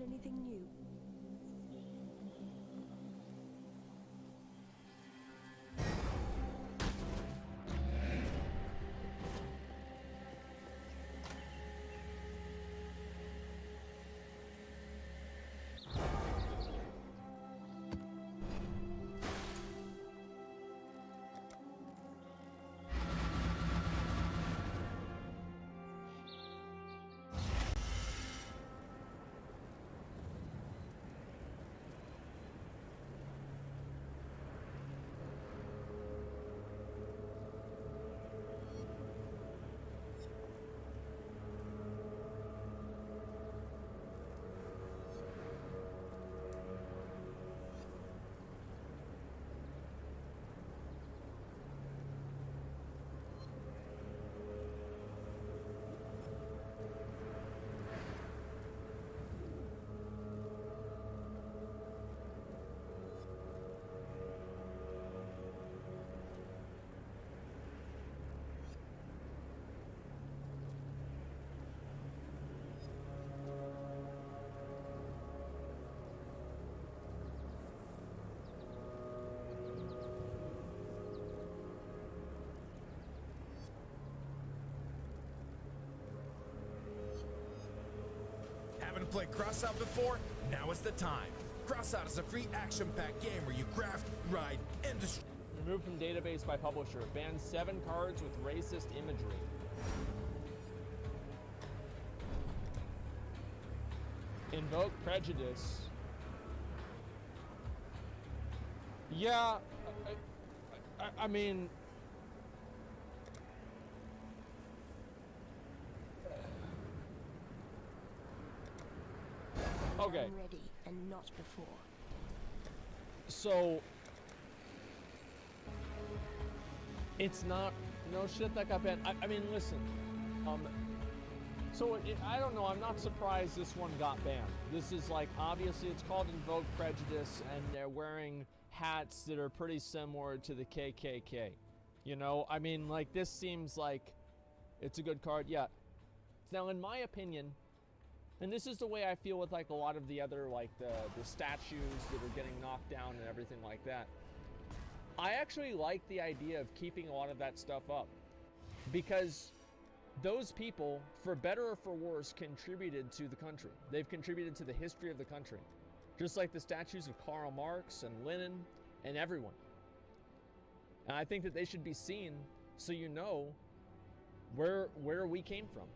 anything new? Haven't played Crossout before? Now is the time. Crossout is a free action-packed game where you craft, ride, and destroy. Removed from database by publisher. Banned 7 cards with racist imagery. Invoke prejudice. Yeah, I mean... Okay. I'm ready, and not before. So... It's not... No shit that got banned. I mean, listen. I don't know. I'm not surprised this one got banned. This is like, obviously, it's called Invoke Prejudice, and they're wearing hats that are pretty similar to the KKK. You know? I mean, like, this seems like it's a good card. Yeah. Now, in my opinion... And this is the way I feel with like a lot of the other like the statues that are getting knocked down and everything like that. I actually like the idea of keeping a lot of that stuff up because those people, for better or for worse, contributed to the country. They've contributed to the history of the country. Just like the statues of Karl Marx and Lenin and everyone. And I think that they should be seen so you know where we came from.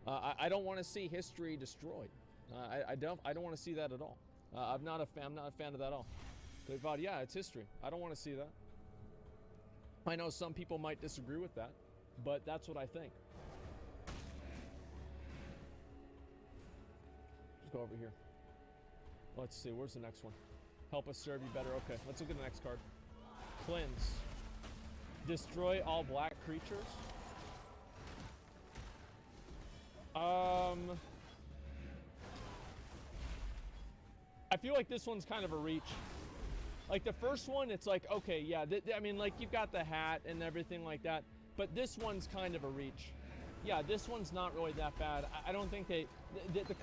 I don't want to see history destroyed. I don't want to see that at all. I'm not a fan of that at all. They thought, yeah, it's history. I don't want to see that. I know some people might disagree with that, but that's what I think. Let's go over here. Let's see, where's the next one? Help us serve you better. Okay, let's look at the next card. Cleanse. Destroy all black creatures. I feel like this one's kind of a reach. Like the first one, it's like, okay, yeah, I mean, like you've got the hat and everything like that, but this one's kind of a reach. Yeah, this one's not really that bad. I don't think the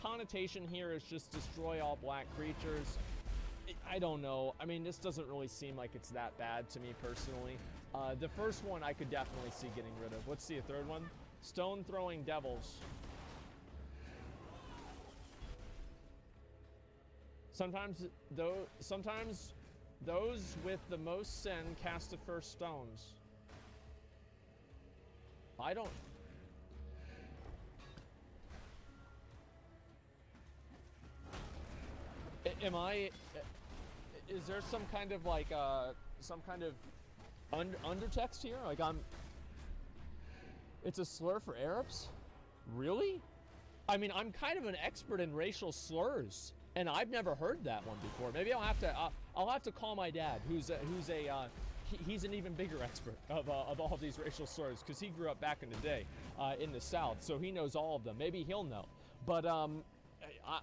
connotation here is just destroy all black creatures. I don't know. I mean, this doesn't really seem like it's that bad to me personally. The first one I could definitely see getting rid of. Let's see a third one. Stone throwing devils. Sometimes those with the most sin cast the first stones. I don't... Is there some kind of like, some kind of undertext here? Like it's a slur for Arabs? Really? I mean, I'm kind of an expert in racial slurs. And I've never heard that one before. Maybe I'll have to call my dad, he's an even bigger expert of all of these racial slurs because he grew up back in the day in the South, so he knows all of them. Maybe he'll know. But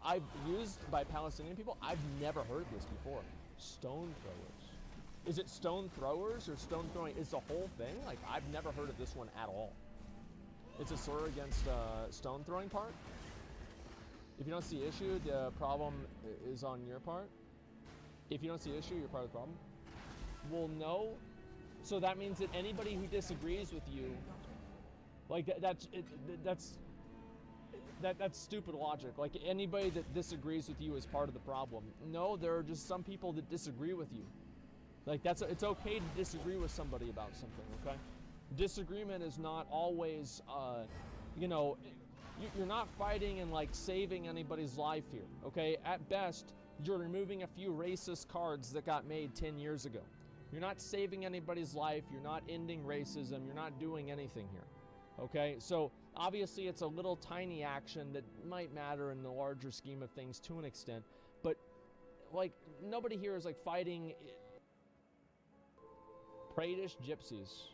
I've used by Palestinian people. I've never heard this before. Stone throwers. Is it stone throwers or stone throwing? Is the whole thing? Like I've never heard of this one at all. It's a slur against stone throwing part. If you don't see issue, the problem is on your part. If you don't see issue, you're part of the problem. Well, no. So that means that anybody who disagrees with you, like that's stupid logic. Like anybody that disagrees with you is part of the problem. No, there are just some people that disagree with you. Like it's okay to disagree with somebody about something, okay? Disagreement is not always, you know, you're not fighting and like saving anybody's life here, okay? At best, you're removing a few racist cards that got made 10 years ago. You're not saving anybody's life, you're not ending racism, you're not doing anything here, okay? So obviously it's a little tiny action that might matter in the larger scheme of things to an extent, but like nobody here is like fighting Pradish gypsies.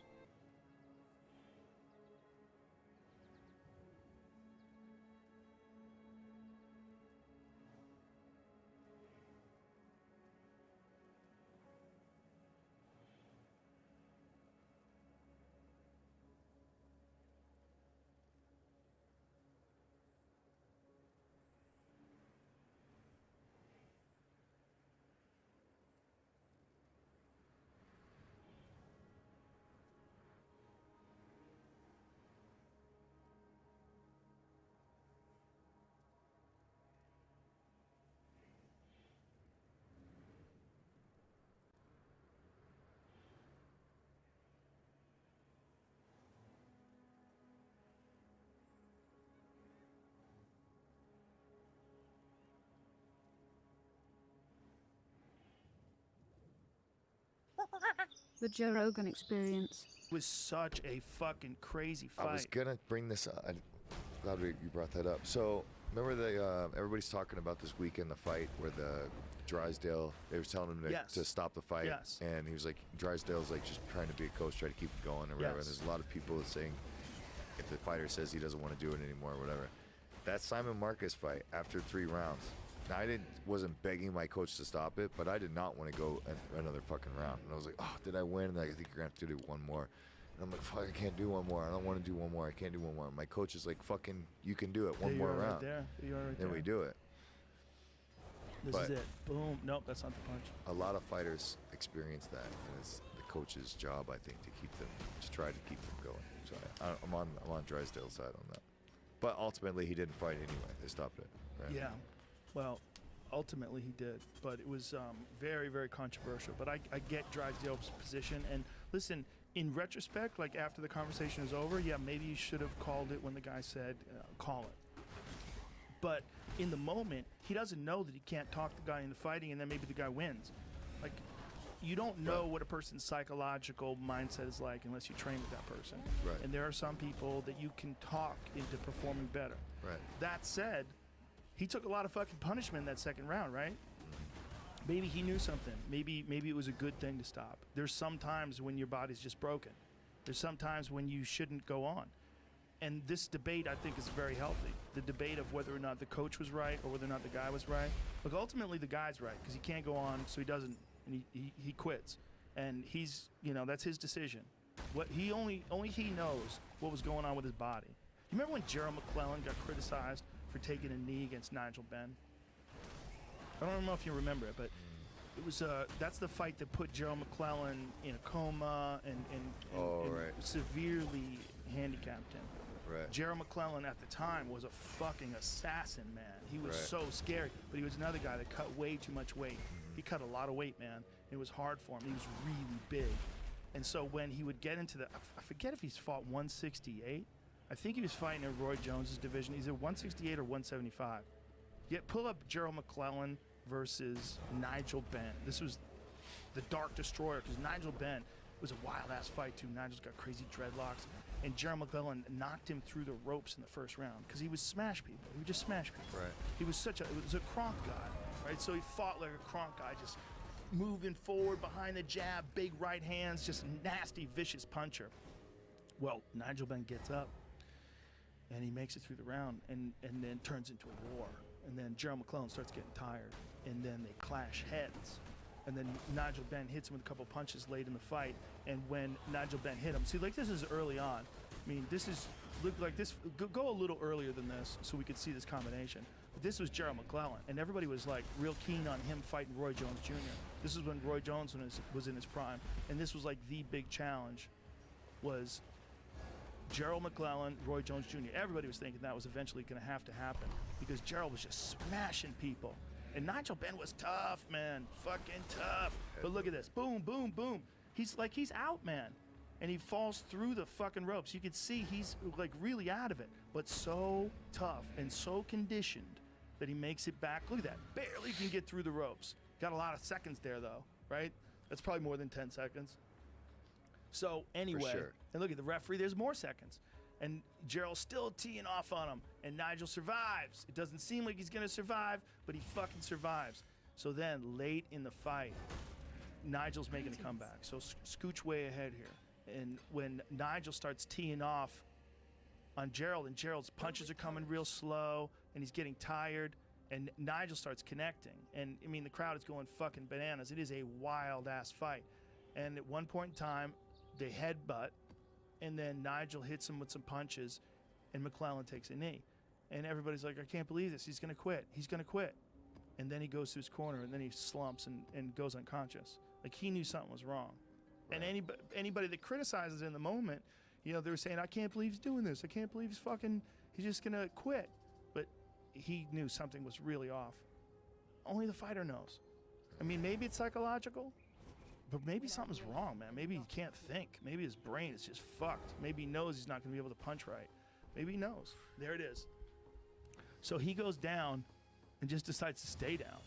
The Joe Rogan Experience. It was such a fucking crazy fight. I was gonna bring this up. I'm glad you brought that up. So remember everybody's talking about this weekend, the fight where the Drysdale, they was telling him to stop the fight. Yes. And he was like, Drysdale's like just trying to be a coach, try to keep it going or whatever. Yes. And there's a lot of people saying if the fighter says he doesn't want to do it anymore or whatever. That Simon Marcus fight after 3 rounds. Now, I wasn't begging my coach to stop it, but I did not want to go another fucking round. And I was like, oh, did I win? And I think you're going to have to do one more. And I'm like, fuck, I can't do one more. I don't want to do one more. I can't do one more. And my coach is like, fucking, you can do it. One more round. There you are right there. Then we do it. This is it. Boom. Nope, that's not the punch. A lot of fighters experience that, and it's the coach's job, I think, to try to keep them going. So I'm on Drysdale's side on that. But ultimately, he didn't fight anyway. They stopped it. Right? Yeah. Well, ultimately he did, but it was very, very controversial. But I get Drysdale's position, and listen, in retrospect, like after the conversation is over, yeah, maybe you should have called it when the guy said, call it. But in the moment, he doesn't know that he can't talk the guy into fighting, and then maybe the guy wins. Like, you don't know what a person's psychological mindset is like unless you train with that person. Right. And there are some people that you can talk into performing better. Right. That said, he took a lot of fucking punishment in that second round, right? Maybe he knew something. Maybe it was a good thing to stop. There's some times when your body's just broken. There's some times when you shouldn't go on. And this debate, I think, is very healthy. The debate of whether or not the coach was right or whether or not the guy was right. Look, ultimately the guy's right because he can't go on, so he doesn't, and he quits. And he's, that's his decision. What he only he knows what was going on with his body. You remember when Gerald Mcclellan got criticized for taking a knee against Nigel Benn? I don't know if you remember it, but it was that's the fight that put Gerald Mcclellan in a coma and severely handicapped him. Right. Gerald Mcclellan at the time was a fucking assassin, man. He was so scary, but he was another guy that cut way too much weight. He cut a lot of weight, man. It was hard for him. He was really big. And so when he would get into I forget if he's fought 168. I think he was fighting in Roy Jones's division, either 168 or 175. Pull up Gerald Mcclellan versus Nigel Benn. This was the Dark Destroyer, because Nigel Benn was a wild-ass fight, too. Nigel's got crazy dreadlocks. And Gerald Mcclellan knocked him through the ropes in the first round, because he would smash people. He would just smash people. Right. He was it was a Kronk guy, right? So he fought like a Kronk guy, just moving forward behind the jab, big right hands, just nasty, vicious puncher. Well, Nigel Benn gets up, and he makes it through the round, and then turns into a war. And then Gerald Mcclellan starts getting tired, and then they clash heads. And then Nigel Benn hits him with a couple punches late in the fight, and when Nigel Benn hit him, see, like, this is early on. I mean, this is looked like this. Go a little earlier than this so we could see this combination. But this was Gerald Mcclellan, and everybody was like real keen on him fighting Roy Jones Jr. This is when Roy Jones was in his prime, and this was like the big challenge. Was Gerald Mcclellan, Roy Jones Jr. Everybody was thinking that was eventually going to happen because Gerald was just smashing people. And Nigel Benn was tough, man. Fucking tough. But look at this. Boom, boom, boom. He's out, man. And he falls through the fucking ropes. You can see he's like really out of it, but so tough and so conditioned that he makes it back. Look at that. Barely can get through the ropes. Got a lot of seconds there, though, right? That's probably more than 10 seconds. So anyway, sure. And look at the referee, there's more seconds. And Gerald's still teeing off on him, and Nigel survives. It doesn't seem like he's gonna survive, but he fucking survives. So then, late in the fight, Nigel's making a comeback. So scooch way ahead here. And when Nigel starts teeing off on Gerald, and Gerald's punches are coming real slow, and he's getting tired, and Nigel starts connecting. And I mean, the crowd is going fucking bananas. It is a wild-ass fight. And at one point in time, they headbutt, and then Nigel hits him with some punches, and Mcclellan takes a knee. And everybody's like, I can't believe this. He's going to quit. He's going to quit. And then he goes to his corner, and then he slumps and goes unconscious. Like, he knew something was wrong. Right. And anybody that criticizes it in the moment, you know, they were saying, I can't believe he's doing this. I can't believe he's just going to quit. But he knew something was really off. Only the fighter knows. I mean, maybe it's psychological, but maybe something's wrong, man. Maybe he can't think. Maybe his brain is just fucked. Maybe he knows he's not going to be able to punch right. Maybe he knows. There it is. So he goes down and just decides to stay down.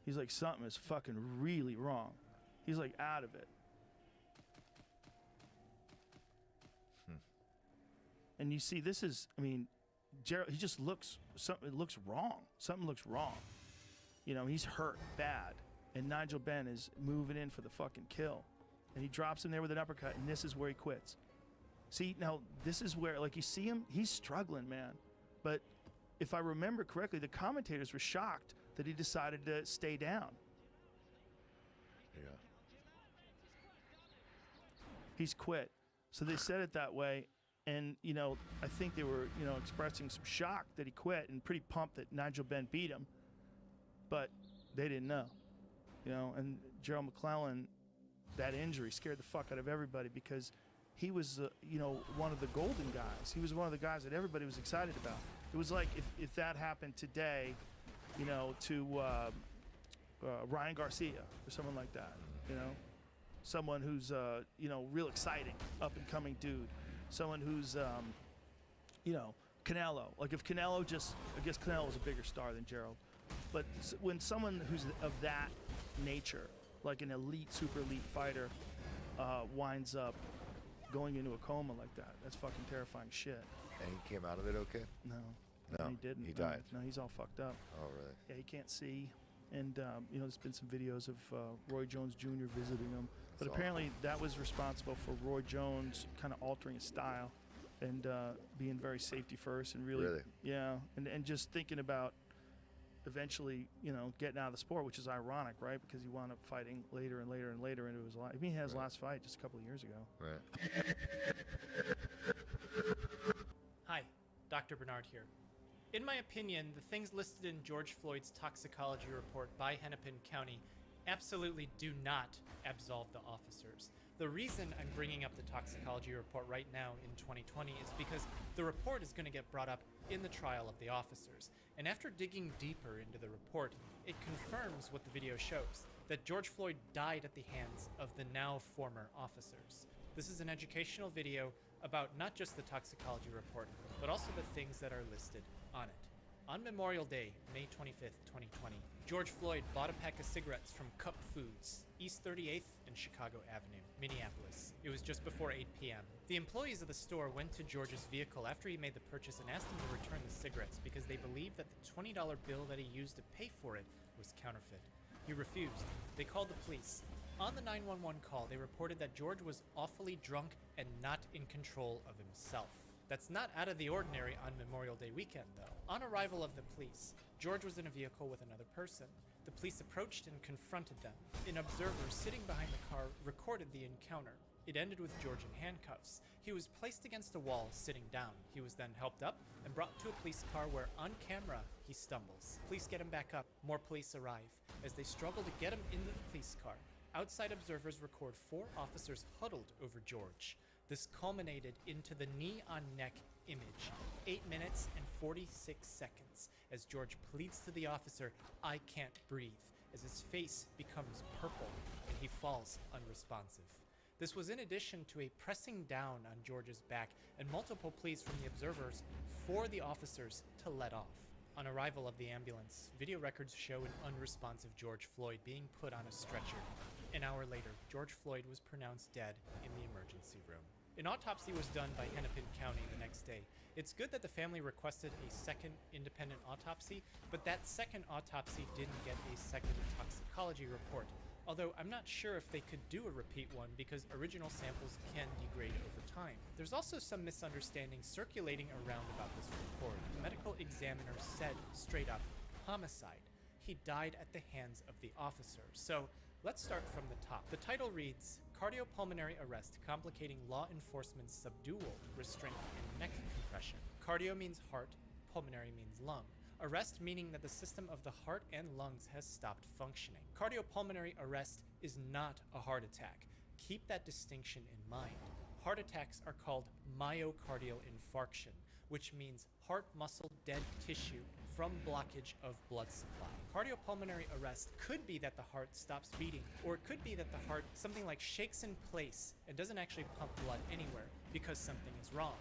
He's like, something is fucking really wrong. He's like out of it. And you see, this is, I mean, Gerald, he just looks, it looks wrong. Something looks wrong. You know, he's hurt bad. And Nigel Benn is moving in for the fucking kill. And he drops him there with an uppercut, and this is where he quits. See, now, this is where, like, you see him, he's struggling, man. But if I remember correctly, the commentators were shocked that he decided to stay down. Yeah. He's quit. So they said it that way. And, you know, I think they were, you know, expressing some shock that he quit and pretty pumped that Nigel Benn beat him. But they didn't know. You know, and Gerald Mcclellan, that injury scared the fuck out of everybody because he was, you know, one of the golden guys. He was one of the guys that everybody was excited about. It was like if that happened today, you know, to Ryan Garcia or someone like that, you know. Someone who's, you know, real exciting, up-and-coming dude. Someone who's, you know, Canelo. Like if Canelo just, I guess Canelo's a bigger star than Gerald. But when someone who's of that nature, like an elite, super elite fighter, winds up going into a coma like that, that's fucking terrifying shit. And he came out of it okay? No, he didn't. He died. No, he's all fucked up. Oh, really? Yeah, he can't see. And, you know, there's been some videos of Roy Jones Jr. visiting him. But That's apparently that was responsible for Roy Jones kind of altering his style and being very safety first and really? Yeah, and just thinking about eventually, you know, getting out of the sport, which is ironic, right? Because he wound up fighting later and later and later into his life. I mean, he had his last fight just a couple of years ago. Right. Hi, Dr. Bernard here. In my opinion, the things listed in George Floyd's toxicology report by Hennepin County absolutely do not absolve the officers. The reason I'm bringing up the toxicology report right now in 2020 is because the report is going to get brought up in the trial of the officers. And after digging deeper into the report, it confirms what the video shows, that George Floyd died at the hands of the now former officers. This is an educational video about not just the toxicology report, but also the things that are listed on it. On Memorial Day, May 25th, 2020, George Floyd bought a pack of cigarettes from Cup Foods, East 38th and Chicago Avenue, Minneapolis. It was just before 8 p.m. The employees of the store went to George's vehicle after he made the purchase and asked him to return the cigarettes because they believed that the $20 bill that he used to pay for it was counterfeit. He refused. They called the police. On the 911 call, they reported that George was awfully drunk and not in control of himself. That's not out of the ordinary on Memorial Day weekend, though. On arrival of the police, George was in a vehicle with another person. The police approached and confronted them. An observer sitting behind the car recorded the encounter. It ended with George in handcuffs. He was placed against a wall, sitting down. He was then helped up and brought to a police car where, on camera, he stumbles. Police get him back up. More police arrive. As they struggle to get him into the police car, outside observers record 4 officers huddled over George. This culminated into the knee-on-neck image, 8 minutes and 46 seconds, as George pleads to the officer, "I can't breathe," as his face becomes purple and he falls unresponsive. This was in addition to a pressing down on George's back and multiple pleas from the observers for the officers to let off. On arrival of the ambulance, video records show an unresponsive George Floyd being put on a stretcher. An hour later, George Floyd was pronounced dead in the emergency room. An autopsy was done by Hennepin County the next day. It's good that the family requested a second independent autopsy, but that second autopsy didn't get a second toxicology report. Although I'm not sure if they could do a repeat one because original samples can degrade over time. There's also some misunderstanding circulating around about this report. The medical examiner said straight up, homicide. He died at the hands of the officer. So let's start from the top. The title reads, Cardiopulmonary Arrest Complicating Law Enforcement's Subdual, Restraint, and Neck Compression. Cardio means heart, pulmonary means lung. Arrest meaning that the system of the heart and lungs has stopped functioning. Cardiopulmonary arrest is not a heart attack. Keep that distinction in mind. Heart attacks are called myocardial infarction, which means heart muscle dead tissue from blockage of blood supply. Cardiopulmonary arrest could be that the heart stops beating, or it could be that the heart something like shakes in place and doesn't actually pump blood anywhere because something is wrong.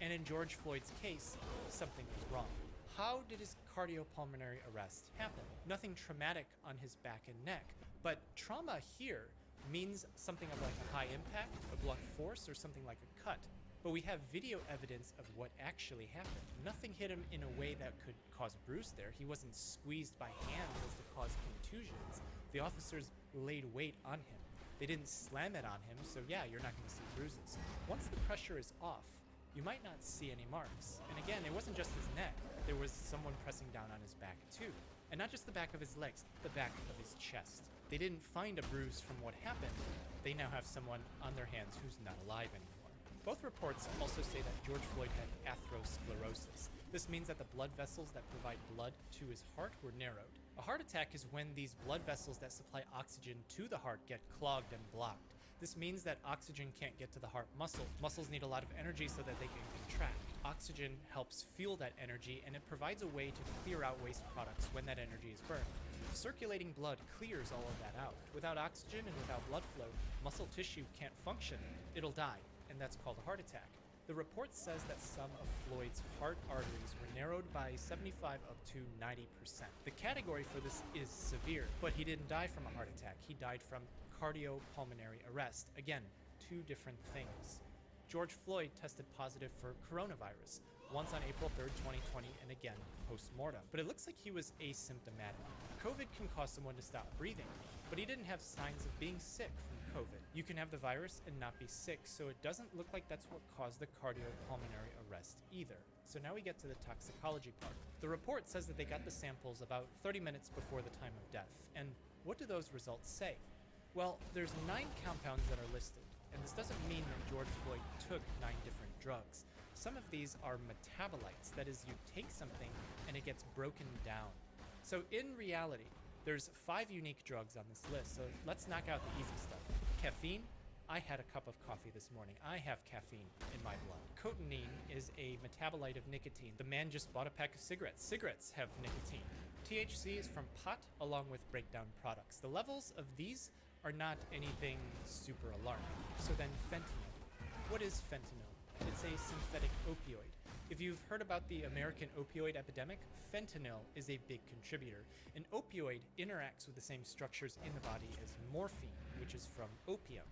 And in George Floyd's case, something was wrong. How did his cardiopulmonary arrest happen? Nothing traumatic on his back and neck, but trauma here means something of like a high impact, a blunt force, or something like a cut. But we have video evidence of what actually happened. Nothing hit him in a way that could cause a bruise there. He wasn't squeezed by hand as to cause contusions. The officers laid weight on him. They didn't slam it on him, so yeah, you're not gonna see bruises. Once the pressure is off, you might not see any marks. And again, it wasn't just his neck. There was someone pressing down on his back too. And not just the back of his legs, the back of his chest. They didn't find a bruise from what happened. They now have someone on their hands who's not alive anymore. Both reports also say that George Floyd had atherosclerosis. This means that the blood vessels that provide blood to his heart were narrowed. A heart attack is when these blood vessels that supply oxygen to the heart get clogged and blocked. This means that oxygen can't get to the heart muscle. Muscles need a lot of energy so that they can contract. Oxygen helps fuel that energy, and it provides a way to clear out waste products when that energy is burned. Circulating blood clears all of that out. Without oxygen and without blood flow, muscle tissue can't function. It'll die, and that's called a heart attack. The report says that some of Floyd's heart arteries were narrowed by 75 up to 90%. The category for this is severe, but he didn't die from a heart attack. He died from cardiopulmonary arrest. Again, two different things. George Floyd tested positive for coronavirus, once on April 3rd, 2020, and again post-mortem. But it looks like he was asymptomatic. COVID can cause someone to stop breathing, but he didn't have signs of being sick from COVID. You can have the virus and not be sick, so it doesn't look like that's what caused the cardiopulmonary arrest either. So now we get to the toxicology part. The report says that they got the samples about 30 minutes before the time of death. And what do those results say? Well, there's 9 compounds that are listed, and this doesn't mean that George Floyd took 9 different drugs. Some of these are metabolites, that is, you take something and it gets broken down. So in reality, there's 5 unique drugs on this list, so let's knock out the easy stuff. Caffeine, I had a cup of coffee this morning. I have caffeine in my blood. Cotinine is a metabolite of nicotine. The man just bought a pack of cigarettes. Cigarettes have nicotine. THC is from pot along with breakdown products. The levels of these are not anything super alarming. So then fentanyl. What is fentanyl? It's a synthetic opioid. If you've heard about the American opioid epidemic, fentanyl is a big contributor. An opioid interacts with the same structures in the body as morphine, which is from opium.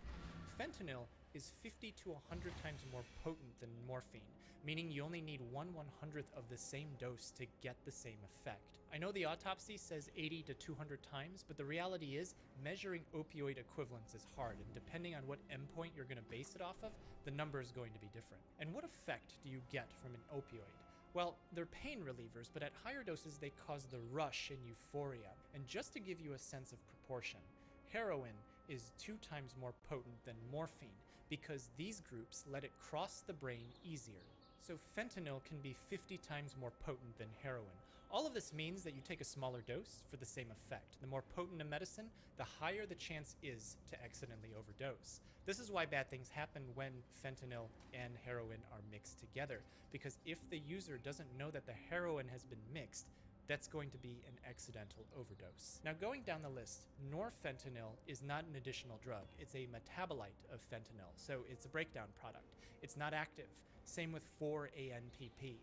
Fentanyl is 50 to 100 times more potent than morphine, meaning you only need 1/100th of the same dose to get the same effect. I know the autopsy says 80 to 200 times, but the reality is measuring opioid equivalents is hard, and depending on what endpoint you're going to base it off of, the number is going to be different. And what effect do you get from an opioid? Well, they're pain relievers, but at higher doses they cause the rush and euphoria. And just to give you a sense of proportion, heroin is 2 times more potent than morphine, because these groups let it cross the brain easier. So fentanyl can be 50 times more potent than heroin. All of this means that you take a smaller dose for the same effect. The more potent a medicine, the higher the chance is to accidentally overdose. This is why bad things happen when fentanyl and heroin are mixed together, because if the user doesn't know that the heroin has been mixed, that's going to be an accidental overdose. Now, going down the list, norfentanyl is not an additional drug. It's a metabolite of fentanyl, so it's a breakdown product. It's not active. Same with 4-ANPP.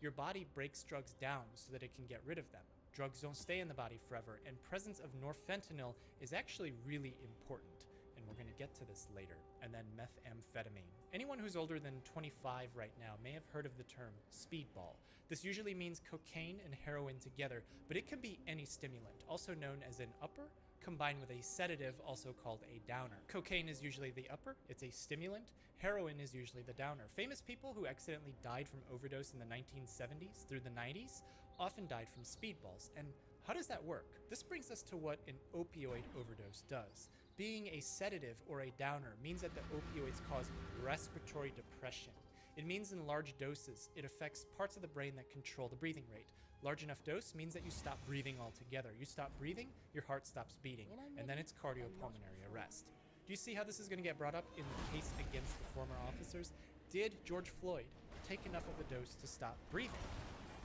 Your body breaks drugs down so that it can get rid of them. Drugs don't stay in the body forever, and presence of norfentanyl is actually really important. And we're going to get to this later. And then methamphetamine. Anyone who's older than 25 right now may have heard of the term speedball. This usually means cocaine and heroin together, but it can be any stimulant, also known as an upper, combined with a sedative, also called a downer. Cocaine is usually the upper, it's a stimulant. Heroin is usually the downer. Famous people who accidentally died from overdose in the 1970s through the 90s often died from speedballs. And how does that work? This brings us to what an opioid overdose does. Being a sedative or a downer means that the opioids cause respiratory depression. It means in large doses, it affects parts of the brain that control the breathing rate. Large enough dose means that you stop breathing altogether. You stop breathing, your heart stops beating, and then it's cardiopulmonary arrest. Do you see how this is going to get brought up in the case against the former officers? Did George Floyd take enough of a dose to stop breathing?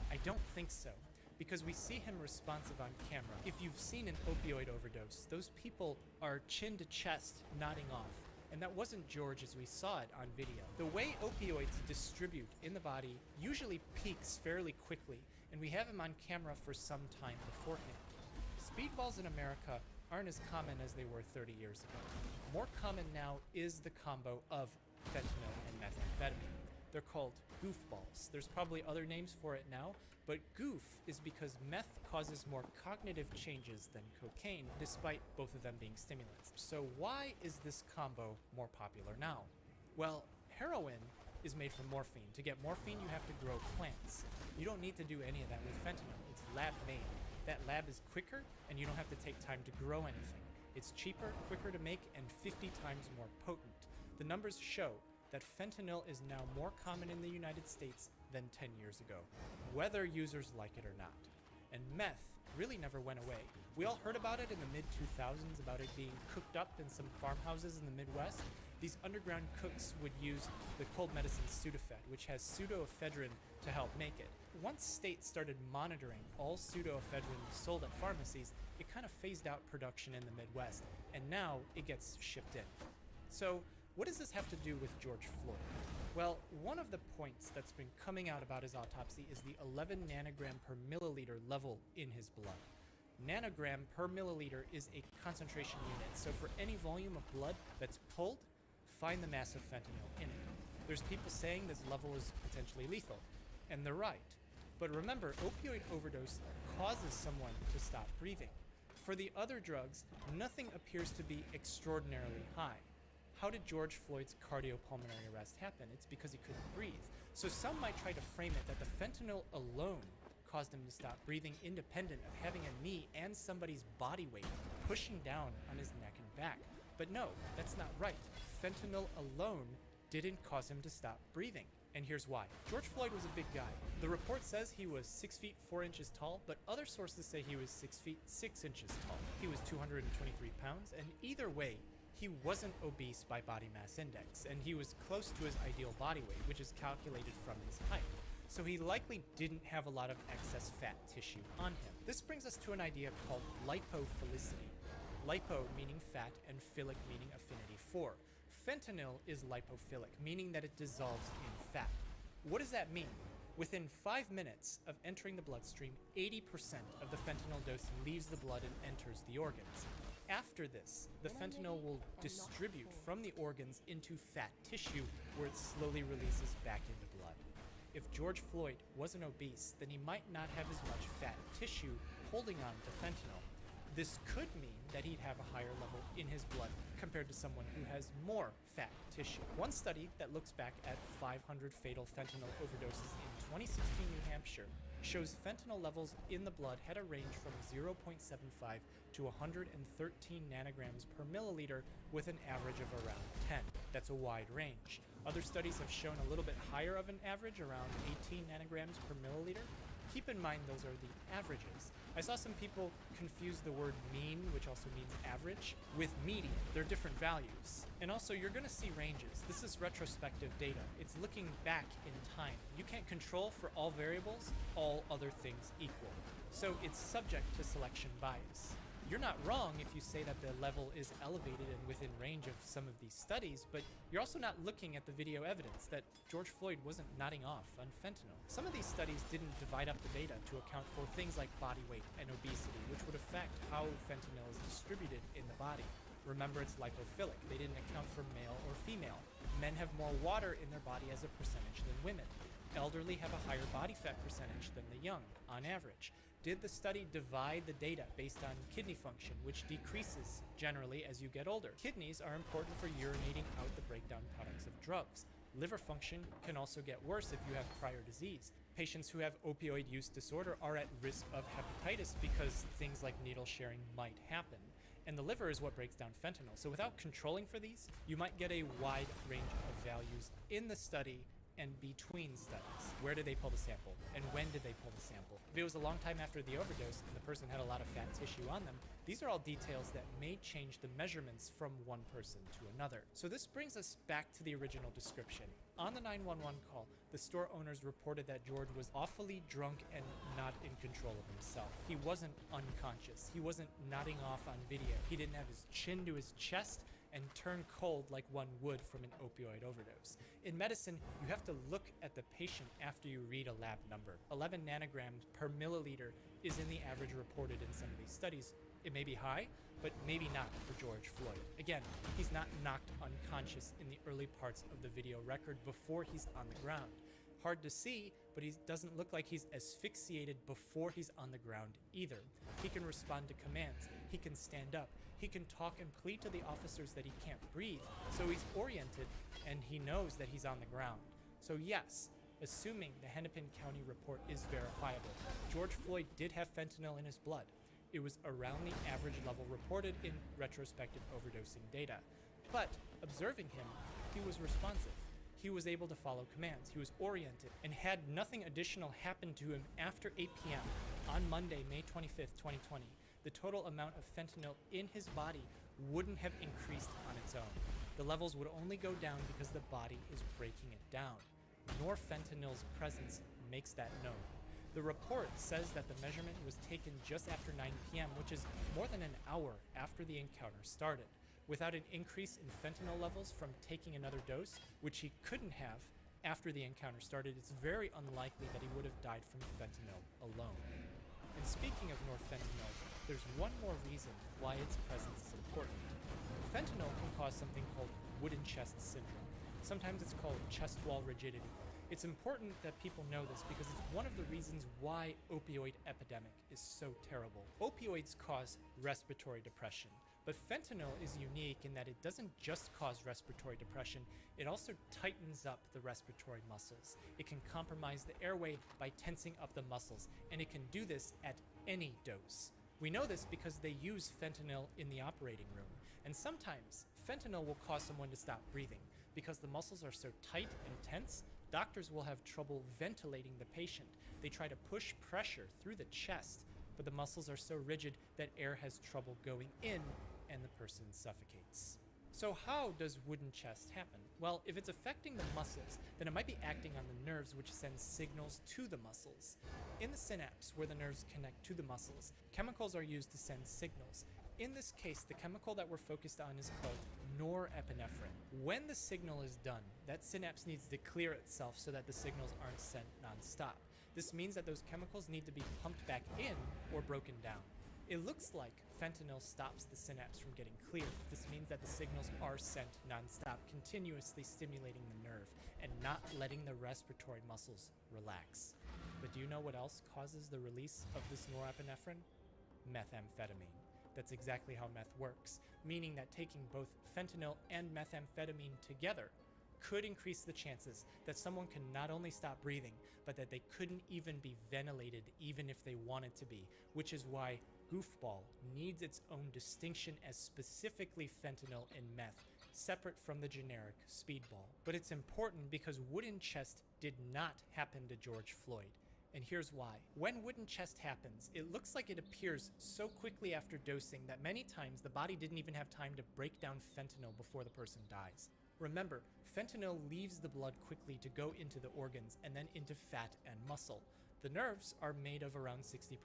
I don't think so, because we see him responsive on camera. If you've seen an opioid overdose, those people are chin to chest nodding off. And that wasn't George as we saw it on video. The way opioids distribute in the body usually peaks fairly quickly, and we have him on camera for some time beforehand. Speedballs in America aren't as common as they were 30 years ago. More common now is the combo of fentanyl and methamphetamine. They're called goofballs. There's probably other names for it now, but goof is because meth causes more cognitive changes than cocaine, despite both of them being stimulants. So why is this combo more popular now? Well, heroin is made from morphine. To get morphine, you have to grow plants. You don't need to do any of that with fentanyl. It's lab made. That lab is quicker, and you don't have to take time to grow anything. It's cheaper, quicker to make, and 50 times more potent. The numbers show that fentanyl is now more common in the United States than 10 years ago, whether users like it or not. And meth really never went away. We all heard about it in the mid-2000s, about it being cooked up in some farmhouses in the Midwest. These underground cooks would use the cold medicine Sudafed, which has pseudoephedrine to help make it. Once states started monitoring all pseudoephedrine sold at pharmacies, it kind of phased out production in the Midwest, and now it gets shipped in. So what does this have to do with George Floyd? Well, one of the points that's been coming out about his autopsy is the 11 nanogram per milliliter level in his blood. Nanogram per milliliter is a concentration unit, so for any volume of blood that's pulled, find the mass of fentanyl in it. There's people saying this level is potentially lethal, and they're right. But remember, opioid overdose causes someone to stop breathing. For the other drugs, nothing appears to be extraordinarily high. How did George Floyd's cardiopulmonary arrest happen? It's because he couldn't breathe. So some might try to frame it that the fentanyl alone caused him to stop breathing, independent of having a knee and somebody's body weight pushing down on his neck and back. But no, that's not right. Fentanyl alone didn't cause him to stop breathing. And here's why. George Floyd was a big guy. The report says he was 6 feet 4 inches tall, but other sources say he was 6 feet 6 inches tall. He was 223 pounds, and either way, he wasn't obese by body mass index, and he was close to his ideal body weight, which is calculated from his height. So he likely didn't have a lot of excess fat tissue on him. This brings us to an idea called lipophilicity. Lipo meaning fat and philic meaning affinity for. Fentanyl is lipophilic, meaning that it dissolves in fat. What does that mean? Within 5 minutes of entering the bloodstream, 80% of the fentanyl dose leaves the blood and enters the organs. After this, the fentanyl will distribute from the organs into fat tissue, where it slowly releases back into blood. If George Floyd wasn't obese, then he might not have as much fat tissue holding on to fentanyl. This could mean that he'd have a higher level in his blood compared to someone who has more fat tissue. One study that looks back at 500 fatal fentanyl overdoses in 2016 New Hampshire shows fentanyl levels in the blood had a range from 0.75 to 113 nanograms per milliliter with an average of around 10. That's a wide range. Other studies have shown a little bit higher of an average, around 18 nanograms per milliliter. Keep in mind those are the averages. I saw some people confuse the word mean, which also means average, with median. They're different values. And also, you're going to see ranges. This is retrospective data. It's looking back in time. You can't control for all variables, all other things equal. So it's subject to selection bias. You're not wrong if you say that the level is elevated and within range of some of these studies, but you're also not looking at the video evidence that George Floyd wasn't nodding off on fentanyl. Some of these studies didn't divide up the data to account for things like body weight and obesity, which would affect how fentanyl is distributed in the body. Remember, it's lipophilic. They didn't account for male or female. Men have more water in their body as a percentage than women. Elderly have a higher body fat percentage than the young, on average. Did the study divide the data based on kidney function, which decreases generally as you get older? Kidneys are important for urinating out the breakdown products of drugs. Liver function can also get worse if you have prior disease. Patients who have opioid use disorder are at risk of hepatitis because things like needle sharing might happen. And the liver is what breaks down fentanyl. So without controlling for these, you might get a wide range of values in the study and between studies. Where did they pull the sample? And when did they pull the sample? If it was a long time after the overdose and the person had a lot of fat tissue on them, these are all details that may change the measurements from one person to another. So this brings us back to the original description. On the 911 call, the store owners reported that George was awfully drunk and not in control of himself. He wasn't unconscious. He wasn't nodding off on video. He didn't have his chin to his chest and turn cold like one would from an opioid overdose. In medicine, you have to look at the patient after you read a lab number. 11 nanograms per milliliter is in the average reported in some of these studies. It may be high, but maybe not for George Floyd. Again, he's not knocked unconscious in the early parts of the video record before he's on the ground. Hard to see, but he doesn't look like he's asphyxiated before he's on the ground either. He can respond to commands. He can stand up. He can talk and plead to the officers that he can't breathe. So he's oriented and he knows that he's on the ground. So yes, assuming the Hennepin County report is verifiable, George Floyd did have fentanyl in his blood. It was around the average level reported in retrospective overdosing data. But observing him, he was responsive. He was able to follow commands. He was oriented, and had nothing additional happen to him after 8 p.m. on Monday, May 25th, 2020, the total amount of fentanyl in his body wouldn't have increased on its own. The levels would only go down because the body is breaking it down. Norfentanyl's presence makes that known. The report says that the measurement was taken just after 9 p.m., which is more than an hour after the encounter started. Without an increase in fentanyl levels from taking another dose, which he couldn't have after the encounter started, it's very unlikely that he would have died from fentanyl alone. And speaking of norfentanyl, there's one more reason why its presence is important. Fentanyl can cause something called wooden chest syndrome. Sometimes it's called chest wall rigidity. It's important that people know this because it's one of the reasons why opioid epidemic is so terrible. Opioids cause respiratory depression, but fentanyl is unique in that it doesn't just cause respiratory depression, it also tightens up the respiratory muscles. It can compromise the airway by tensing up the muscles, and it can do this at any dose. We know this because they use fentanyl in the operating room, and sometimes fentanyl will cause someone to stop breathing. Because the muscles are so tight and tense, doctors will have trouble ventilating the patient. They try to push pressure through the chest, but the muscles are so rigid that air has trouble going in and the person suffocates. So how does wooden chest happen? Well, if it's affecting the muscles, then it might be acting on the nerves, which send signals to the muscles. In the synapse, where the nerves connect to the muscles, chemicals are used to send signals. In this case, the chemical that we're focused on is called norepinephrine. When the signal is done, that synapse needs to clear itself so that the signals aren't sent nonstop. This means that those chemicals need to be pumped back in or broken down. It looks like fentanyl stops the synapse from getting cleared. This means that the signals are sent nonstop, continuously stimulating the nerve and not letting the respiratory muscles relax. But do you know what else causes the release of this norepinephrine? Methamphetamine. That's exactly how meth works, meaning that taking both fentanyl and methamphetamine together could increase the chances that someone can not only stop breathing, but that they couldn't even be ventilated even if they wanted to be, which is why Goofball needs its own distinction as specifically fentanyl and meth, separate from the generic Speedball. But it's important because wooden chest did not happen to George Floyd. And here's why. When wooden chest happens, it looks like it appears so quickly after dosing that many times the body didn't even have time to break down fentanyl before the person dies. Remember, fentanyl leaves the blood quickly to go into the organs and then into fat and muscle. The nerves are made of around 60%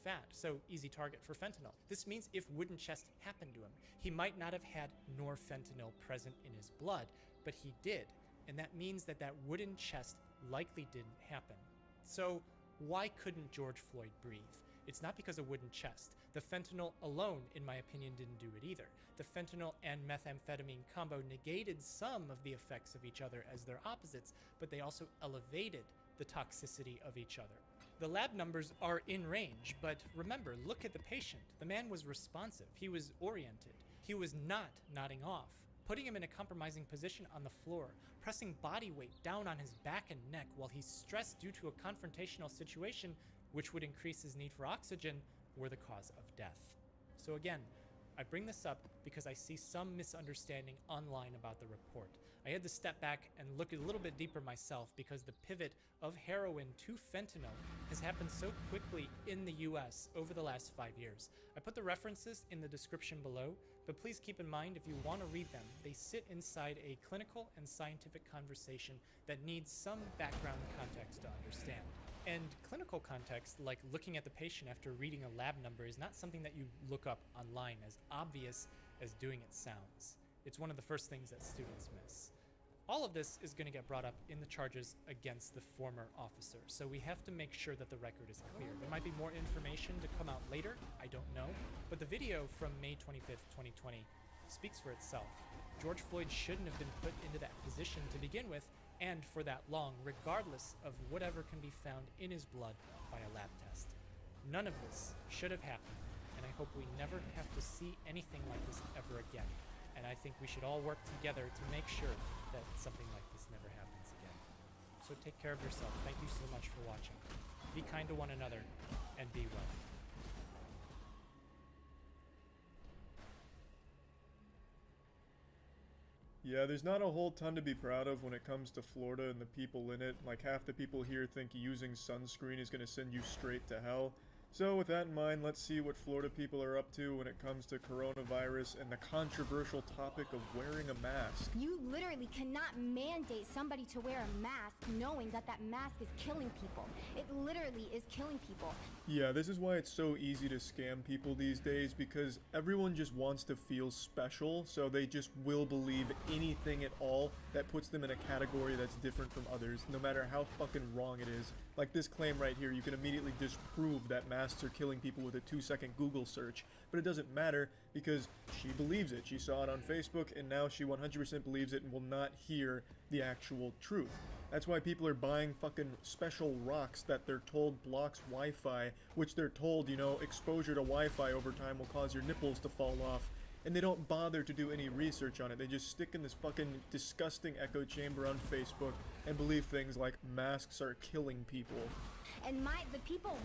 fat, so easy target for fentanyl. This means if wooden chest happened to him, he might not have had norfentanyl present in his blood, but he did, and that means that that wooden chest likely didn't happen. So why couldn't George Floyd breathe? It's not because of wooden chest. The fentanyl alone, in my opinion, didn't do it either. The fentanyl and methamphetamine combo negated some of the effects of each other as their opposites, but they also elevated the toxicity of each other. The lab numbers are in range, but remember, look at the patient. The man was responsive. He was oriented. He was not nodding off. Putting him in a compromising position on the floor, pressing body weight down on his back and neck while he's stressed due to a confrontational situation, which would increase his need for oxygen, were the cause of death. So again, I bring this up because I see some misunderstanding online about the report. I had to step back and look a little bit deeper myself because the pivot of heroin to fentanyl has happened so quickly in the US over the last 5 years. I put the references in the description below, but please keep in mind if you want to read them, they sit inside a clinical and scientific conversation that needs some background context to understand. And clinical context, like looking at the patient after reading a lab number, is not something that you look up online, as obvious as doing it sounds. It's one of the first things that students miss. All of this is going to get brought up in the charges against the former officer, so we have to make sure that the record is clear. There might be more information to come out later, I don't know, but the video from May 25th, 2020 speaks for itself. George Floyd shouldn't have been put into that position to begin with, and for that long, regardless of whatever can be found in his blood by a lab test. None of this should have happened, and I hope we never have to see anything like this ever again. And I think we should all work together to make sure that something like this never happens again. So take care of yourself. Thank you so much for watching. Be kind to one another, and be well. Yeah, there's not a whole ton to be proud of when it comes to Florida and the people in it. Like, half the people here think using sunscreen is going to send you straight to hell. So with that in mind, let's see what Florida people are up to when it comes to coronavirus and the controversial topic of wearing a mask. You literally cannot mandate somebody to wear a mask knowing that that mask is killing people. It literally is killing people. Yeah, this is why it's so easy to scam people these days, because everyone just wants to feel special, so they just will believe anything at all that puts them in a category that's different from others, no matter how fucking wrong it is. Like this claim right here, you can immediately disprove that masks are killing people with a 2-second Google search, but it doesn't matter because she believes it. She saw it on Facebook, and now she 100% believes it and will not hear the actual truth. That's why people are buying fucking special rocks that they're told blocks Wi-Fi, which they're told, you know, exposure to Wi-Fi over time will cause your nipples to fall off. And they don't bother to do any research on it. They just stick in this fucking disgusting echo chamber on Facebook and believe things like masks are killing people. And we the people,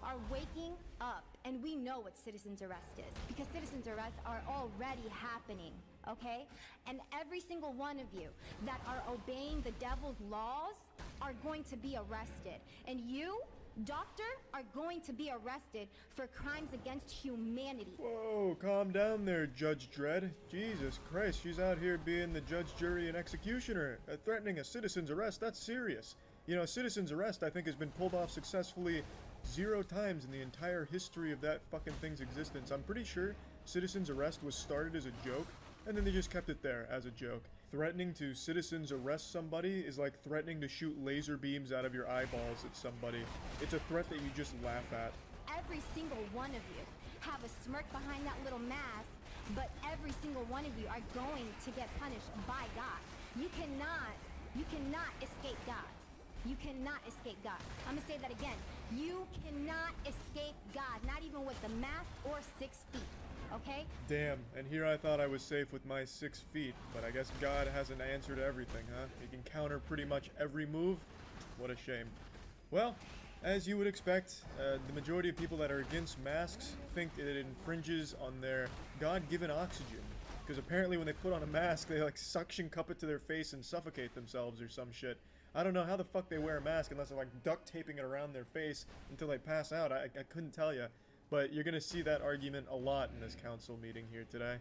are waking up, and we know what citizen's arrest is, because citizen's arrests are already happening, okay? And every single one of you that are obeying the devil's laws are going to be arrested. And you, doctor, are going to be arrested for crimes against humanity. Whoa, calm down there, Judge Dredd. Jesus Christ, she's out here being the judge, jury, and executioner. Threatening a citizen's arrest, that's serious. You know, citizen's arrest, I think, has been pulled off successfully 0 times in the entire history of that fucking thing's existence. I'm pretty sure citizen's arrest was started as a joke, and then they just kept it there as a joke. Threatening to citizens arrest somebody is like threatening to shoot laser beams out of your eyeballs at somebody. It's a threat that you just laugh at. Every single one of you have a smirk behind that little mask, but every single one of you are going to get punished by God. You cannot escape God. You cannot escape God. I'm gonna say that again. You cannot escape God, not even with the mask or 6 feet. okay? Damn, and here I thought I was safe with my 6 feet, but I guess God has an answer to everything, huh? He can counter pretty much every move? What a shame. Well, as you would expect, the majority of people that are against masks think that it infringes on their God-given oxygen. Because apparently when they put on a mask, they like suction cup it to their face and suffocate themselves or some shit. I don't know how the fuck they wear a mask unless they're like duct taping it around their face until they pass out. I couldn't tell you. But you're gonna see that argument a lot in this council meeting here today.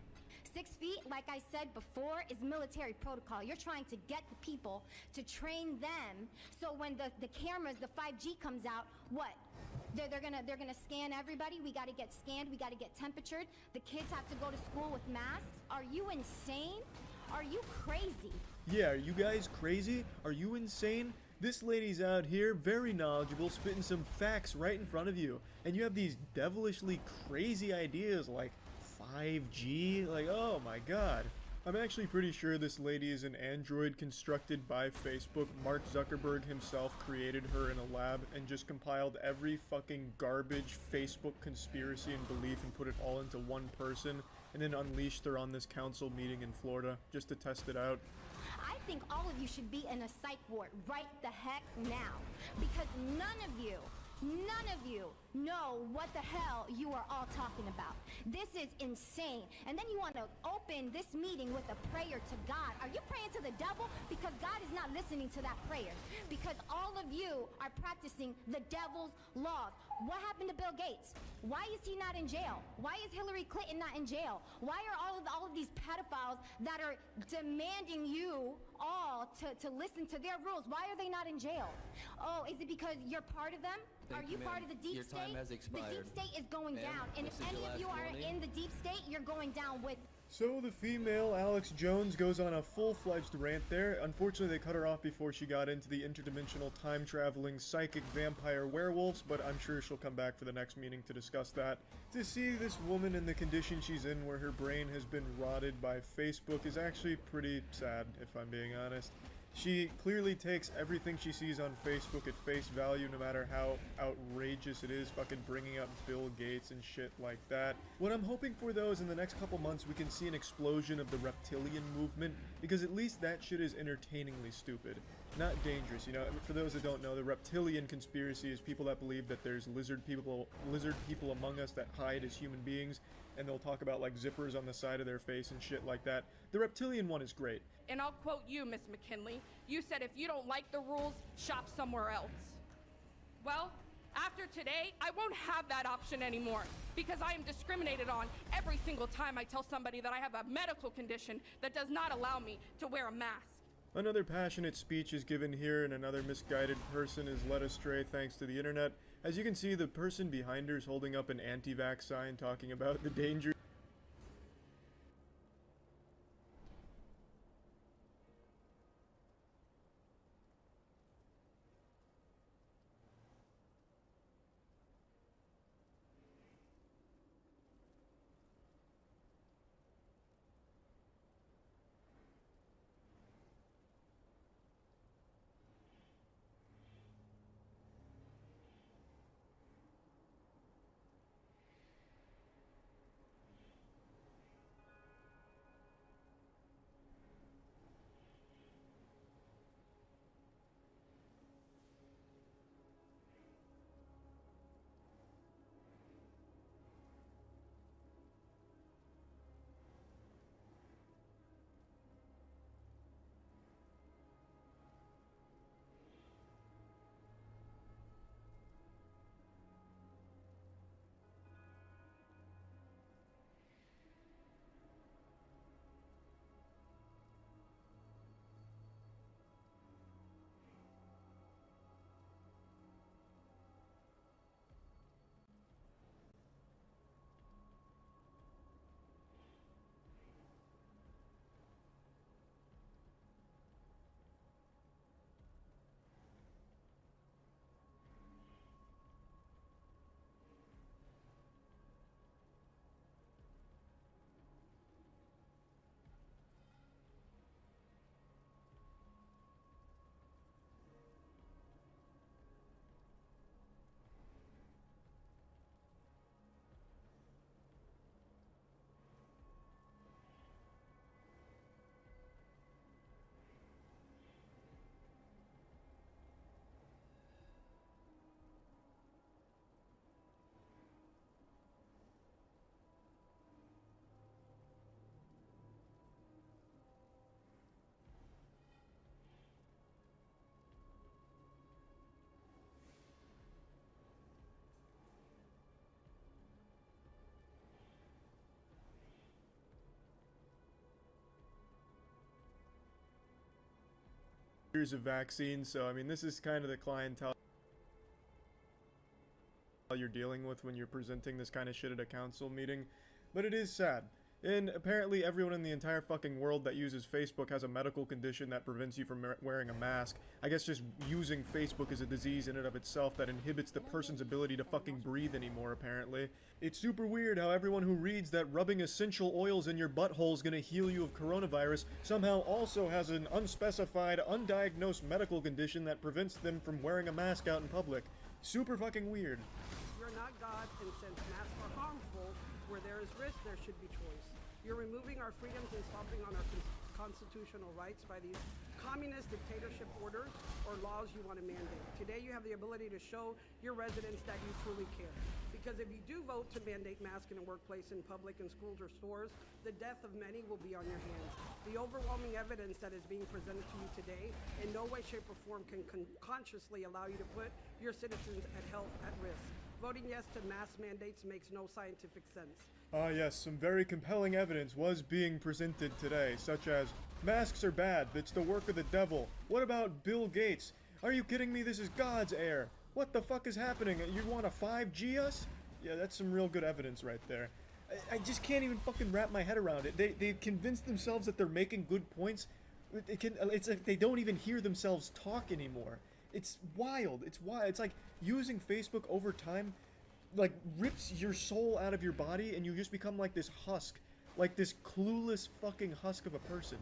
6 feet, like I said before, is military protocol. You're trying to get the people to train them, so when the cameras, the 5G comes out, what? They're gonna scan everybody. We gotta get scanned. We gotta get temperatured. The kids have to go to school with masks. Are you insane? Are you crazy? Yeah, are you guys crazy? Are you insane? This lady's out here, very knowledgeable, spitting some facts right in front of you. And you have these devilishly crazy ideas like 5G? Like, oh my god. I'm actually pretty sure this lady is an android constructed by Facebook. Mark Zuckerberg himself created her in a lab and just compiled every fucking garbage Facebook conspiracy and belief and put it all into one person and then unleashed her on this council meeting in Florida just to test it out. I think all of you should be in a psych ward right the heck now. Because none of you know what the hell you are all talking about. This is insane. And then you want to open this meeting with a prayer to God. Are you praying to the devil? Because God is not listening to that prayer. Because all of you are practicing the devil's laws. What happened to Bill Gates? Why is he not in jail? Why is Hillary Clinton not in jail? Why are all of these pedophiles that are demanding you all to listen to their rules? Why are they not in jail? Oh, is it because you're part of them? Are you part of the deep state? Your time has expired. The deep state is going Ma'am, down, and if this is any your of you last are warning. in the deep state, you're going down with. So the female Alex Jones goes on a full-fledged rant there. Unfortunately, they cut her off before she got into the interdimensional time-traveling psychic vampire werewolves, but I'm sure she'll come back for the next meeting to discuss that. To see this woman in the condition she's in where her brain has been rotted by Facebook is actually pretty sad, if I'm being honest. She clearly takes everything she sees on Facebook at face value, no matter how outrageous it is, fucking bringing up Bill Gates and shit like that. What I'm hoping for, though, is in the next couple months we can see an explosion of the reptilian movement, because at least that shit is entertainingly stupid. Not dangerous, you know. For those that don't know, the reptilian conspiracy is people that believe that there's lizard people among us that hide as human beings, and they'll talk about like zippers on the side of their face and shit like that. The reptilian one is great. And I'll quote you, Miss McKinley. You said if you don't like the rules, shop somewhere else. Well, after today, I won't have that option anymore because I am discriminated on every single time I tell somebody that I have a medical condition that does not allow me to wear a mask. Another passionate speech is given here, and another misguided person is led astray thanks to the internet. As you can see, the person behind her is holding up an anti-vax sign talking about the danger. years of vaccines, so I mean, this is kind of the clientele you're dealing with when you're presenting this kind of shit at a council meeting. But it is sad. And apparently everyone in the entire fucking world that uses Facebook has a medical condition that prevents you from wearing a mask. I guess just using Facebook is a disease in and of itself that inhibits the person's ability to fucking breathe anymore, apparently. It's super weird how everyone who reads that rubbing essential oils in your butthole is gonna heal you of coronavirus somehow also has an unspecified, undiagnosed medical condition that prevents them from wearing a mask out in public. Super fucking weird. You're not God, and since masks are harmful, where there is risk, there should be choice. You're removing our freedoms and stomping on our constitutional rights by these communist dictatorship orders or laws you want to mandate. Today you have the ability to show your residents that you truly care. Because if you do vote to mandate masks in a workplace, in public, in schools or stores, the death of many will be on your hands. The overwhelming evidence that is being presented to you today in no way, shape, or form can consciously allow you to put your citizens at health at risk. Voting yes to mask mandates makes no scientific sense. Ah yes, some very compelling evidence was being presented today, such as, masks are bad, it's the work of the devil. What about Bill Gates? Are you kidding me? This is God's air. What the fuck is happening? You want to 5G us? Yeah, that's some real good evidence right there. I just can't even fucking wrap my head around it. They convince themselves that they're making good points. It's like they don't even hear themselves talk anymore. It's wild. It's wild. It's like using Facebook over time like rips your soul out of your body and you just become like this husk, like this clueless fucking husk of a person.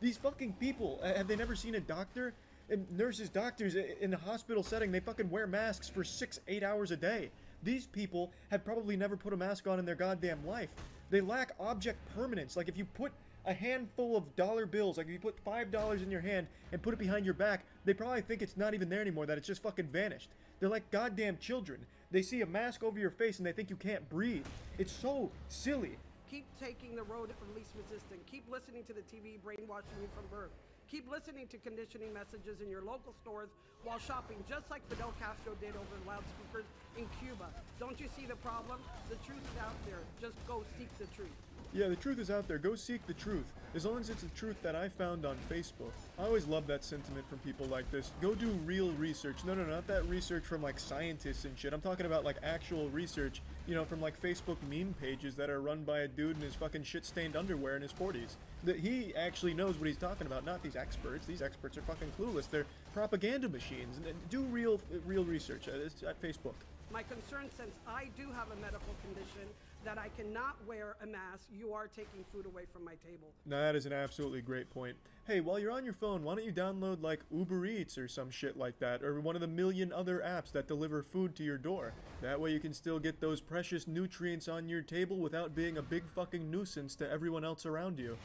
These fucking people, have they never seen a doctor? And nurses, doctors in a hospital setting, they fucking wear masks for 6-8 hours a day. These people have probably never put a mask on in their goddamn life. They lack object permanence. Like if you put a handful of dollar bills, like if you put $5 in your hand and put it behind your back, they probably think it's not even there anymore, that it's just fucking vanished. They're like goddamn children. They see a mask over your face and they think you can't breathe. It's so silly. Keep taking the road of least resistance. Keep listening to the TV brainwashing you from birth. Keep listening to conditioning messages in your local stores while shopping, just like Fidel Castro did over loudspeakers in Cuba. Don't you see the problem? The truth is out there. Just go seek the truth. Yeah, the truth is out there. Go seek the truth. As long as it's the truth that I found on Facebook. I always love that sentiment from people like this. Go do real research. No, not that research from like scientists and shit. I'm talking about like actual research, you know, from like Facebook meme pages that are run by a dude in his fucking shit-stained underwear in his 40s. That he actually knows what he's talking about, not these experts. These experts are fucking clueless. They're propaganda machines. And do real research at Facebook. My concern, since I do have a medical condition that I cannot wear a mask, you are taking food away from my table. Now that is an absolutely great point. Hey, while you're on your phone, why don't you download like Uber Eats or some shit like that, or one of the million other apps that deliver food to your door. That way you can still get those precious nutrients on your table without being a big fucking nuisance to everyone else around you.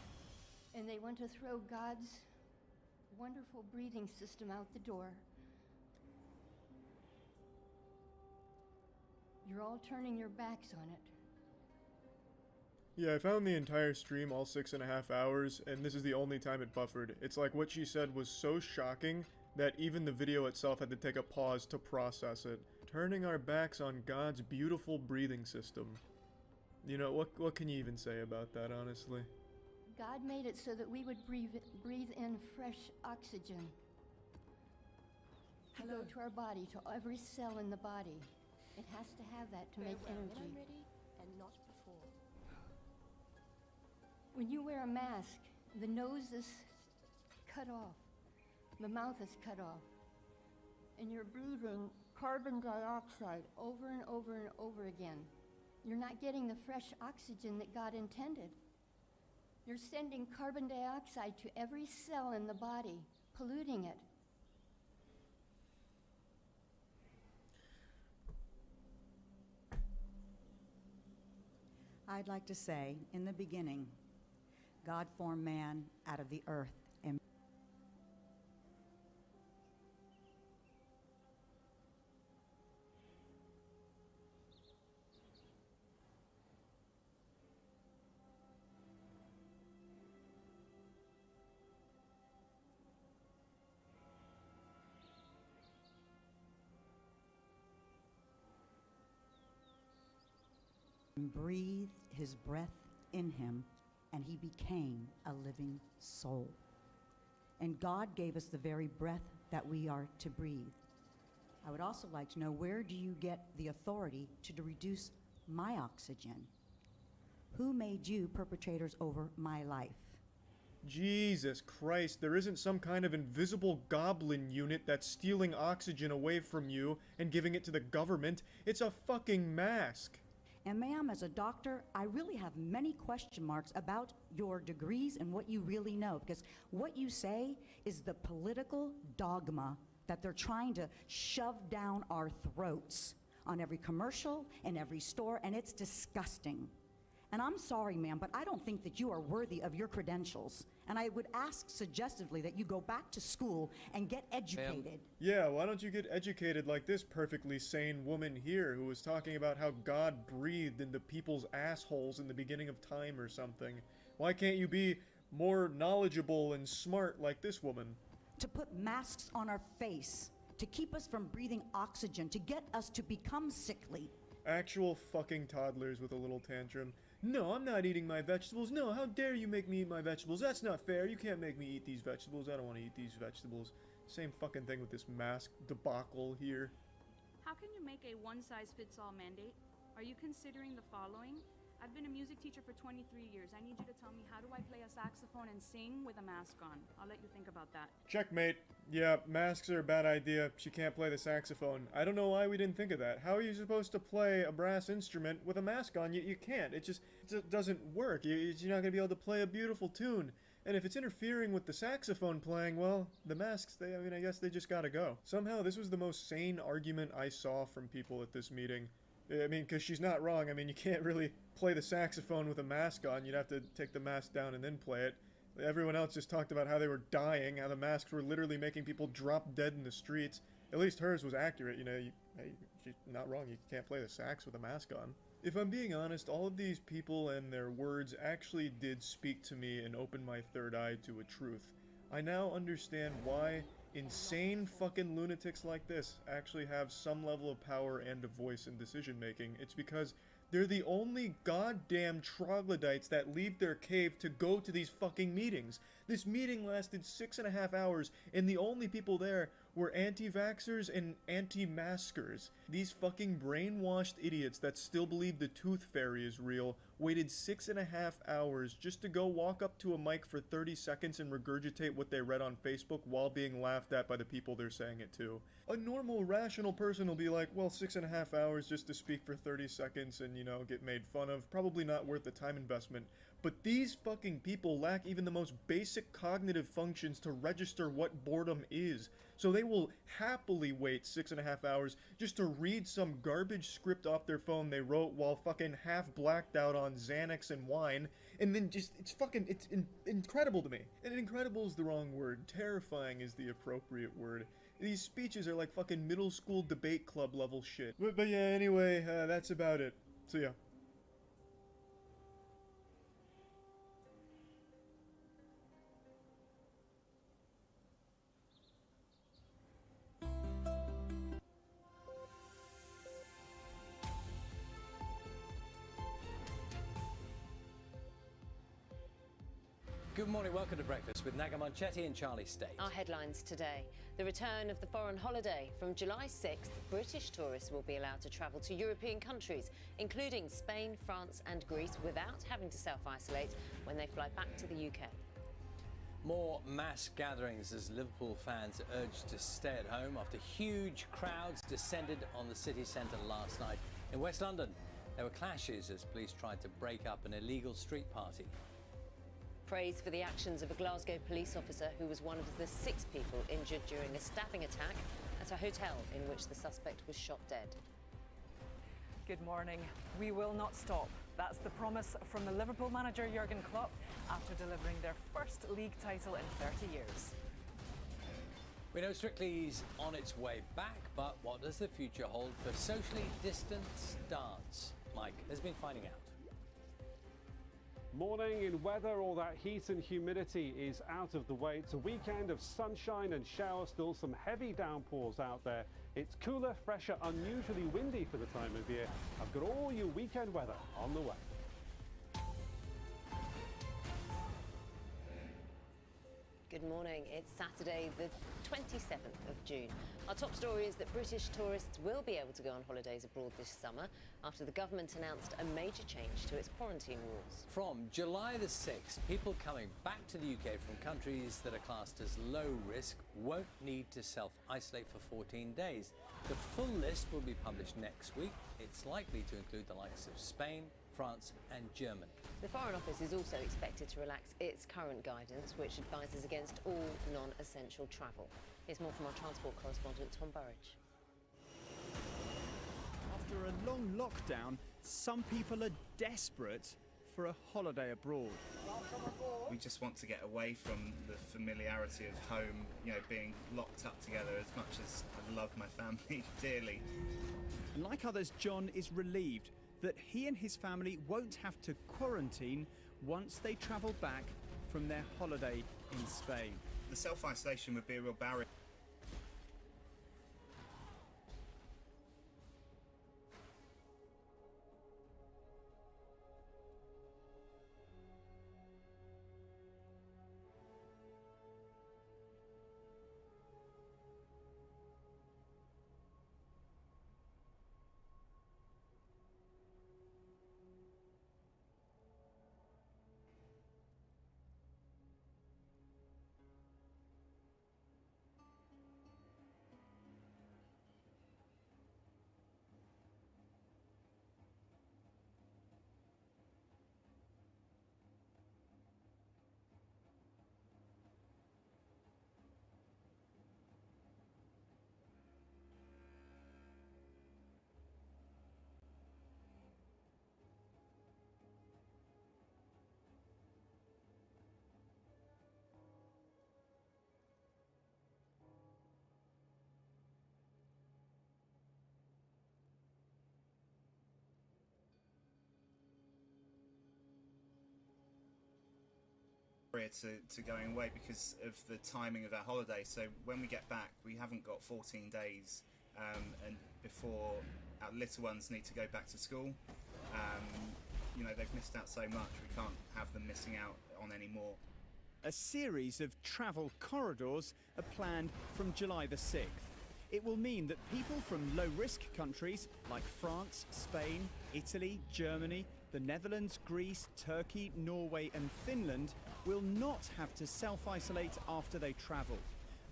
And they want to throw God's wonderful breathing system out the door. You're all turning your backs on it. Yeah, I found the entire stream, all 6.5 hours, and this is the only time it buffered. It's like what she said was so shocking that even the video itself had to take a pause to process it. Turning our backs on God's beautiful breathing system. You know, what can you even say about that, honestly? God made it so that we would breathe in fresh oxygen. To go to our body, to every cell in the body. It has to have that to make energy. When I'm ready and not before. When you wear a mask, the nose is cut off, the mouth is cut off, and you're breathing carbon dioxide over and over and over again. You're not getting the fresh oxygen that God intended. You're sending carbon dioxide to every cell in the body, polluting it. I'd like to say, in the beginning, God formed man out of the earth and breathed his breath in him, and he became a living soul. and God gave us the very breath that we are to breathe. I would also like to know, where do you get the authority to reduce my oxygen? Who made you perpetrators over my life? Jesus Christ, there isn't some kind of invisible goblin unit that's stealing oxygen away from you and giving it to the government. It's a fucking mask. And ma'am, as a doctor, I really have many question marks about your degrees and what you really know, because what you say is the political dogma that they're trying to shove down our throats on every commercial and every store, and it's disgusting. And I'm sorry, ma'am, but I don't think that you are worthy of your credentials. And I would ask suggestively that you go back to school and get educated. Yeah, why don't you get educated like this perfectly sane woman here who was talking about how God breathed into people's assholes in the beginning of time or something? Why can't you be more knowledgeable and smart like this woman? To put masks on our face, to keep us from breathing oxygen, to get us to become sickly. Actual fucking toddlers with a little tantrum. No, I'm not eating my vegetables. No, how dare you make me eat my vegetables? That's not fair. You can't make me eat these vegetables. I don't want to eat these vegetables. Same fucking thing with this mask debacle here. How can you make a one-size-fits-all mandate? Are you considering the following? I've been a music teacher for 23 years. I need you to tell me, how do I play a saxophone and sing with a mask on? I'll let you think about that. Checkmate. Yeah, masks are a bad idea. She can't play the saxophone. I don't know why we didn't think of that. How are you supposed to play a brass instrument with a mask on? You can't. It just doesn't work. You're not going to be able to play a beautiful tune. And if it's interfering with the saxophone playing, well, the masks, I guess they just gotta go. Somehow, this was the most sane argument I saw from people at this meeting. I mean, because she's not wrong. I mean, you can't really play the saxophone with a mask on. You'd have to take the mask down and then play it. Everyone else just talked about how they were dying, how the masks were literally making people drop dead in the streets. At least hers was accurate, you know. Hey, she's not wrong. You can't play the sax with a mask on. If I'm being honest, all of these people and their words actually did speak to me and open my third eye to a truth. I now understand why insane fucking lunatics like this actually have some level of power and a voice in decision making. It's because they're the only goddamn troglodytes that leave their cave to go to these fucking meetings. This meeting lasted 6.5 hours, and the only people there were anti-vaxxers and anti-maskers. These fucking brainwashed idiots that still believe the tooth fairy is real waited 6.5 hours just to go walk up to a mic for 30 seconds and regurgitate what they read on Facebook while being laughed at by the people they're saying it to. A normal, rational person will be like, well, 6.5 hours just to speak for 30 seconds and, you know, get made fun of. Probably not worth the time investment. But these fucking people lack even the most basic cognitive functions to register what boredom is. So they will happily wait 6.5 hours just to read some garbage script off their phone they wrote while fucking half blacked out on Xanax and wine. And then just, it's incredible to me. And incredible is the wrong word. Terrifying is the appropriate word. These speeches are like fucking middle school debate club level shit. But yeah, anyway, that's about it. See ya. Good morning, welcome to Breakfast with Naga Monchetti and Charlie State. Our headlines today. The return of the foreign holiday. From July 6th, British tourists will be allowed to travel to European countries, including Spain, France and Greece, without having to self-isolate when they fly back to the UK. More mass gatherings as Liverpool fans are urged to stay at home after huge crowds descended on the city centre last night. In West London, there were clashes as police tried to break up an illegal street party. Praise for the actions of a Glasgow police officer who was one of the 6 people injured during a stabbing attack at a hotel in which the suspect was shot dead. Good morning. We will not stop. That's the promise from the Liverpool manager Jurgen Klopp after delivering their first league title in 30 years. We know Strictly's on its way back, but what does the future hold for socially distanced dance? Mike has been finding out. Morning. In weather, all that heat and humidity is out of the way. It's a weekend of sunshine and showers, still some heavy downpours out there. It's cooler, fresher, unusually windy for the time of year. I've got all your weekend weather on the way. Good morning. It's Saturday, the 27th of June. Our top story is that British tourists will be able to go on holidays abroad this summer after the government announced a major change to its quarantine rules. From July the 6th, people coming back to the UK from countries that are classed as low risk won't need to self-isolate for 14 days. The full list will be published next week. It's likely to include the likes of Spain, France and Germany. The Foreign Office is also expected to relax its current guidance, which advises against all non-essential travel. Here's more from our transport correspondent, Tom Burridge. After a long lockdown, some people are desperate for a holiday abroad. We just want to get away from the familiarity of home, being locked up together, as much as I love my family dearly. And like others, John is relieved that he and his family won't have to quarantine once they travel back from their holiday in Spain. The self-isolation would be a real barrier. To going away because of the timing of our holiday. So when we get back, we haven't got 14 days and before our little ones need to go back to school. They've missed out so much, we can't have them missing out on any more. A series of travel corridors are planned from July the 6th. It will mean that people from low-risk countries like France, Spain, Italy, Germany, the Netherlands, Greece, Turkey, Norway and Finland will not have to self-isolate after they travel.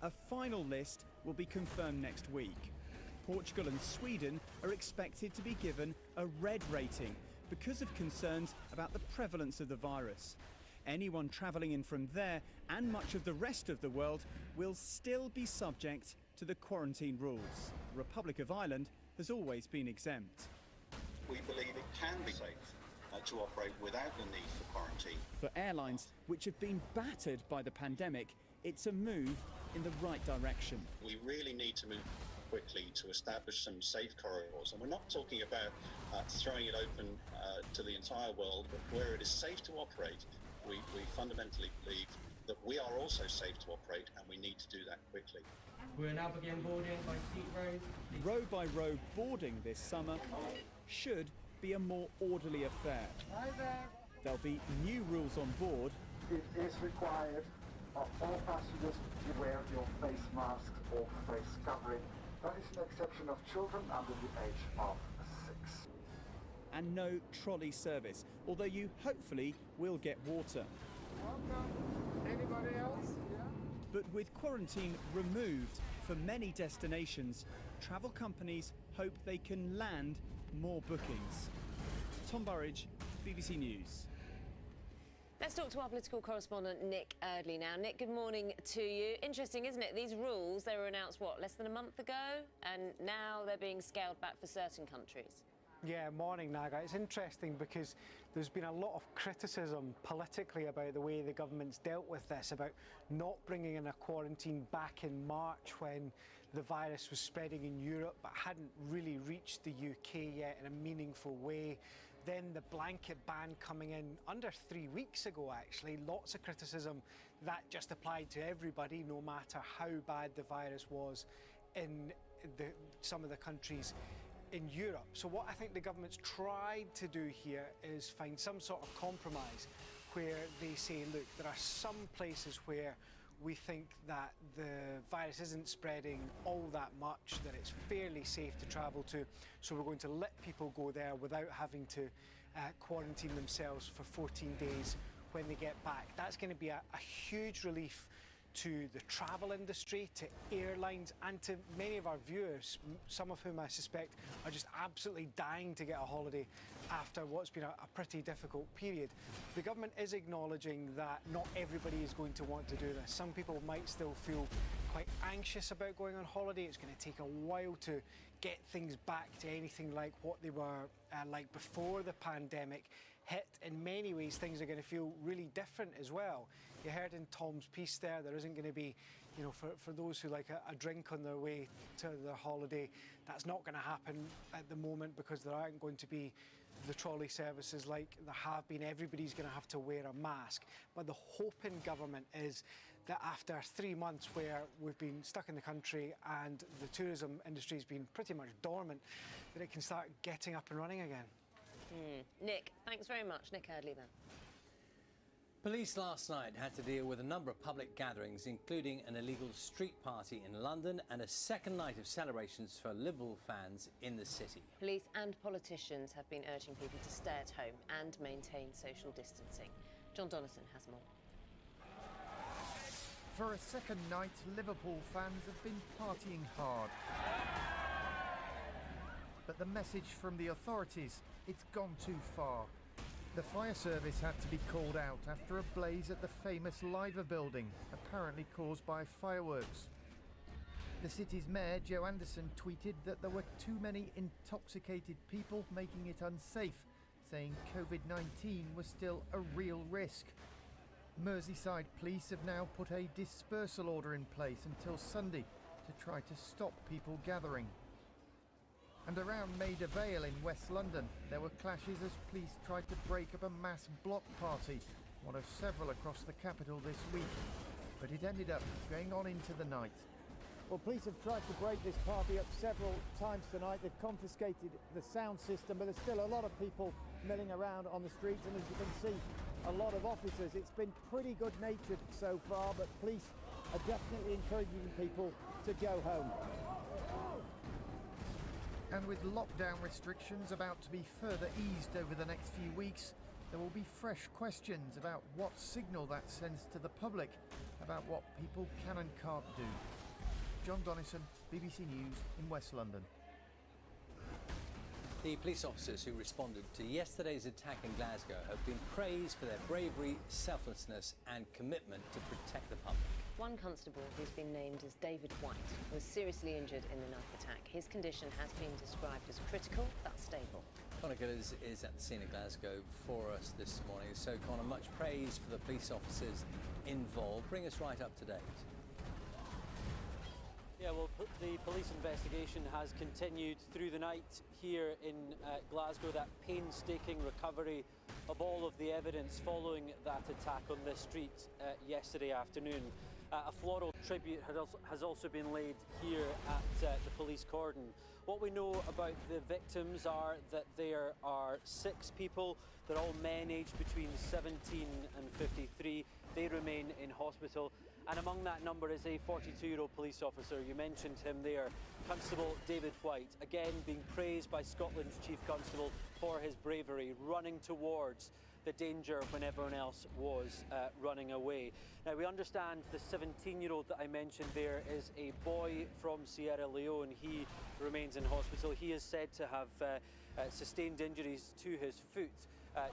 A final list will be confirmed next week. Portugal and Sweden are expected to be given a red rating because of concerns about the prevalence of the virus. Anyone travelling in from there and much of the rest of the world will still be subject to the quarantine rules. The Republic of Ireland has always been exempt. We believe it can be safe to operate without the need for quarantine. For airlines which have been battered by the pandemic, it's a move in the right direction. We really need to move quickly to establish some safe corridors, and we're not talking about throwing it open to the entire world, but where it is safe to operate, we fundamentally believe that we are also safe to operate, and we need to do that quickly. We'll now begin boarding by seat rows. Row by row boarding this summer should be a more orderly affair. Hi there. There'll be new rules on board. It is required of all passengers to wear your face masks or face covering. That is an exception of children under the age of 6. And no trolley service, although you hopefully will get water. Welcome. Anybody else? Yeah. But with quarantine removed for many destinations, travel companies hope they can land more bookings. Tom Burridge, BBC News. Let's talk to our political correspondent, Nick Eardley now. Nick, good morning to you. Interesting, isn't it? These rules, they were announced, less than a month ago? And now they're being scaled back for certain countries. Yeah, morning, Naga. It's interesting because there's been a lot of criticism politically about the way the government's dealt with this, about not bringing in a quarantine back in March when the virus was spreading in Europe but hadn't really reached the UK yet in a meaningful way. Then the blanket ban coming in under 3 weeks ago, actually. Lots of criticism that just applied to everybody, no matter how bad the virus was in some of the countries in Europe. So what I think the government's tried to do here is find some sort of compromise where they say, look, there are some places where we think that the virus isn't spreading all that much, that it's fairly safe to travel to, so we're going to let people go there without having to quarantine themselves for 14 days when they get back. That's going to be a huge relief to the travel industry, to airlines, and to many of our viewers, some of whom I suspect are just absolutely dying to get a holiday after what's been a pretty difficult period. The government is acknowledging that not everybody is going to want to do this. Some people might still feel quite anxious about going on holiday. It's going to take a while to get things back to anything like what they were like before the pandemic hit. In many ways, things are going to feel really different as well. You heard in Tom's piece there isn't going to be, you know, for those who like a drink on their way to their holiday, that's not going to happen at the moment because there aren't going to be the trolley services like there have been. Everybody's going to have to wear a mask. But the hope in government is that after 3 months where we've been stuck in the country and the tourism industry has been pretty much dormant, that it can start getting up and running again. Nick, thanks very much. Nick Eardley then. Police last night had to deal with a number of public gatherings, including an illegal street party in London and a second night of celebrations for Liverpool fans in the city. Police and politicians have been urging people to stay at home and maintain social distancing. John Donnison has more. For a second night, Liverpool fans have been partying hard. But the message from the authorities, it's gone too far. The fire service had to be called out after a blaze at the famous Liver building, apparently caused by fireworks. The city's mayor, Joe Anderson, tweeted that there were too many intoxicated people making it unsafe, saying COVID-19 was still a real risk. Merseyside police have now put a dispersal order in place until Sunday to try to stop people gathering. And around Maida Vale in West London, there were clashes as police tried to break up a mass block party, one of several across the capital this week. But it ended up going on into the night. Well, police have tried to break this party up several times tonight. They've confiscated the sound system, but there's still a lot of people milling around on the streets, and as you can see, a lot of officers. It's been pretty good-natured so far, but police are definitely encouraging people to go home. And with lockdown restrictions about to be further eased over the next few weeks, there will be fresh questions about what signal that sends to the public about what people can and can't do. John Donnison, BBC News in West London. The police officers who responded to yesterday's attack in Glasgow have been praised for their bravery, selflessness and commitment to protect the public. One constable who's been named as David White was seriously injured in the knife attack. His condition has been described as critical but stable. Connor Gillers is at the scene of Glasgow for us this morning. So, Connor, much praise for the police officers involved. Bring us right up to date. Yeah, well, the police investigation has continued through the night here in Glasgow, that painstaking recovery of all of the evidence following that attack on this street yesterday afternoon. A floral tribute has also been laid here at the police cordon. What we know about the victims are that there are 6 people. They're all men aged between 17 and 53. They remain in hospital. And among that number is a 42-year-old police officer. You mentioned him there, Constable David White, again being praised by Scotland's Chief Constable for his bravery, running towards the danger when everyone else was running away. Now, we understand the 17-year-old that I mentioned there is a boy from Sierra Leone. He remains in hospital. He is said to have sustained injuries to his foot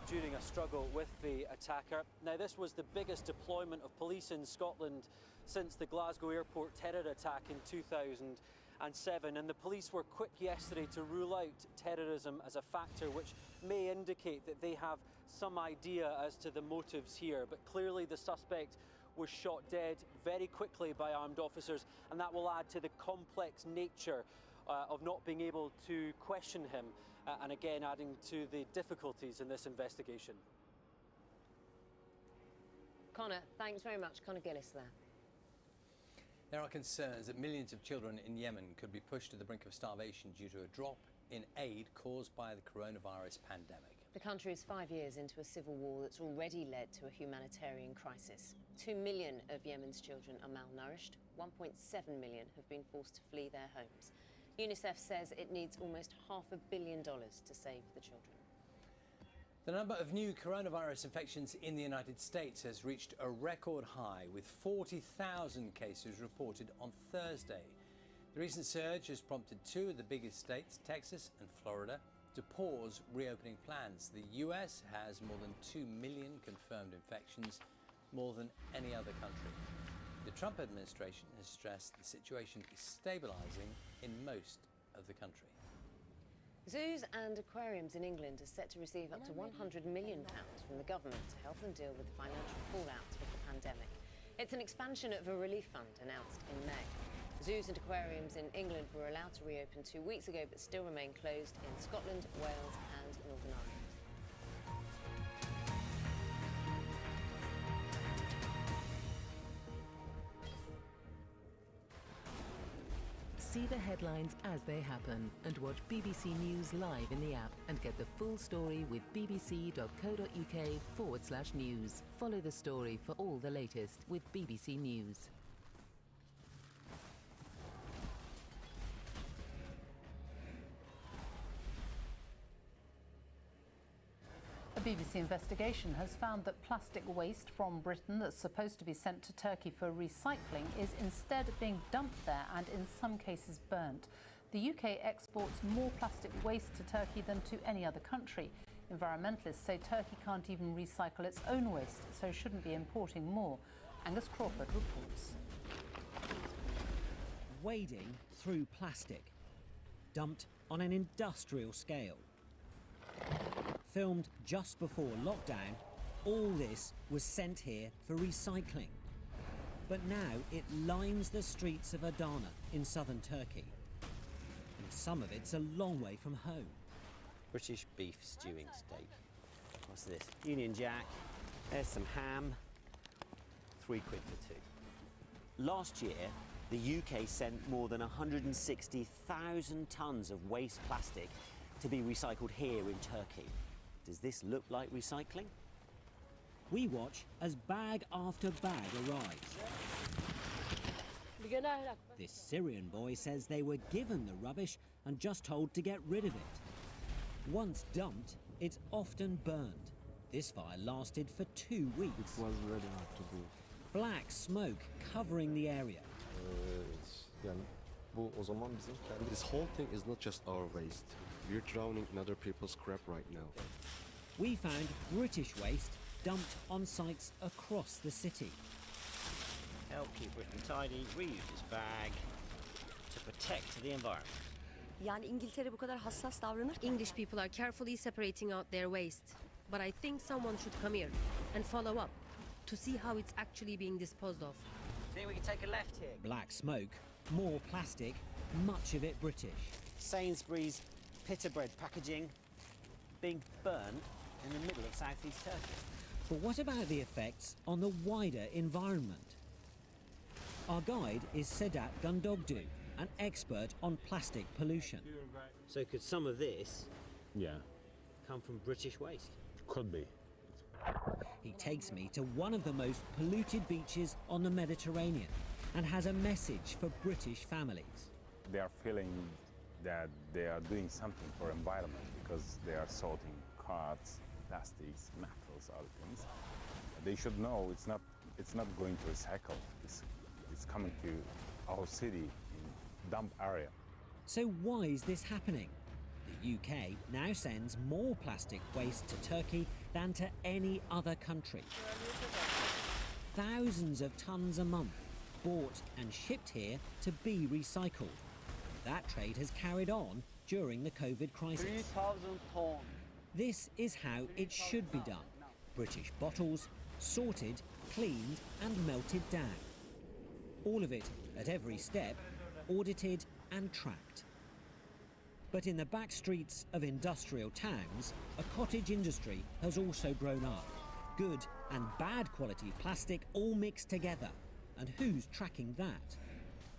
during a struggle with the attacker. Now, this was the biggest deployment of police in Scotland since the Glasgow airport terror attack in 2007, and the police were quick yesterday to rule out terrorism as a factor which may indicate that they have some idea as to the motives here. But clearly the suspect was shot dead very quickly by armed officers, and that will add to the complex nature of not being able to question him, and again adding to the difficulties in this investigation. Connor, thanks very much. Connor Gillis there. There are concerns that millions of children in Yemen could be pushed to the brink of starvation due to a drop in aid caused by the coronavirus pandemic. The country is 5 years into a civil war that's already led to a humanitarian crisis. 2 million of Yemen's children are malnourished. 1.7 million have been forced to flee their homes. UNICEF says it needs almost $500 million to save the children. The number of new coronavirus infections in the United States has reached a record high, with 40,000 cases reported on Thursday. The recent surge has prompted two of the biggest states, Texas and Florida, to pause reopening plans. The US has more than 2 million confirmed infections, more than any other country. The Trump administration has stressed the situation is stabilizing in most of the country. Zoos and aquariums in England are set to receive up to £100 million from the government to help them deal with the financial fallout of the pandemic. It's an expansion of a relief fund announced in May. Zoos and aquariums in England were allowed to reopen 2 weeks ago, but still remain closed in Scotland, Wales and Northern Ireland. See the headlines as they happen and watch BBC News live in the app and get the full story with bbc.co.uk/news. Follow the story for all the latest with BBC News. A BBC investigation has found that plastic waste from Britain that's supposed to be sent to Turkey for recycling is instead being dumped there and in some cases burnt. The UK exports more plastic waste to Turkey than to any other country. Environmentalists say Turkey can't even recycle its own waste, so shouldn't be importing more. Angus Crawford reports. Wading through plastic, dumped on an industrial scale. Filmed just before lockdown, all this was sent here for recycling. But now it lines the streets of Adana in southern Turkey. And some of it's a long way from home. British beef stewing steak. What's this? Union Jack. There's some ham. £3 for two. Last year, the UK sent more than 160,000 tonnes of waste plastic to be recycled here in Turkey. Does this look like recycling? We watch as bag after bag arrives. This Syrian boy says they were given the rubbish and just told to get rid of it. Once dumped, it's often burned. This fire lasted for 2 weeks. It was really hard to do. Black smoke covering the area. This whole thing is not just our waste. We're drowning in other people's crap right now. We found British waste dumped on sites across the city. Help keep Britain tidy, reuse this bag to protect the environment. Yani İngiltere bu kadar hassas davranır. English people are carefully separating out their waste. But I think someone should come here and follow up to see how it's actually being disposed of. Think we can take a left here? Black smoke, more plastic, much of it British. Sainsbury's pita bread packaging being burned in the middle of southeast Turkey. But what about the effects on the wider environment? Our guide is Sedat Gundogdu, an expert on plastic pollution. So could some of this come from British waste? Could be. He takes me to one of the most polluted beaches on the Mediterranean and has a message for British families. They are feeling that they are doing something for environment because they are sorting cards, plastics, metals, other things. They should know it's not going to recycle. It's coming to our city in dump area. So why is this happening? The UK now sends more plastic waste to Turkey than to any other country. Thousands of tons a month bought and shipped here to be recycled. That trade has carried on during the COVID crisis. 3,000 tons. This is how it should be done. British bottles, sorted, cleaned and melted down. All of it, at every step, audited and tracked. But in the back streets of industrial towns, a cottage industry has also grown up. Good and bad quality plastic all mixed together. And who's tracking that?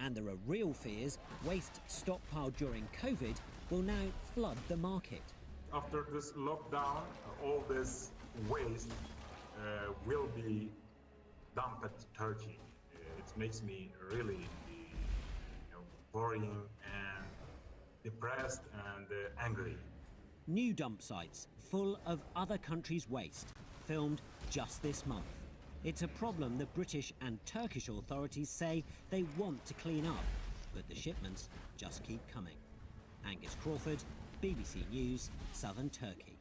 And there are real fears waste stockpiled during COVID will now flood the market. After this lockdown, all this waste will be dumped at Turkey. It makes me really worrying and depressed and angry. New dump sites full of other countries' waste, filmed just this month. It's a problem the British and Turkish authorities say they want to clean up, but the shipments just keep coming. Angus Crawford, BBC News, Southern Turkey.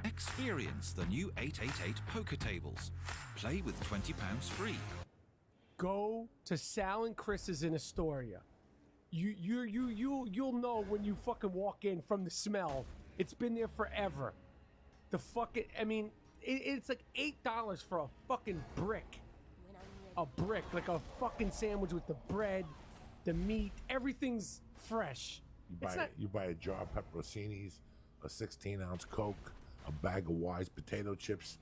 Experience the new 888 poker tables. Play with £20 free. Go to Sal and Chris's in Astoria. You'll know when you fucking walk in from the smell. It's been there forever. The fucking, I mean, it's like $8 for a fucking brick. A brick, like a fucking sandwich with the bread, the meat, everything's fresh. You buy a jar of pepperoncinis, a 16-ounce Coke, a bag of Wise potato chips.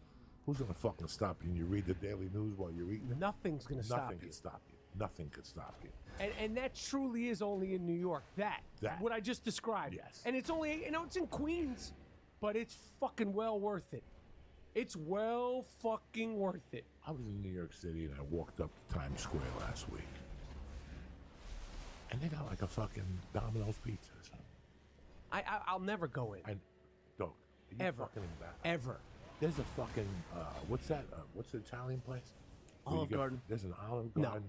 Who's gonna fucking stop you? And you read the daily news while you're eating it? Nothing's gonna stop you. Nothing can stop you. Nothing could stop you. And that truly is only in New York. That. What I just described. Yes. And it's only, it's in Queens, but it's fucking well worth it. It's well fucking worth it. I was in New York City and I walked up to Times Square last week. And they got like a fucking Domino's pizza or something. I'll never go in. Ever. Ever. There's a fucking, what's that? What's the Italian place? Olive Garden. There's an Olive Garden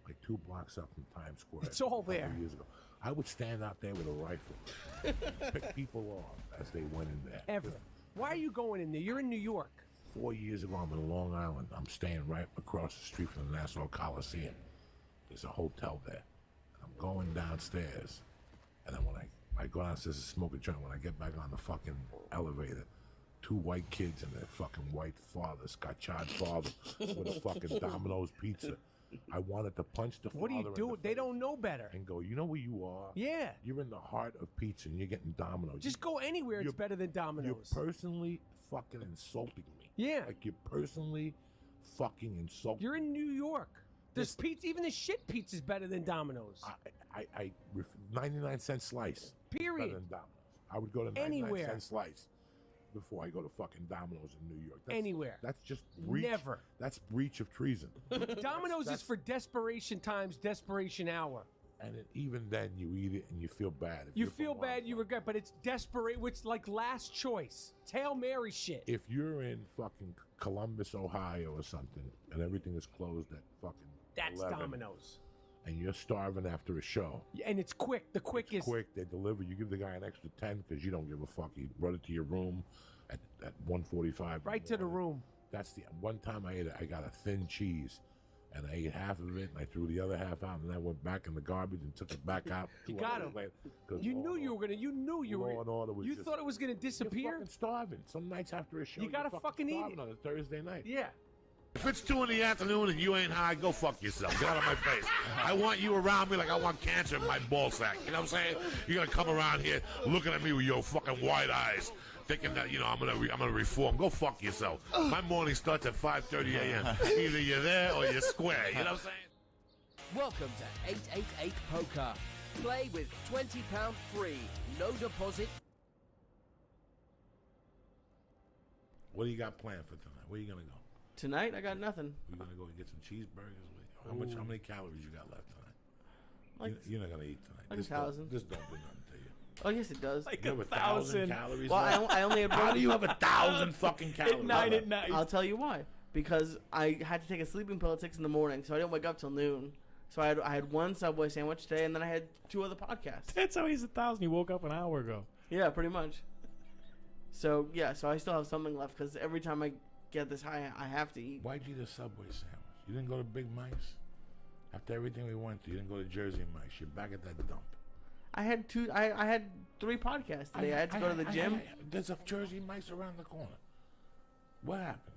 like 2 blocks up from Times Square. It's all there. A couple years ago. I would stand out there with a rifle, pick people off as they went in there. Ever. Why are you going in there? You're in New York. 4 years ago, I'm in Long Island. I'm staying right across the street from the Nassau Coliseum. There's a hotel there. I'm going downstairs, and then when I go downstairs to smoke a joint, when I get back on the fucking elevator, 2 white kids and their fucking white father, Scotchard father, with a fucking Domino's pizza. I wanted to punch the father. What are you doing? They don't know better. And go, you know where you are? Yeah. You're in the heart of pizza and you're getting Domino's. Just go anywhere. It's better than Domino's. You're personally fucking insulting me. Yeah. Like you're personally fucking insulting. You're in New York. There's pizza. Even the shit pizza's better than Domino's. 99-cent slice. Period. Better than Domino's. I would go to 99-cent slice before I go to fucking Domino's in New York. Anywhere. That's just breach. Never. That's breach of treason. Domino's is for desperation times, desperation hour. And even then, you eat it and you feel bad. You feel bad, you regret, but it's desperate. It's like last choice. Hail Mary shit. If you're in fucking Columbus, Ohio or something, and everything is closed at fucking That's 11, Domino's. And you're starving after a show. And it's quick. The quick is quick. They deliver. You give the guy an extra 10 because you don't give a fuck. You brought it to your room at 1:45. Right to the room. That's the one time I got a thin cheese, and I ate half of it, and I threw the other half out, and then I went back in the garbage and took it back out. You got him. You knew you were gonna. You knew you were. You thought it was gonna disappear. You're fucking starving. Some nights after a show, you gotta fucking eat it on a Thursday night. Yeah. If it's 2 in the afternoon and you ain't high, go fuck yourself. Get out of my face. I want you around me like I want cancer in my ball sack. You know what I'm saying? You're gonna come around here looking at me with your fucking wide eyes, thinking that I'm gonna reform. Go fuck yourself. My morning starts at 5:30 a.m. Either you're there or you're square. You know what I'm saying? Welcome to 888 Poker. Play with £20 free. No deposit. What do you got planned for tonight? Where are you gonna go? Tonight, I got nothing. We're gonna go and get some cheeseburgers. How many calories you got left tonight? Like, You're not gonna eat tonight. Like This 1,000. This don't do nothing to you. Oh yes, it does. Like you have 1,000 calories. Well, left? I only had How one. do you have 1,000 fucking calories? At night. I'll tell you why. Because I had to take a sleeping pill at 6 in the morning, so I didn't wake up till noon. So I had one Subway sandwich today, and then I had 2 other podcasts. That's how he's 1,000. He woke up an hour ago. Yeah, pretty much. So yeah, so I still have something left because every time I get this high, I have to eat. Why'd you eat a Subway sandwich? You didn't go to Big Mike's? After everything we went through, you didn't go to Jersey Mike's. You're back at that dump. I had 3 podcasts today. I had to go to the gym. There's a Jersey Mike's around the corner. What happened?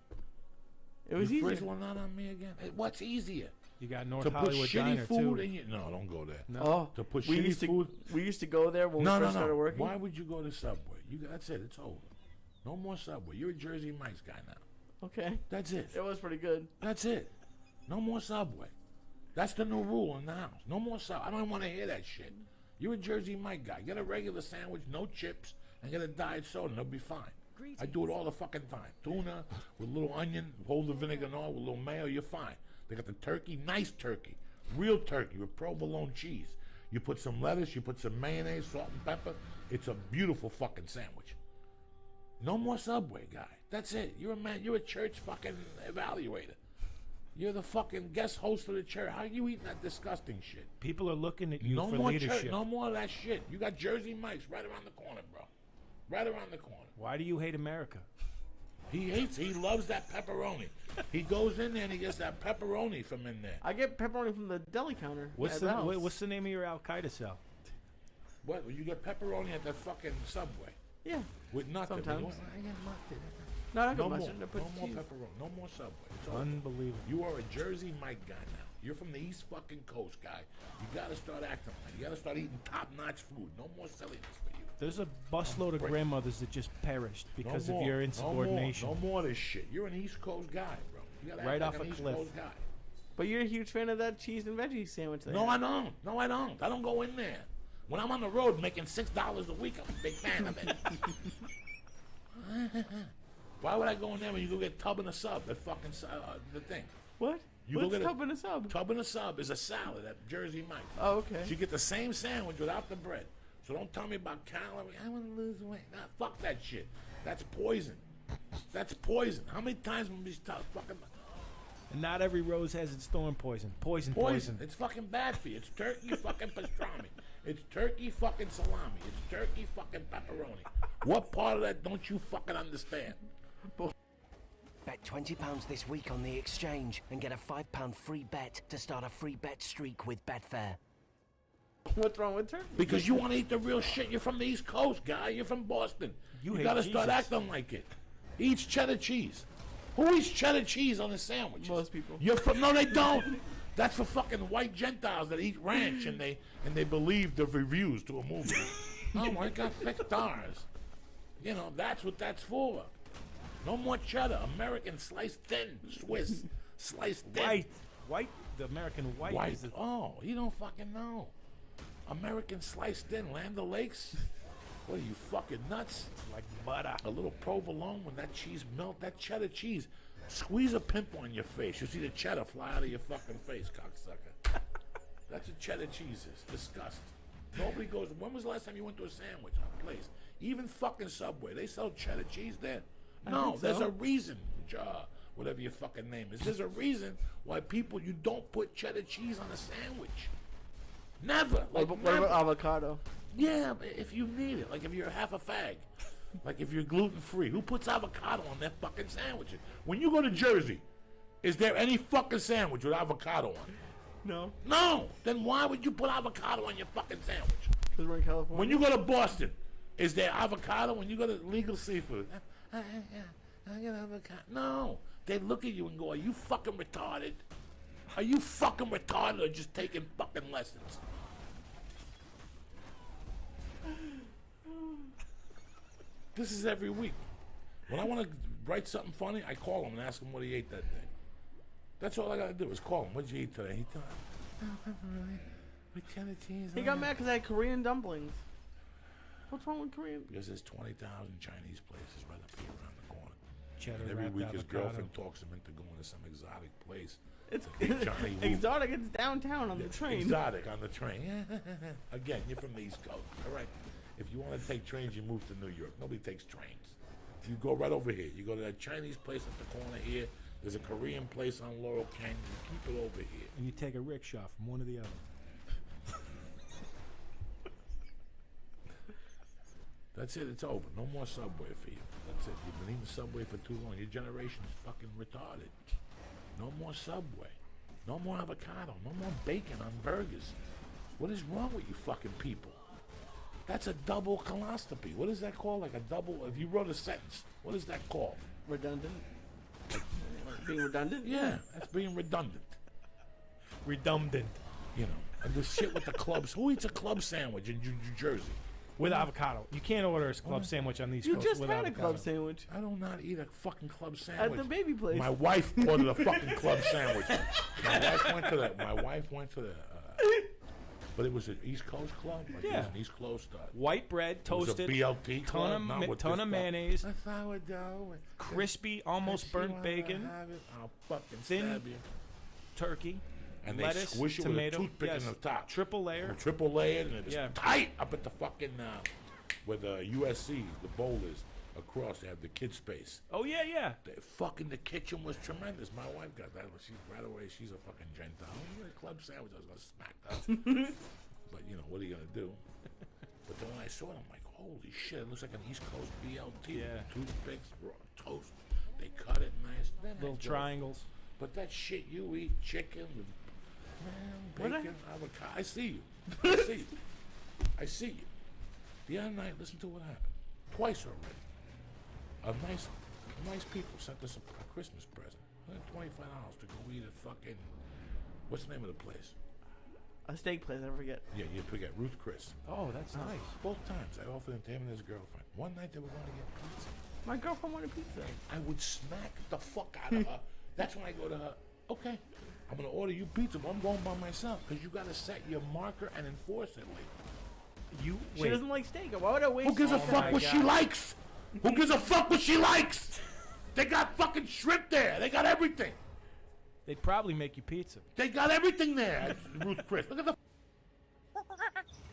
It was you easier. frizzling out on me again? Hey, what's easier? You got North to Hollywood put shitty Diner, food too. in your... No, don't go there. No. Oh, to put we shitty used to, food... We used to go there when we first started working. Why would you go to Subway? That's it. It's over. No more Subway. You're a Jersey Mike's guy now. Okay. That's it. It was pretty good. That's it. No more Subway. That's the new rule in the house. No more Subway. I don't want to hear that shit. You're a Jersey Mike guy. Get a regular sandwich, no chips, and get a diet soda, and it'll be fine. I do it all the fucking time. Tuna with a little onion, hold the vinegar and all with a little mayo, you're fine. They got the turkey, nice turkey, real turkey with provolone cheese. You put some lettuce, you put some mayonnaise, salt and pepper. It's a beautiful fucking sandwich. No more Subway, guy. That's it. You're a man. You're a church fucking evaluator. You're the fucking guest host of the church. How are you eating that disgusting shit? People are looking at you No for more leadership. church. No more of that shit. You got Jersey Mike's right around the corner, bro. Right around the corner. Why do you hate America? He loves that pepperoni. He goes in there and he gets that pepperoni from in there. I get pepperoni from the deli counter. What's at the the house. what's the name of your Al Qaeda cell? What? You get pepperoni at the fucking Subway? Yeah. With nothing. Sometimes. I get mustard. No, I got no mustard. I more. put No more cheese. pepperoni. No more Subway. It's over. Unbelievable. You are a Jersey Mike guy now. You're from the East fucking Coast, guy. You gotta start acting like. You gotta start eating top-notch food. No more silliness for you. There's a busload of grandmothers that just perished because of your insubordination. No more of this shit. You're an East Coast guy, bro. You gotta Right act off like a an East cliff. Coast guy. But you're a huge fan of that cheese and veggie sandwich. No, I don't. No, I don't. I don't go in there. When I'm on the road making $6 a week, I'm a big fan of it. Why would I go in there when you go get tub and a sub? The fucking the thing. What? You What's go get tub and a sub? Tub and a sub is a salad at Jersey Mike's. Oh, okay. So you get the same sandwich without the bread. So don't tell me about calories. I want to lose weight. Nah, fuck that shit. That's poison. That's poison. How many times when we start fucking... And not every rose has its thorn poison. Poison. It's fucking bad for you. It's turkey fucking pastrami. It's turkey fucking salami. It's turkey fucking pepperoni. What part of that don't you fucking understand? Bet £20 this week on the exchange and get a £5 free bet to start a free bet streak with Betfair. What's wrong with turkey? Because you want to eat the real shit. You're from the East Coast, guy. You're from Boston. You hate gotta start Jesus. acting like it. He eats cheddar cheese. Who eats cheddar cheese on a sandwich? Most people. You're from... No, they don't. That's for fucking white Gentiles that eat ranch and they believe the reviews to a movie. Oh my God, 6 stars. You know, that's what that's for. No more cheddar. American sliced thin. Swiss sliced thin. White. The American white. White. Is the, Oh, you don't fucking know. American sliced thin. Land O'Lakes. What are you fucking nuts? Like butter. A little provolone when that cheese melt. That cheddar cheese. Squeeze a pimple on your face. You'll see the cheddar fly out of your fucking face, cocksucker. That's what cheddar cheese is. Disgust. Nobody goes. When was the last time you went to a sandwich place? Even fucking Subway. They sell cheddar cheese there. No, there's a reason, whatever your fucking name is. There's a reason why you don't put cheddar cheese on a sandwich. Never. Like, What never. about avocado? Yeah, but if you need it. Like if you're half a fag. Like if you're gluten-free. Who puts avocado on their fucking sandwiches? When you go to Jersey, is there any fucking sandwich with avocado on it? No. No. Then why would you put avocado on your fucking sandwich? Because we're in California. When you go to Boston, is there avocado? When you go to Legal Seafood, I get avocado. No. They look at you and go, are you fucking retarded? Are you fucking retarded or just taking fucking lessons? This is every week. When I want to write something funny, I call him and ask him what he ate that day. That's all I got to do is call him. What'd you eat today? He thought, pepperoni with cheddar cheese. He got mad because I had Korean dumplings. What's wrong with Korean? Because there's 20,000 Chinese places right up here around the corner. Cheddar And every wrapped week his avocado. girlfriend talks him into going to some exotic place It's Johnny Woo. exotic. It's downtown on the train. Exotic on the train. Again, you're from the East Coast, all right? If you want to take trains, you move to New York. Nobody takes trains. You go right over here. You go to that Chinese place at the corner here. There's a Korean place on Laurel Canyon. You keep it over here. And you take a rickshaw from one to the other. That's it. It's over. No more Subway for you. That's it. You've been eating Subway for too long. Your generation's fucking retarded. No more Subway. No more avocado. No more bacon on burgers. What is wrong with you fucking people? That's a double colonoscopy. What is that called? Like a double... If you wrote a sentence, what is that called? Redundant. Being redundant? Yeah, that's being redundant. Redundant. You know, and this shit with the clubs. Who eats a club sandwich in New Jersey? With avocado. You can't order a club sandwich on these You coasts just with had avocado. a club sandwich. I do not eat a fucking club sandwich. At the baby place. My wife ordered a fucking club sandwich. My wife went to the... but it was an East Coast club? Like It was an East Coast... White bread, toasted. It was a BLT club? Ton of mayonnaise. A sourdough. Crispy, almost burnt bacon. I'll fucking Thin stab you. Turkey. And lettuce, they squish it tomato, with a toothpick in the top. Triple layer. Triple layered, and it was tight up at the fucking... where the USC, the bowl is, across, they have the kid space. Oh, yeah, yeah. The kitchen was tremendous. My wife got that. She's right away, she's a fucking Gentile. You get a club sandwich, I was going to smack that. But, you know, what are you going to do? But then when I saw it, I'm like, holy shit, it looks like an East Coast BLT. Yeah. Toothpicks, raw toast. They cut it nice. Then Little triangles. But that shit you eat, chicken with bacon, avocado. I see you. I see you. The other night, listen to what happened. Twice already. Nice people sent us a Christmas present. $25 to go eat at fucking... What's the name of the place? A steak place, I forget. Yeah, you forget. Ruth Chris. Oh, that's nice. Both times, I offered him to him and his girlfriend. One night they were going to get pizza. My girlfriend wanted pizza. I would smack the fuck out of her. That's when I go to her, okay, I'm going to order you pizza, but I'm going by myself because you got to set your marker and enforce it later. She doesn't like steak. Why would I waste? Who gives a fuck what she likes? Who gives a fuck what she likes? They got fucking shrimp there. They got everything. They'd probably make you pizza. They got everything there. Ruth Chris. Look at the...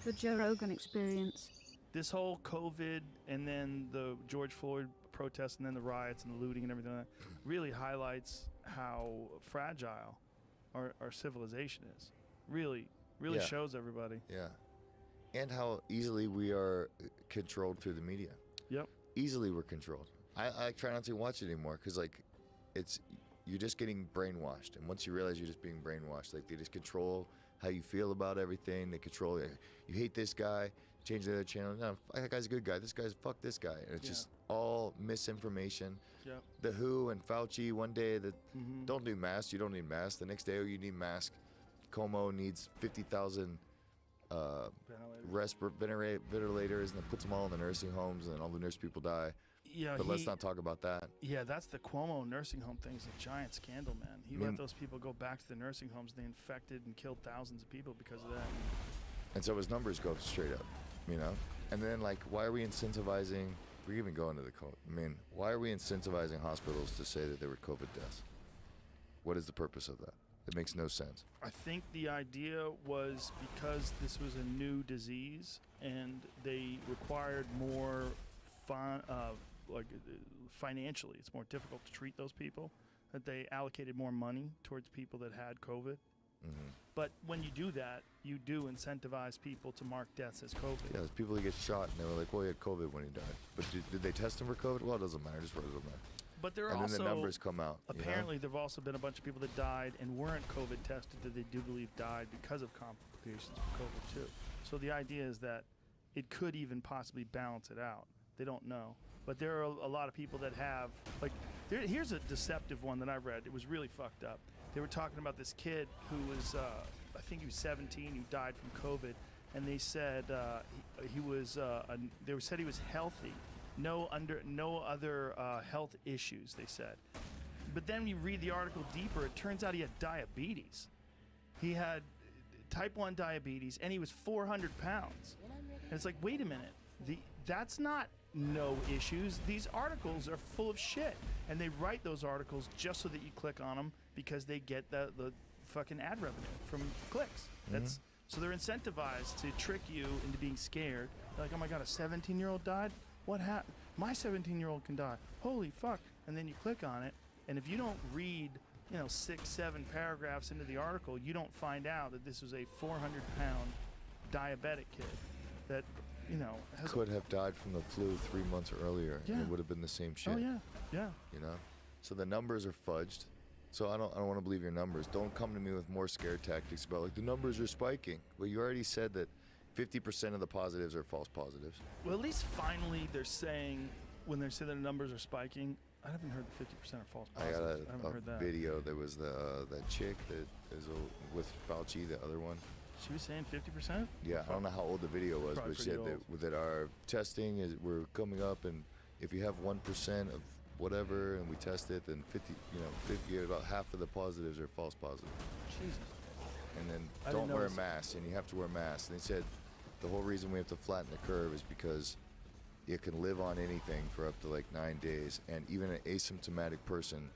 The Joe Rogan Experience. This whole COVID and then the George Floyd protests and then the riots and the looting and everything like that really highlights how fragile our civilization is. Really shows everybody. Yeah. And how easily we are controlled through the media. Yep. Easily we're controlled. I try not to watch it anymore because, like, you're just getting brainwashed. And once you realize you're just being brainwashed, like, they just control how you feel about everything. They control, you hate this guy, change the other channel. No, that guy's a good guy. This guy's, fuck this guy. And it's just all misinformation. Yep. The WHO and Fauci, one day, don't do masks. You don't need masks. The next day, you need masks. Como needs 50,000... ventilators, and then puts them all in the nursing homes, and all the nurse people die. Yeah, but let's not talk about that. Yeah, that's the Cuomo nursing home thing. Is a giant scandal, man. He let those people go back to the nursing homes. They infected and killed thousands of people because of that. And so his numbers go straight up, you know. And then, like, why are we incentivizing? We even go into the code. I mean, why are we incentivizing hospitals to say that there were COVID deaths? What is the purpose of that? It makes no sense. I think the idea was because this was a new disease and they required more financially. It's more difficult to treat those people, that they allocated more money towards people that had COVID. Mm-hmm. But when you do that, you do incentivize people to mark deaths as COVID. Yeah, there's people that get shot and they were like, well, he had COVID when he died. But did they test him for COVID? Well, it doesn't matter. Just write it on there. But there are and also, then the numbers come out. Apparently, there have also been a bunch of people that died and weren't COVID tested that they do believe died because of complications of COVID too. So the idea is that it could even possibly balance it out. They don't know. But there are a lot of people that have, like, here's a deceptive one that I read. It was really fucked up. They were talking about this kid who was, I think he was 17, who died from COVID, and they said they said he was healthy. No other health issues, they said. But then you read the article deeper, it turns out he had diabetes. He had type 1 diabetes, and he was 400 pounds. And it's like, wait a minute, that's not no issues. These articles are full of shit, and they write those articles just so that you click on them because they get the fucking ad revenue from clicks. That's so they're incentivized to trick you into being scared. They're like, oh my god, a 17-year-old died? What happened? My 17-year-old can die. Holy fuck. And then you click on it, and if you don't read 6, 7 paragraphs into the article, you don't find out that this was a 400-pound diabetic kid that could have died from the flu 3 months earlier. Yeah. And it would have been the same shit. Oh yeah. So the numbers are fudged. So I don't want to believe your numbers. Don't come to me with more scare tactics about like the numbers are spiking. Well, you already said that 50% of the positives are false positives. Well, at least finally they're saying, when they say the numbers are spiking, I haven't heard the 50% are false I positives. got haven't heard a that. video. There was that chick that is with Fauci, the other one. She was saying 50%? Yeah, I don't know how old the video was, Probably but she said pretty that our testing is, we're coming up, and if you have 1% of whatever and we test it, then 50, about half of the positives are false positives. Jesus. And then I don't didn't wear notice. masks, and you have to wear masks. And they said the whole reason we have to flatten the curve is because it can live on anything for up to like 9 days, and even an asymptomatic person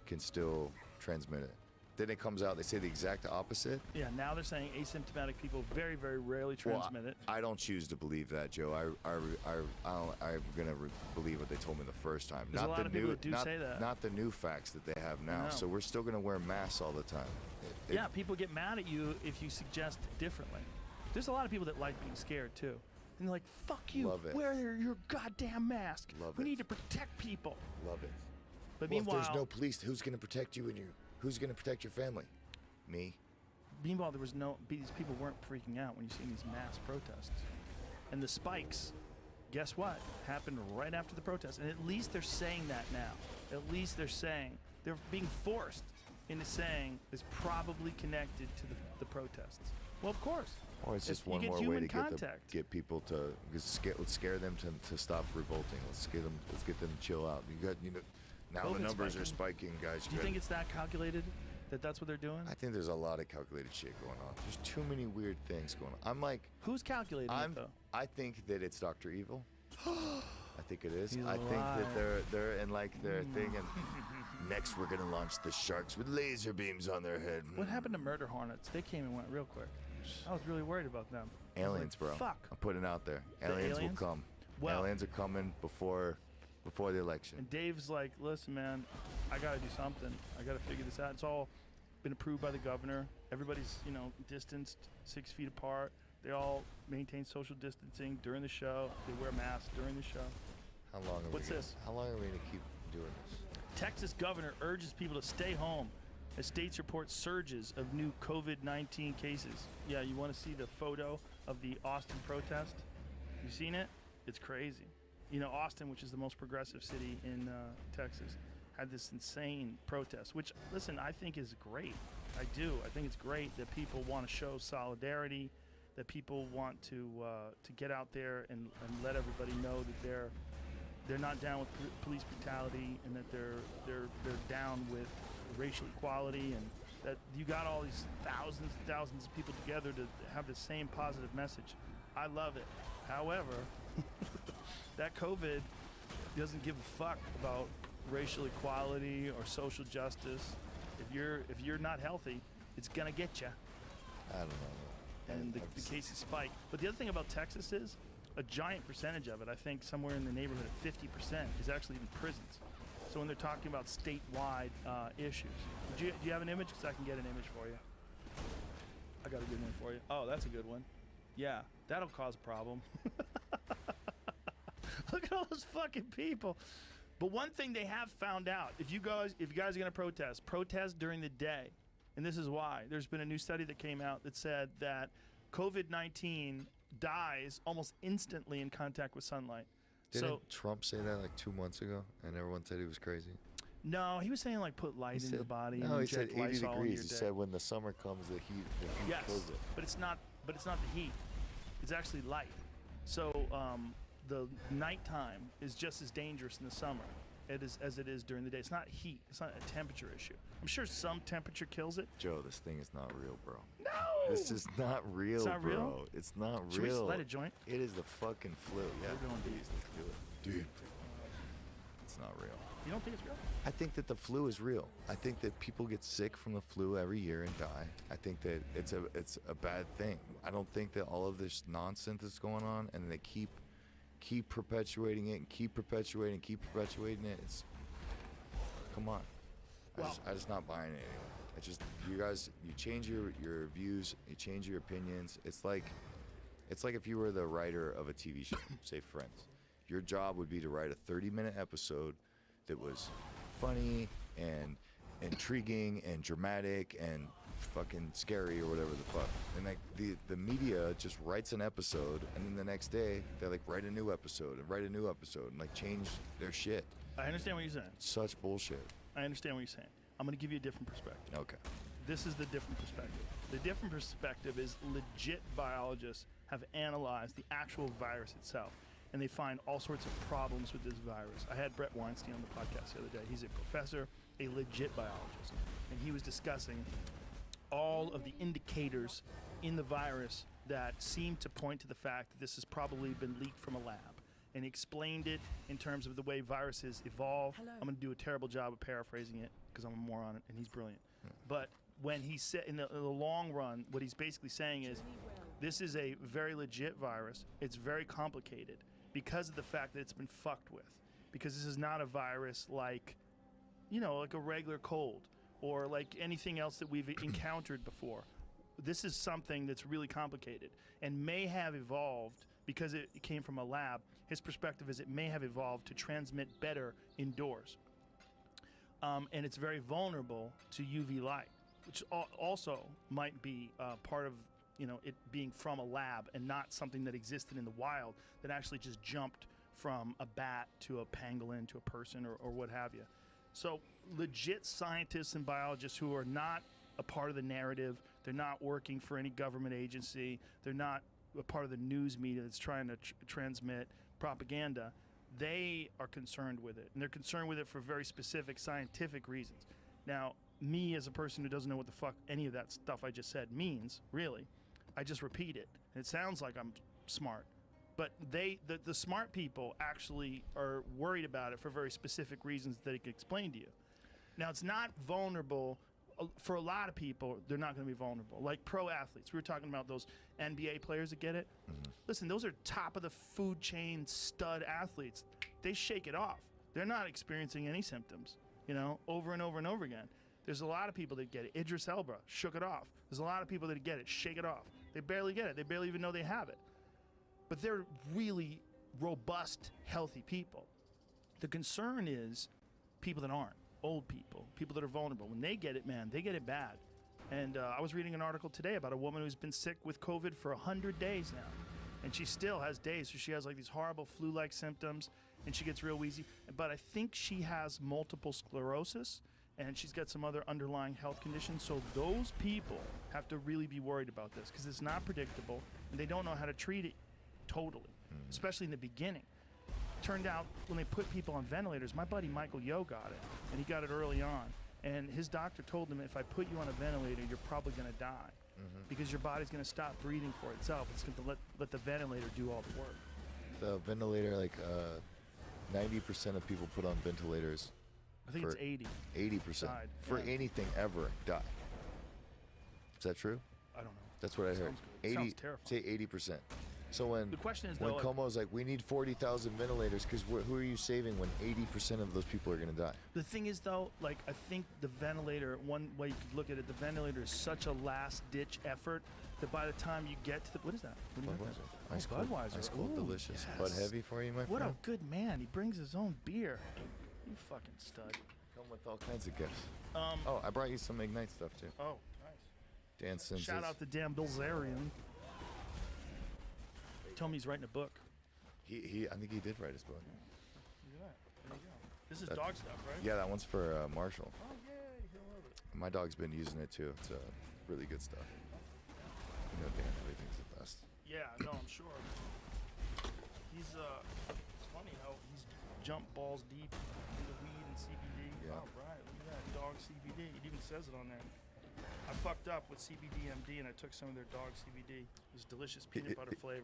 can still transmit it. Then it comes out, they say the exact opposite. Yeah, now they're saying asymptomatic people very, very rarely transmit it. I don't choose to believe that, Joe. I'm gonna believe what they told me the first time. There's a lot of people that do say that. Not the new facts that they have now. No. So we're still gonna wear masks all the time. Yeah, people get mad at you if you suggest differently. There's a lot of people that like being scared too. And they're like, fuck you, Love it. wear your goddamn mask. Love we it. need to protect people. Love it. But Well, meanwhile, if there's no police, who's gonna protect you who's gonna protect your family? Me. Meanwhile, these people weren't freaking out when you see these mass protests. And the spikes, guess what? Happened right after the protest. And at least they're saying that now. At least they're being forced into saying it's probably connected to the protests. Well, of course. Or it's just You one get more way human to contact. get people to let's scare them to stop revolting. Let's get them to chill out. Now COVID the numbers are spiking. spiking, guys. Do you think it's that calculated that that's what they're doing? I think there's a lot of calculated shit going on. There's too many weird things going on. I'm like, who's calculating it though? I think that it's Dr. Evil. I think it is. He's I think alive. that they're in like their thing, and next we're gonna launch the sharks with laser beams on their head. What happened to murder hornets? They came and went real quick. I was really worried about them. I was Aliens, like, bro. Fuck. I'm putting it out there. The Aliens aliens? will come. Well- Aliens are coming before the election. And Dave's like, listen, man, I got to do something. I got to figure this out. It's all been approved by the governor. Everybody's, distanced 6 feet apart. They all maintain social distancing during the show. They wear masks during the show. How long are What's we this? How long are we gonna keep doing this? Texas governor urges people to stay home as states report surges of new COVID-19 cases. Yeah, you want to see the photo of the Austin protest? You seen it? It's crazy. Austin, which is the most progressive city in Texas, had this insane protest, which, listen, I think is great. I do. I think it's great that people want to show solidarity, that people want to get out there and let everybody know that they're not down with police brutality, and that they're down with racial equality, and that you got all these thousands of people together to have the same positive message. I love it. However, that COVID doesn't give a fuck about racial equality or social justice. If you're not healthy, it's gonna get you. I don't know. And the cases spike. But the other thing about Texas is a giant percentage of it, I think somewhere in the neighborhood of 50%, is actually in prisons. So when they're talking about statewide issues, do you have an image? Because I can get an image for you. I got a good one for you. Oh, that's a good one. Yeah, that'll cause a problem. Look at all those fucking people. But one thing they have found out, if you guys are going to protest during the day. And this is why. There's been a new study that came out that said that COVID-19 dies almost instantly in contact with sunlight. Didn't Trump say that like 2 months ago, and everyone said he was crazy? No, he was saying like put light into the body. No, and he said inject 80 Lysol into degrees. your He day. said when the summer comes, the heat Yes, kills it. but it's not the heat. It's actually light. So the nighttime is just as dangerous in the summer as it is during the day. It's not heat. It's not a temperature issue. I'm sure some temperature kills it. Joe, this thing is not real, bro. No! This is not real, It's not bro. real? It's not Should we real. light a joint? It is the fucking flu. Yeah, We're going please, let's do it. Dude, it's not real. You don't think it's real? I think that the flu is real. I think that people get sick from the flu every year and die. I think that it's a bad thing. I don't think that all of this nonsense that's going on, and they keep perpetuating it and keep perpetuating it. It's, come on. I just not buying it anymore. It's just, you guys, you change your views, you change your opinions. It's like if you were the writer of a TV show, say Friends. Your job would be to write a 30-minute episode that was funny and intriguing and dramatic and fucking scary or whatever the fuck. And like the media just writes an episode, and then the next day they like write a new episode and like change their shit. I understand what you're saying. Such bullshit. I understand what you're saying. I'm going to give you a different perspective. Okay. This is the different perspective. The different perspective is legit biologists have analyzed the actual virus itself, and they find all sorts of problems with this virus. I had Brett Weinstein on the podcast the other day. He's a professor, a legit biologist, and he was discussing all of the indicators in the virus that seem to point to the fact that this has probably been leaked from a lab. And he explained it in terms of the way viruses evolve. Hello. I'm going to do a terrible job of paraphrasing it because I'm a moron and he's brilliant. But when he said in the long run, what he's basically saying is this is a very legit virus. It's very complicated because of the fact that it's been fucked with. Because this is not a virus like, like a regular cold or like anything else that we've encountered before. This is something that's really complicated and may have evolved because it came from a lab. His perspective is it may have evolved to transmit better indoors. And it's very vulnerable to UV light, which also might be part of it being from a lab and not something that existed in the wild that actually just jumped from a bat to a pangolin to a person or what have you. So legit scientists and biologists who are not a part of the narrative, they're not working for any government agency, they're not a part of the news media that's trying to transmit propaganda, they are concerned with it. And they're concerned with it for very specific scientific reasons. Now, me as a person who doesn't know what the fuck any of that stuff I just said means, really, I just repeat it. And it sounds like I'm smart. But the smart people actually are worried about it for very specific reasons that I can explain to you. Now, it's not vulnerable. For a lot of people, they're not going to be vulnerable. Like pro athletes. We were talking about those NBA players that get it. Mm-hmm. Listen, those are top of the food chain stud athletes. They shake it off. They're not experiencing any symptoms, over and over and over again. There's a lot of people that get it. Idris Elba shook it off. There's a lot of people that get it, shake it off. They barely get it. They barely even know they have it. But they're really robust, healthy people. The concern is people that aren't. Old people, people that are vulnerable. When they get it, man, they get it bad. And I was reading an article today about a woman who's been sick with COVID for 100 days now. And she still has days where she has like these horrible flu-like symptoms and she gets real wheezy. But I think she has multiple sclerosis and she's got some other underlying health conditions. So those people have to really be worried about this because it's not predictable and they don't know how to treat it totally, especially in the beginning. Turned out when they put people on ventilators, my buddy Michael Yo got it, and he got it early on. And his doctor told him, if I put you on a ventilator, you're probably going to die because your body's going to stop breathing for itself. It's going to let the ventilator do all the work. The ventilator, 90% of people put on ventilators. I think it's 80. 80% died. For anything ever die. Is that true? I don't know. That's what I heard. Sounds terrifying. Say 80%. So when the question is, when Como's like, we need 40,000 ventilators, because who are you saving when 80% of those people are going to die? The thing is, though, I think the ventilator, one way you could look at it, the ventilator is such a last-ditch effort that by the time you get to the... What is that? What do you Budweiser. Ice cold. Budweiser. Ice cold, delicious. Yes. Bud heavy for you, my friend? What a good man. He brings his own beer. You fucking stud. Come with all kinds of gifts. I brought you some Ignite stuff, too. Oh, nice. Dan Sims. Shout out to Dan Bilzerian. Tell me he's writing a book. I think he did write his book. Look at that. There you go. This is dog stuff, right? Yeah, that one's for Marshall. Oh, yay. He'll love it. My dog's been using it, too. It's really good stuff. Dan, everything's the best. Yeah, no, I'm sure. He's, it's funny how he's jumped balls deep into weed and CBD. Yeah. Oh, right. Look at that. Dog CBD. It even says it on there. I fucked up with CBD-MD and I took some of their dog CBD. It was delicious peanut butter flavor.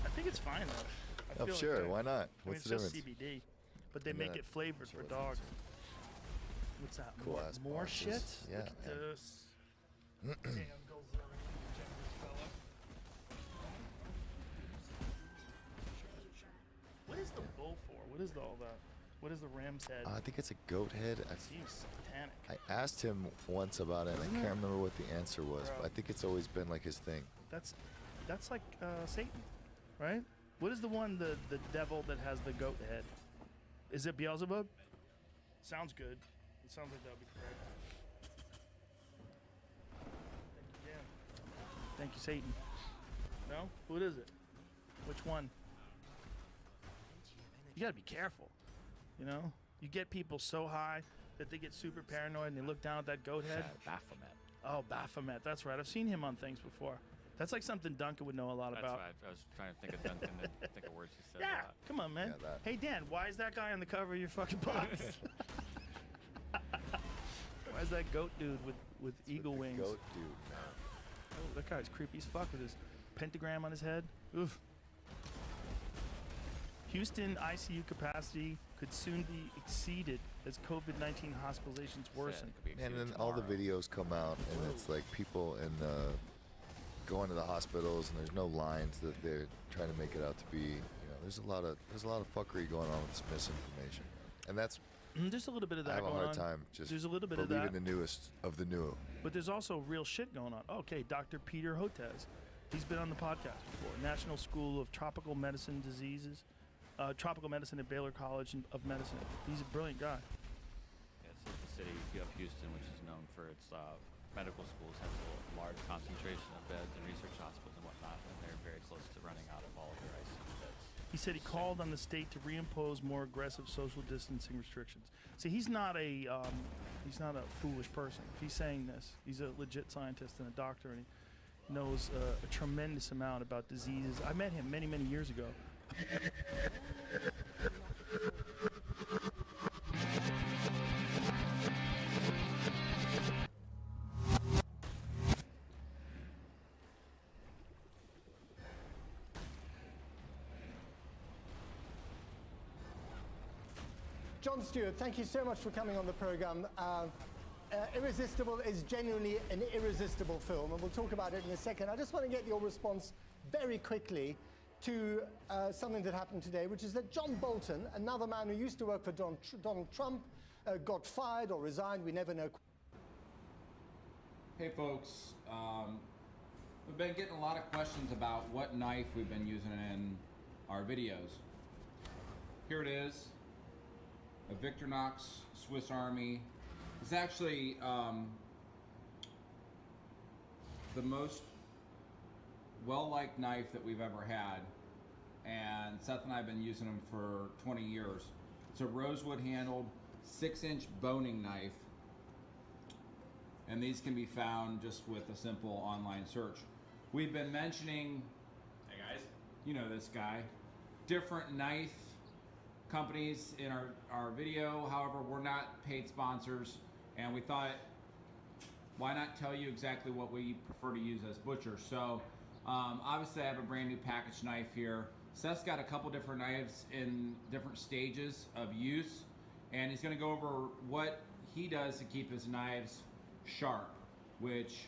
I think it's fine though. I'm sure. Why not? What's the it's difference? just CBD, but they make it flavored for dogs. What's that? Cool ass More boxes. shit? Yeah. Look at this. Damn, go Zurich. Check this fella. What is the bull for? What is all that? What is the ram's head? I think it's a goat head. Seems satanic. I asked him once about it, and I Isn't can't it? remember what the answer was, but I think it's always been like his thing. That's like Satan, right? What is the one, the devil that has the goat head? Is it Beelzebub? Sounds good. It sounds like that would be correct. Thank you, Dan. Thank you, Satan. No? What is it? Which one? You gotta be careful. You know? You get people so high that they get super paranoid and they look down at that goat head. Baphomet. Oh, Baphomet. That's right. I've seen him on things before. That's like something Duncan would know a lot That's about. right. I was trying to think of Duncan and think of words he said. Yeah, come on, man. Yeah, that. Hey, Dan, why is that guy on the cover of your fucking box? Why is that goat dude with eagle wings? Goat dude, man. Oh, that guy's creepy as fuck with his pentagram on his head. Oof. Houston ICU capacity could soon be exceeded as COVID-19 hospitalizations worsen. And then all the videos come out, and it's like people going to the hospitals, and there's no lines that they're trying to make it out to be. You know, there's a lot of fuckery going on with this misinformation, and that's. There's a little bit of that I have a going hard on. time just There's a little bit of believing that. the newest of the new. But there's also real shit going on. Okay, Dr. Peter Hotez. He's been on the podcast before. National School of Tropical Medicine Diseases. Tropical Medicine at Baylor College of Medicine. He's a brilliant guy. Yeah, so the city of Houston, which is known for its medical schools, has a large concentration of beds and research hospitals and whatnot, and they're very close to running out of all of their ICU beds. He said he called on the state to reimpose more aggressive social distancing restrictions. See, he's not a foolish person. If he's saying this, he's a legit scientist and a doctor, and he knows a tremendous amount about diseases. I met him many, many years ago. John Stewart, thank you so much for coming on the program. Irresistible is genuinely an irresistible film, and we'll talk about it in a second. I just want to get your response very quickly to something that happened today, which is that John Bolton, another man who used to work for Donald Trump, got fired or resigned. We never know. Hey folks, we've been getting a lot of questions about what knife we've been using in our videos. Here it is, a Victorinox Swiss Army. It's actually the most well-liked knife that we've ever had, and Seth and I have been using them for 20 years. It's a rosewood handled 6-inch boning knife, and these can be found just with a simple online search. We've been mentioning, hey guys, you know this guy, different knife companies in our video. However, we're not paid sponsors, and we thought, why not tell you exactly what we prefer to use as butchers. So obviously I have a brand new packaged knife here. Seth's got a couple different knives in different stages of use, and he's gonna go over what he does to keep his knives sharp, which,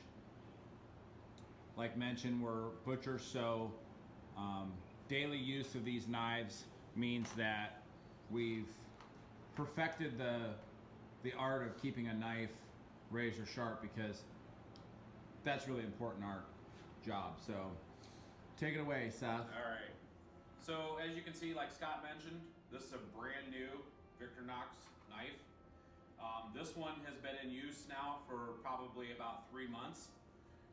like mentioned, we're butchers, so daily use of these knives means that we've perfected the art of keeping a knife razor sharp, because that's really important in our job. So take it away, Seth. All right. So as you can see, like Scott mentioned, this is a brand new Victorinox knife. This one has been in use now for probably about 3 months,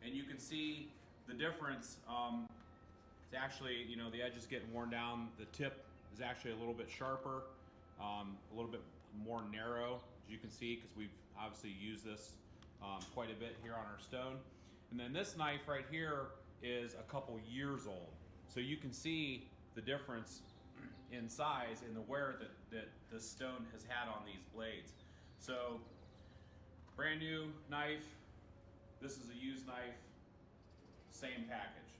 and you can see the difference. It's actually, you know, the edge is getting worn down. The tip is actually a little bit sharper, a little bit more narrow, as you can see, because we've obviously used this quite a bit here on our stone. And then this knife right here is a couple years old, so you can see the difference in size and the wear that the stone has had on these blades. So brand new knife, This is a used knife, same package.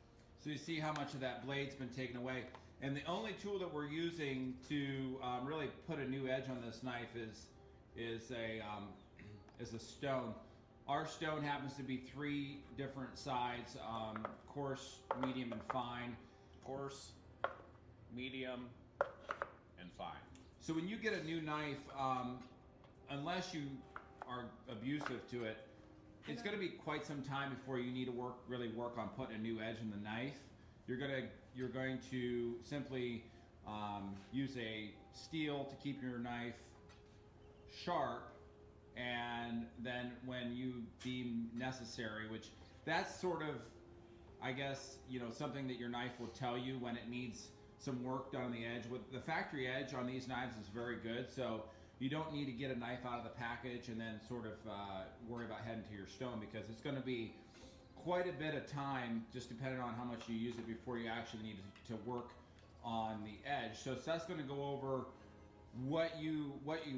So you see how much of that blade's been taken away. And the only tool that we're using to really put a new edge on this knife is a stone. Our stone happens to be 3 different sides, coarse, medium, and fine. Coarse, medium, and fine. So when you get a new knife, unless you are abusive to it, it's going to be quite some time before you need to really work on putting a new edge in the knife. You're going to simply use a steel to keep your knife sharp, and then when you deem necessary, which that's sort of, I guess, you know, something that your knife will tell you when it needs some work done on the edge. With the factory edge on these knives is very good, so you don't need to get a knife out of the package and then sort of worry about heading to your stone, because it's going to be quite a bit of time, just depending on how much you use it, before you actually need to work on the edge. So Seth's going to go over what you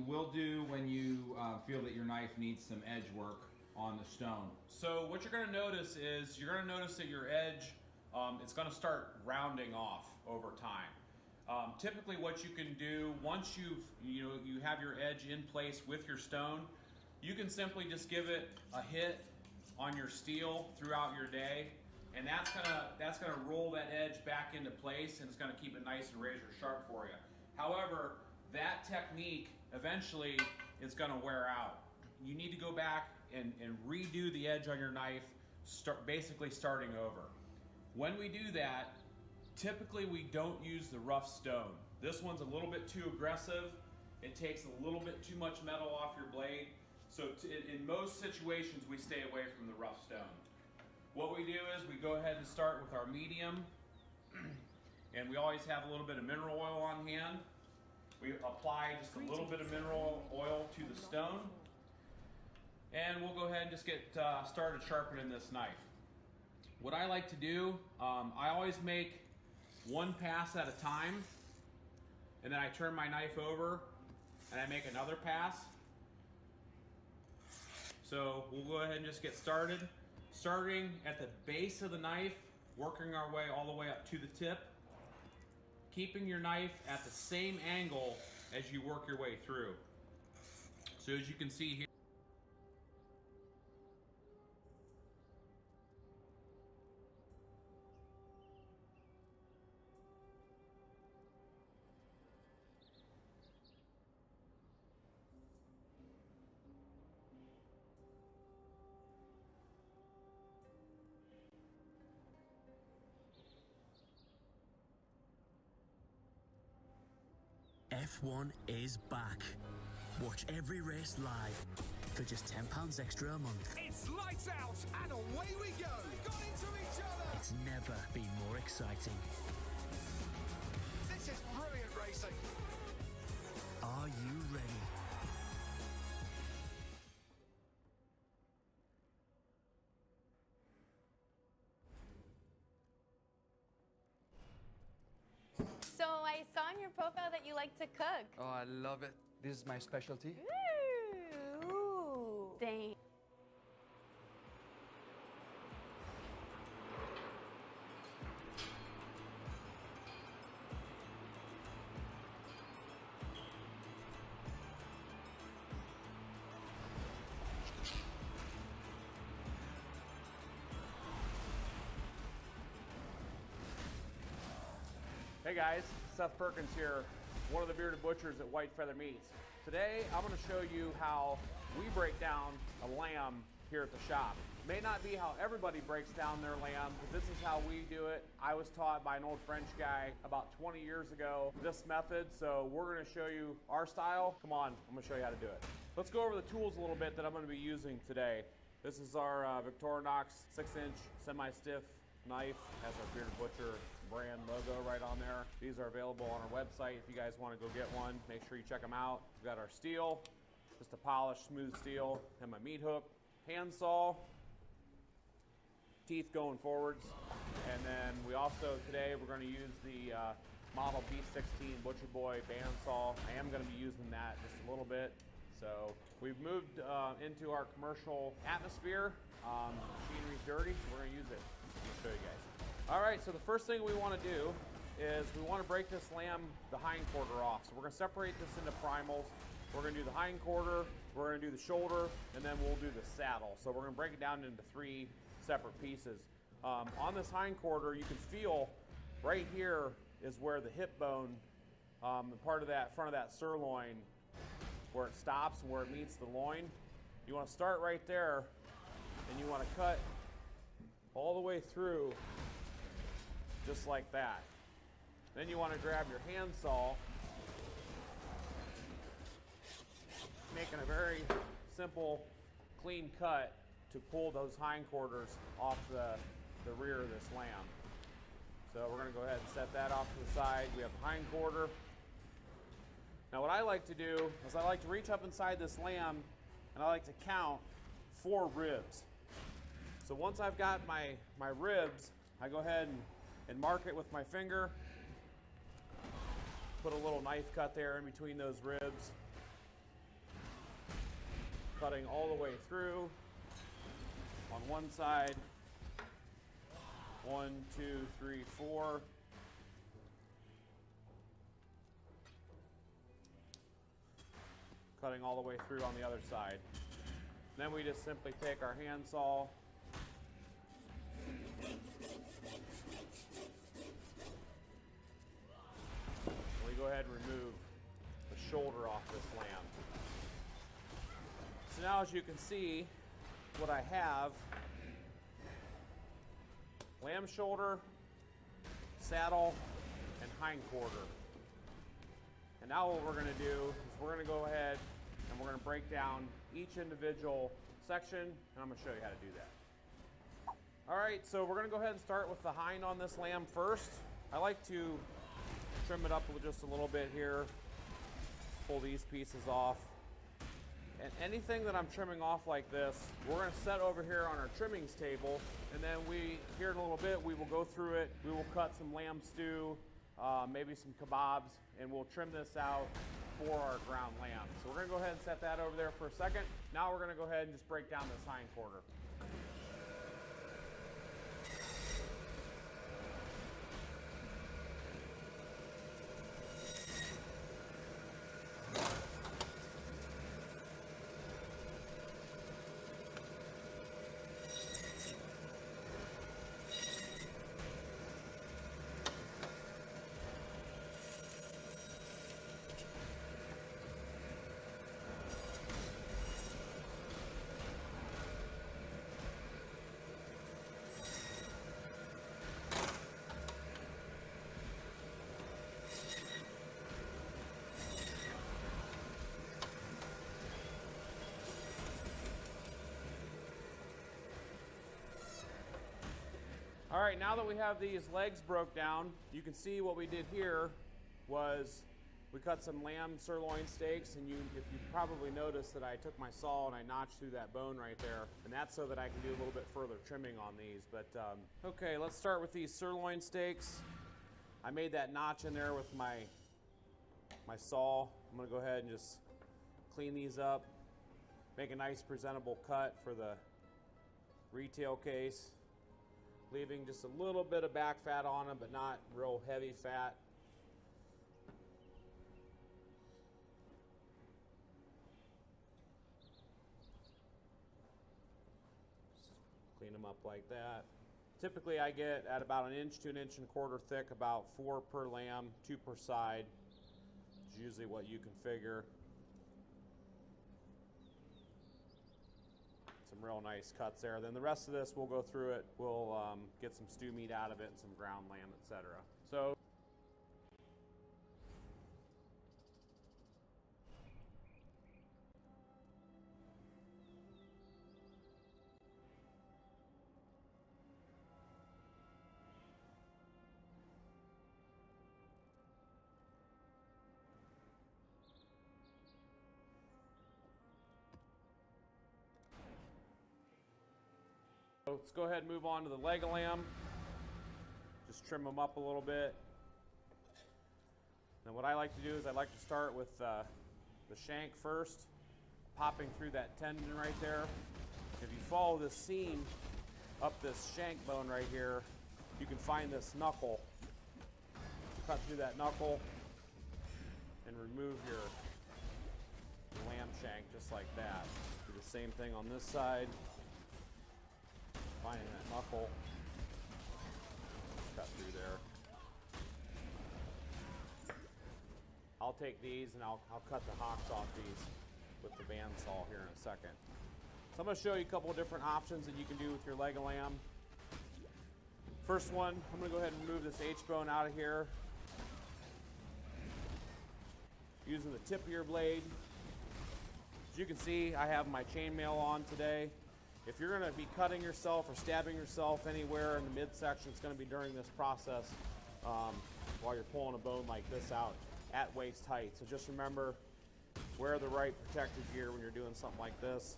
will do when you feel that your knife needs some edge work on the stone. So what you're going to notice is you're going to notice that your edge, it's going to start rounding off over time. Typically what you can do, once you have your edge in place with your stone, you can simply just give it a hit on your steel throughout your day, and that's gonna roll that edge back into place, and it's gonna keep it nice and razor sharp for you. However, that technique eventually is gonna wear out. You need to go back and redo the edge on your knife, basically starting over. When we do that, typically we don't use the rough stone. This one's a little bit too aggressive. It takes a little bit too much metal off your blade. So in most situations, we stay away from the rough stone. What we do is we go ahead and start with our medium, and we always have a little bit of mineral oil on hand. We apply just a little bit of mineral oil to the stone, and we'll go ahead and just get started sharpening this knife. What I like to do, I always make one pass at a time, and then I turn my knife over and I make another pass. So we'll go ahead and just get started. Starting at the base of the knife, working our way all the way up to the tip, keeping your knife at the same angle as you work your way through. So as you can see here, F1 is back. Watch every race live for just £10 extra a month. It's lights out and away we go. They got into each other. It's never been more exciting. This is brilliant racing. Are you ready? So I saw on your profile that you like to cook. Oh, I love it. This is my specialty. Ooh. Dang. Hey guys, Seth Perkins here, one of the bearded butchers at White Feather Meats. Today, I'm going to show you how we break down a lamb here at the shop. May not be how everybody breaks down their lamb, but this is how we do it. I was taught by an old French guy about 20 years ago this method, so we're going to show you our style. Come on, I'm going to show you how to do it. Let's go over the tools a little bit that I'm going to be using today. This is our Victorinox 6-inch semi-stiff knife, has our Bearded Butcher brand logo right on there. These are available on our website if you guys want to go get one. Make sure you check them out. We've got our steel, just a polished smooth steel, and my meat hook, handsaw, teeth going forwards, and then we also today we're going to use the model B16 Butcher Boy bandsaw. I am going to be using that just a little bit So we've moved into our commercial atmosphere. Machinery's dirty, so we're gonna use it. I'm gonna show you guys. All right, so the first thing we wanna do is we wanna break this lamb, the hind quarter off. So we're gonna separate this into primals. We're gonna do the hind quarter, we're gonna do the shoulder, and then we'll do the saddle. So we're gonna break it down into 3 separate pieces. On this hind quarter, you can feel right here is where the hip bone, the part of that front of that sirloin, where it stops and where it meets the loin. You want to start right there, and you want to cut all the way through, just like that. Then you want to grab your handsaw, making a very simple, clean cut to pull those hindquarters off the rear of this lamb. So we're going to go ahead and set that off to the side. We have the hind quarter. Now what I like to do is I like to reach up inside this lamb and I like to count 4 ribs. So once I've got my ribs, I go ahead and mark it with my finger. Put a little knife cut there in between those ribs. Cutting all the way through on one side. 1, 2, 3, 4. Cutting all the way through on the other side. Then we just simply take our handsaw. We go ahead and remove the shoulder off this lamb. So now as you can see, what I have, lamb shoulder, saddle, and hind quarter. And now what we're going to do is we're going to go ahead and we're going to break down each individual section, and I'm going to show you how to do that. All right, so we're going to go ahead and start with the hind on this lamb first. I like to trim it up just a little bit here, pull these pieces off. And anything that I'm trimming off like this, we're going to set over here on our trimmings table, and then here in a little bit, we will go through it. We will cut some lamb stew, maybe some kebabs, and we'll trim this out for our ground lamb. So we're going to go ahead and set that over there for a second. Now we're going to go ahead and just break down this hind quarter. All right, now that we have these legs broke down, you can see what we did here was we cut some lamb sirloin steaks, and if you probably noticed that I took my saw and I notched through that bone right there, and that's so that I can do a little bit further trimming on these. But okay, let's start with these sirloin steaks. I made that notch in there with my saw. I'm gonna go ahead and just clean these up, make a nice presentable cut for the retail case. Leaving just a little bit of back fat on them, but not real heavy fat. Just clean them up like that. Typically I get at about 1 inch to 1.25 inches thick, about 4 per lamb, 2 per side. It's usually what you can figure. Some real nice cuts there. Then the rest of this, we'll go through it. We'll get some stew meat out of it, and some ground lamb, etc. So. Let's go ahead and move on to the leg of lamb. Just trim them up a little bit. And what I like to do is I like to start with the shank first. popping through that tendon right there. If you follow this seam up this shank bone right here, you can find this knuckle. Cut through that knuckle and remove your lamb shank just like that. Do the same thing on this side. Finding that knuckle. Cut through there. I'll take these and I'll cut the hocks off these with the bandsaw here in a second. So I'm going to show you a couple of different options that you can do with your leg of lamb. First one, I'm going to go ahead and remove this H-bone out of here. Using the tip of your blade. As you can see, I have my chainmail on today. If you're going to be cutting yourself or stabbing yourself anywhere in the midsection, it's going to be during this process while you're pulling a bone like this out at waist height. So just remember, wear the right protective gear when you're doing something like this.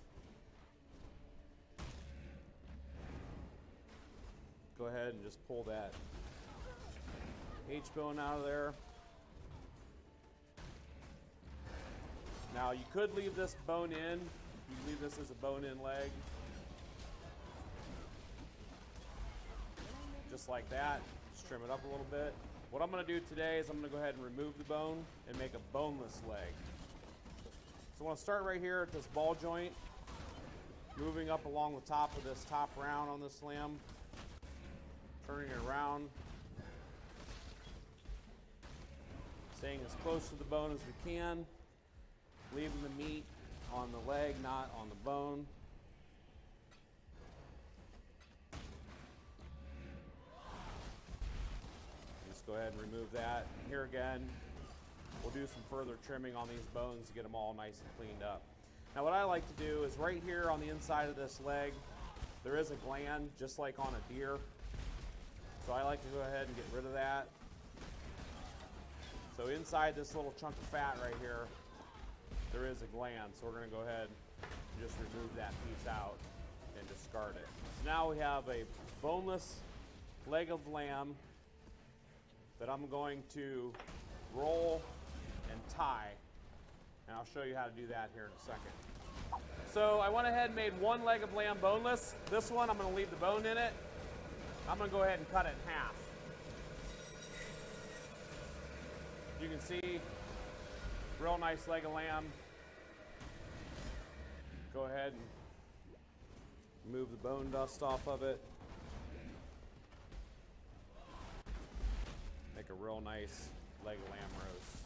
Go ahead and just pull that H-bone out of there. Now you could leave this bone in. You can leave this as a bone-in leg. Just like that. Just trim it up a little bit. What I'm going to do today is I'm going to go ahead and remove the bone and make a boneless leg. So I want to start right here at this ball joint, moving up along the top of this top round on this lamb, turning it around, staying as close to the bone as we can, leaving the meat on the leg, not on the bone. Just go ahead and remove that. Here again, we'll do some further trimming on these bones to get them all nice and cleaned up. Now what I like to do is right here on the inside of this leg, there is a gland just like on a deer. So I like to go ahead and get rid of that. So inside this little chunk of fat right here, there is a gland. So we're going to go ahead and just remove that piece out and discard it. So now we have a boneless leg of lamb that I'm going to roll and tie. And I'll show you how to do that here in a second. So I went ahead and made one leg of lamb boneless. This one, I'm going to leave the bone in it. I'm going to go ahead and cut it in half. You can see, real nice leg of lamb. Go ahead and move the bone dust off of it. Make a real nice leg of lamb roast.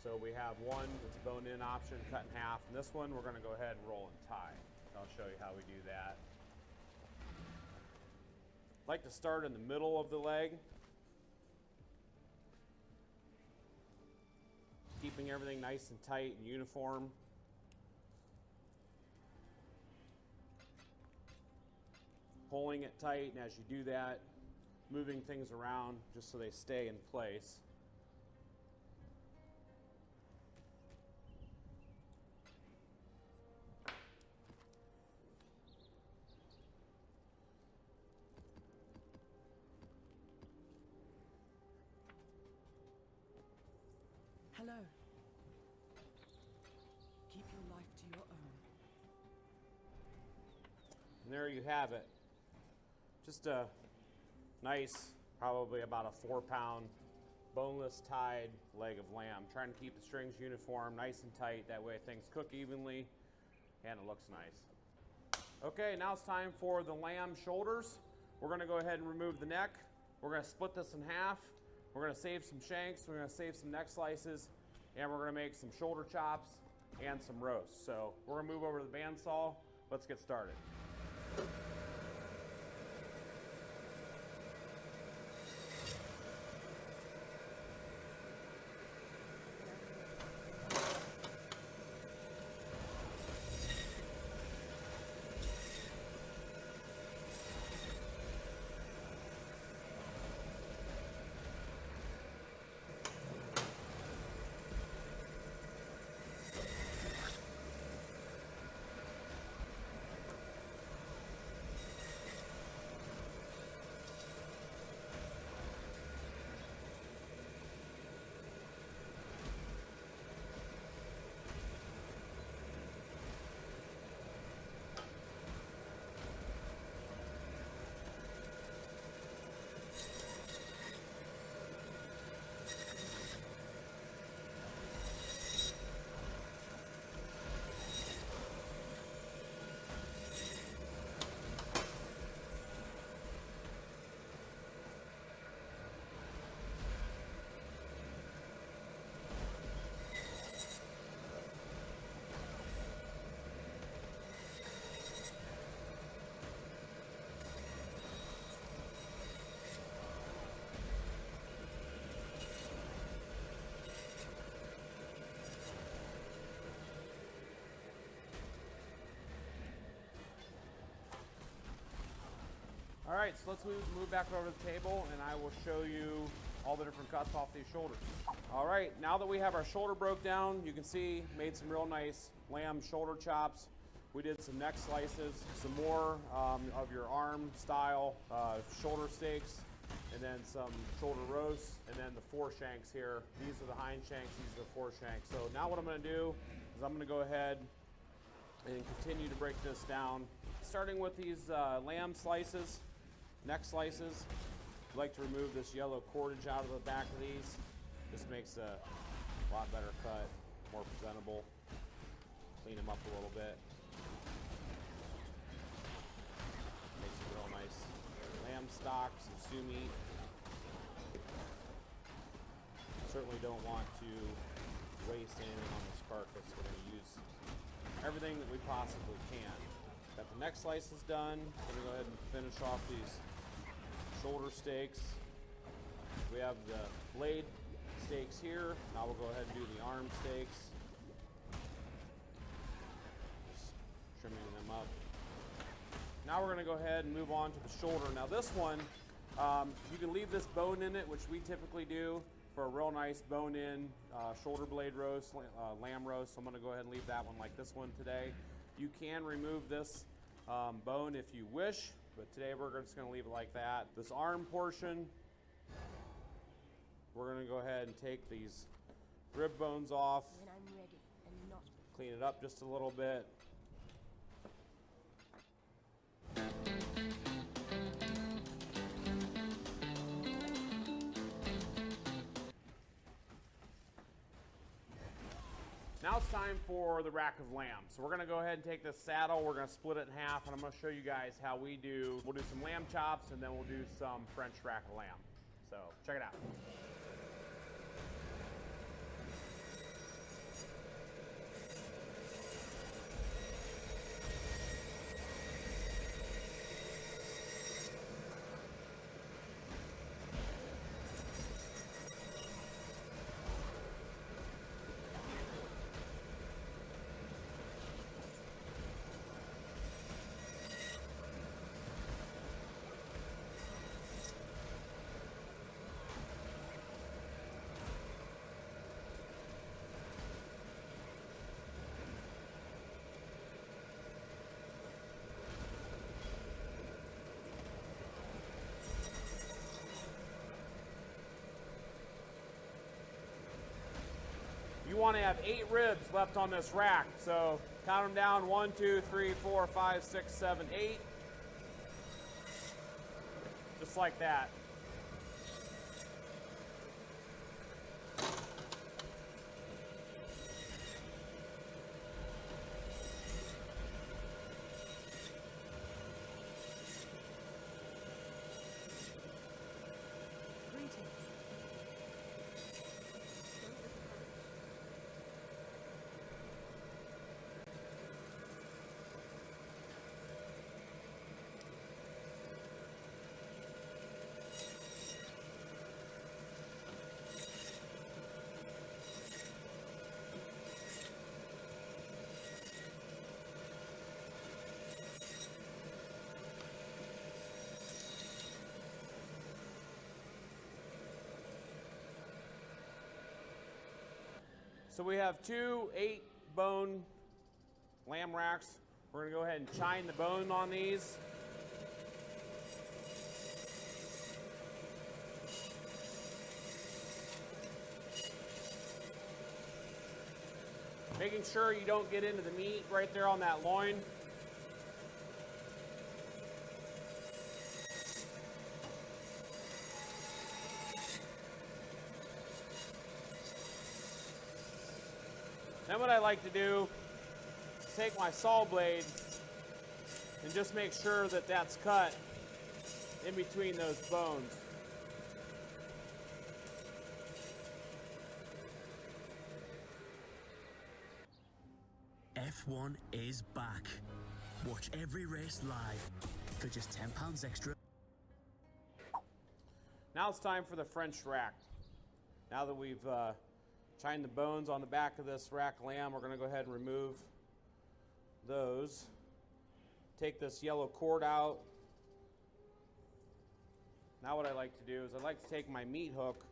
So we have one that's a bone-in option, cut in half. And this one, we're going to go ahead and roll and tie. I'll show you how we do that. I like to start in the middle of the leg, keeping everything nice and tight and uniform. Pulling it tight, and as you do that, moving things around just so they stay in place. Hello. Keep your life to your own. And there you have it. Just a nice, probably about a 4-pound boneless tied leg of lamb. Trying to keep the strings uniform, nice and tight. That way things cook evenly and it looks nice. Okay, now it's time for the lamb shoulders. We're going to go ahead and remove the neck. We're going to split this in half. We're going to save some shanks. We're going to save some neck slices. And we're going to make some shoulder chops and some roasts. So we're going to move over to the bandsaw. Let's get started. All right, so let's move back over to the table, and I will show you all the different cuts off these shoulders. All right, now that we have our shoulder broke down, you can see made some real nice lamb shoulder chops. We did some neck slices, some more of your arm style shoulder steaks, and then some shoulder roasts, and then the foreshanks here. These are the hind shanks, these are the foreshanks. So now what I'm gonna do is I'm gonna go ahead and continue to break this down. Starting with these lamb slices, neck slices. I like to remove this yellow cordage out of the back of these. This makes a lot better cut, more presentable. Clean them up a little bit. Makes a real nice lamb stock, some stew meat. Certainly don't want to waste anything on this carcass. We're going to use everything that we possibly can. Got the neck slices done. Going to go ahead and finish off these shoulder steaks. We have the blade steaks here. Now we'll go ahead and do the arm steaks. Just trimming them up. Now we're going to go ahead and move on to the shoulder. Now this one, you can leave this bone in it, which we typically do for a real nice bone-in shoulder blade roast, lamb roast. So I'm going to go ahead and leave that one like this one today. You can remove this bone if you wish, but today we're just going to leave it like that. This arm portion, we're going to go ahead and take these rib bones off, When I'm ready and not clean it up just a little bit. Now it's time for the rack of lamb. So we're gonna go ahead and take this saddle, we're gonna split it in half, and I'm gonna show you guys how we'll do some lamb chops, and then we'll do some French rack of lamb. So check it out. You want to have 8 ribs left on this rack. So count them down, 1, 2, 3, 4, 5, 6, 7, 8. Just like that. So we have 2 8-bone lamb racks. We're going to go ahead and chine the bone on these. Making sure you don't get into the meat right there on that loin. Then what I like to do is take my saw blade and just make sure that that's cut in between those bones. F1 is back. Watch every race live for just £10 extra. Now it's time for the French rack. Now that we've chined the bones on the back of this rack lamb, we're going to go ahead and remove those. Take this yellow cord out. Now what I like to do is I like to take my meat hook,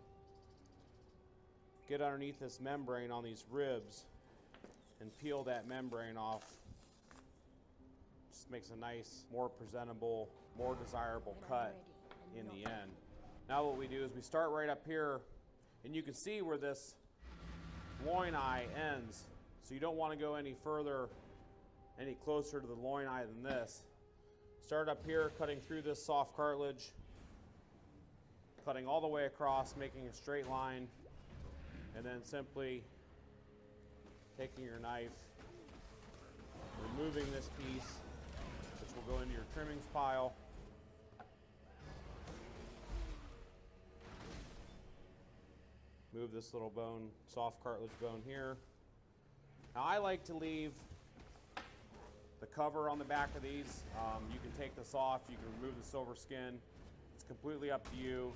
get underneath this membrane on these ribs, and peel that membrane off. Just makes a nice, more presentable, more desirable cut in the end. Now what we do is we start right up here, and you can see where this loin eye ends. So you don't want to go any further, any closer to the loin eye than this. Start up here, cutting through this soft cartilage, cutting all the way across, making a straight line, and then simply taking your knife, removing this piece, which will go into your trimmings pile. Move this little bone, soft cartilage bone here. Now I like to leave the cover on the back of these. You can take this off, you can remove the silver skin. It's completely up to you.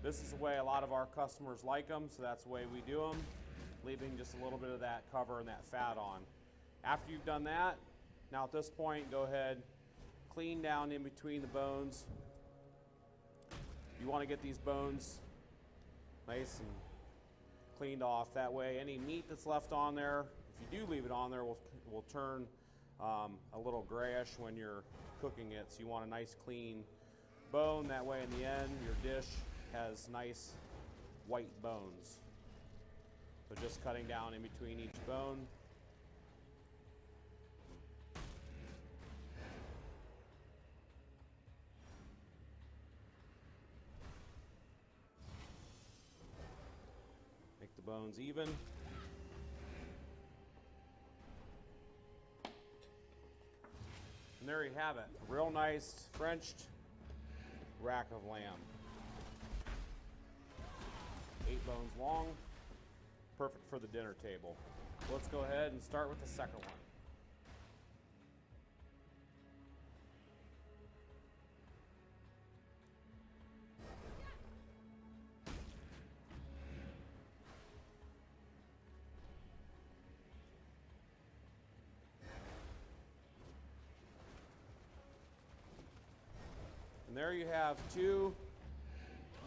This is the way a lot of our customers like them, so that's the way we do them, leaving just a little bit of that cover and that fat on. After you've done that, now at this point, go ahead, clean down in between the bones. You want to get these bones nice and cleaned off. That way, any meat that's left on there, if you do leave it on there, will turn a little grayish when you're cooking it. So you want a nice clean bone. That way, in the end, your dish has nice white bones. So just cutting down in between each bone. Make the bones even. And there you have it, a real nice Frenched rack of lamb. 8 bones long, perfect for the dinner table. Let's go ahead and start with the second one. And there you have 2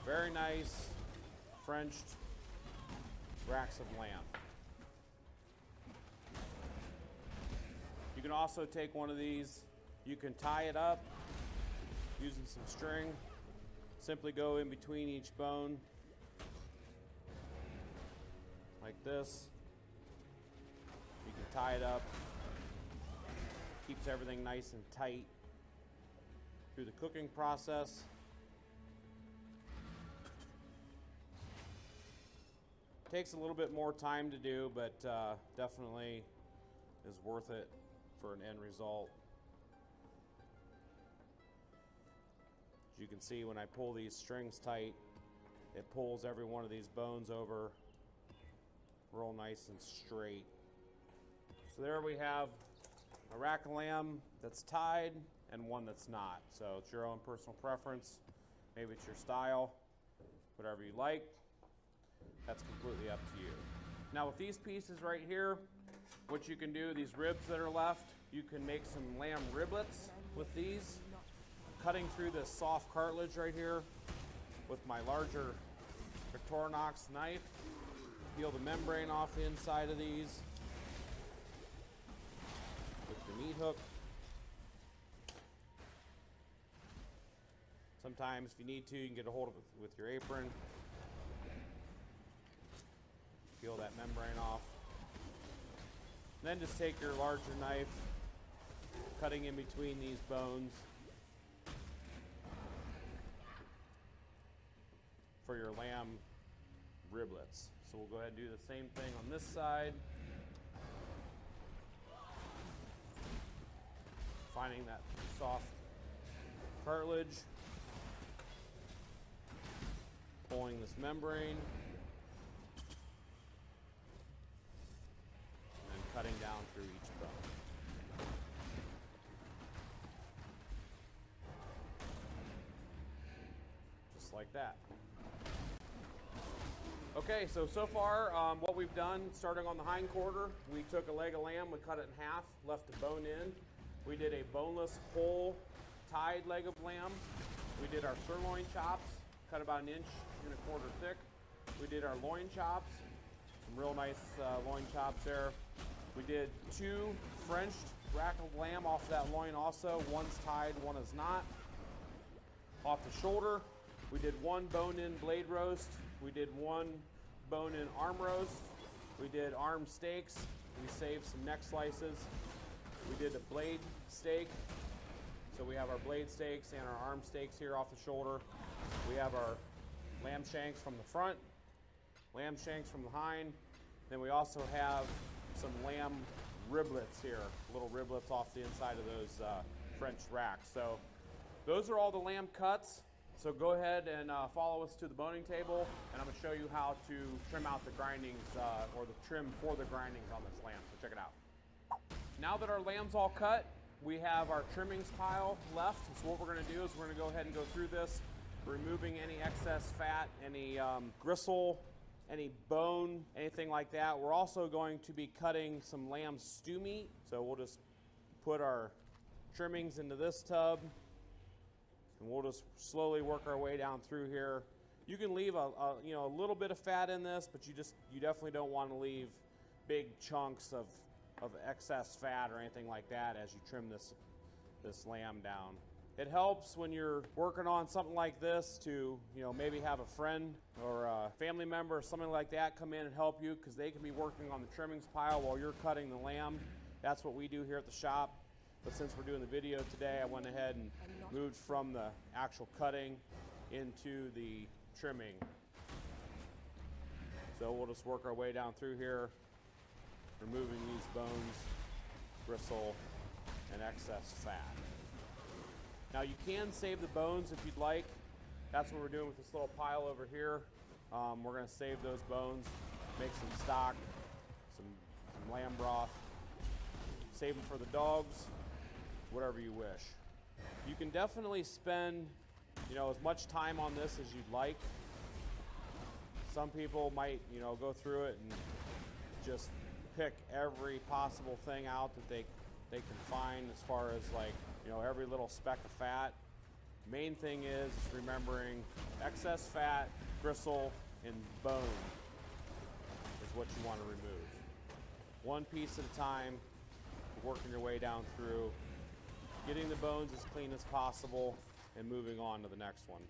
very nice Frenched racks of lamb. You can also take one of these, you can tie it up using some string. Simply go in between each bone like this. You can tie it up, keeps everything nice and tight through the cooking process. Takes a little bit more time to do, but definitely is worth it for an end result. As you can see, when I pull these strings tight, it pulls every one of these bones over real nice and straight. So there we have a rack of lamb that's tied and one that's not. So it's your own personal preference. Maybe it's your style, whatever you like. That's completely up to you. Now with these pieces right here, what you can do, these ribs that are left, you can make some lamb riblets with these. Cutting through this soft cartilage right here with my larger Victorinox knife. Peel the membrane off the inside of these with the meat hook. Sometimes if you need to, you can get a hold of it with your apron. Peel that membrane off. And then just take your larger knife, cutting in between these bones for your lamb riblets. So we'll go ahead and do the same thing on this side. Finding that soft cartilage, pulling this membrane, cutting down through each bone. Just like that. Okay, so far what we've done, starting on the hind quarter, we took a leg of lamb, we cut it in half, left the bone in. We did a boneless, whole, tied leg of lamb. We did our sirloin chops, cut about 1.25 inches thick. We did our loin chops, some real nice loin chops there. We did 2 Frenched rackled lamb off that loin also. One's tied, one is not. Off the shoulder, we did 1 bone-in blade roast. We did 1 bone-in arm roast. We did arm steaks. We saved some neck slices. We did a blade steak. So we have our blade steaks and our arm steaks here off the shoulder. We have our lamb shanks from the front, lamb shanks from behind. Then we also have some lamb riblets here, little riblets off the inside of those French racks. So those are all the lamb cuts. So go ahead and follow us to the boning table, and I'm gonna show you how to trim out the grindings, or the trim for the grindings on this lamb, so check it out. Now that our lamb's all cut, we have our trimmings pile left. So what we're gonna do is we're gonna go ahead and go through this, removing any excess fat, any gristle, any bone, anything like that. We're also going to be cutting some lamb stew meat. So we'll just put our trimmings into this tub, and we'll just slowly work our way down through here. You can leave a little bit of fat in this, but you definitely don't want to leave big chunks of excess fat or anything like that as you trim this lamb down. It helps when you're working on something like this to, maybe have a friend or a family member or something like that come in and help you, because they can be working on the trimmings pile while you're cutting the lamb. That's what we do here at the shop. But since we're doing the video today, I went ahead and moved from the actual cutting into the trimming. So we'll just work our way down through here, removing these bones, gristle, and excess fat. Now you can save the bones if you'd like. That's what we're doing with this little pile over here. We're gonna save those bones, make some stock, some lamb broth, save them for the dogs, whatever you wish. You can definitely spend, as much time on this as you'd like. Some people might, go through it and just pick every possible thing out that they can find as far as every little speck of fat. Main thing is remembering excess fat, gristle, and bone is what you want to remove. One piece at a time, working your way down through, getting the bones as clean as possible, and moving on to the next one.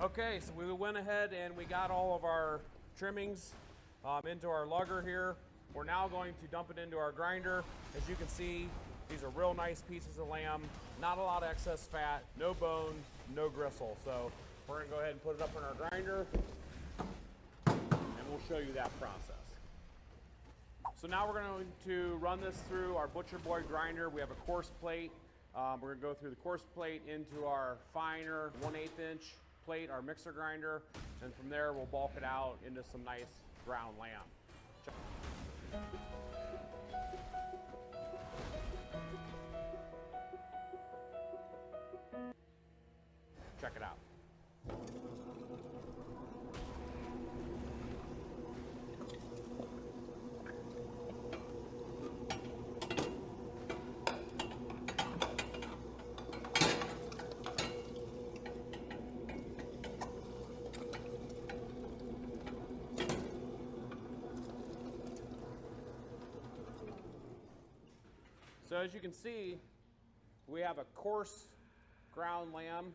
Okay, so we went ahead and we got all of our trimmings into our lugger here. We're now going to dump it into our grinder. As you can see, these are real nice pieces of lamb, not a lot of excess fat, no bone, no gristle. So we're gonna go ahead and put it up in our grinder, and we'll show you that process. So now we're going to run this through our Butcher Boy grinder. We have a coarse plate. We're gonna go through the coarse plate into our finer 1/8 inch plate, our mixer grinder, and from there we'll bulk it out into some nice ground lamb. Check it out. So as you can see, we have a coarse ground lamb.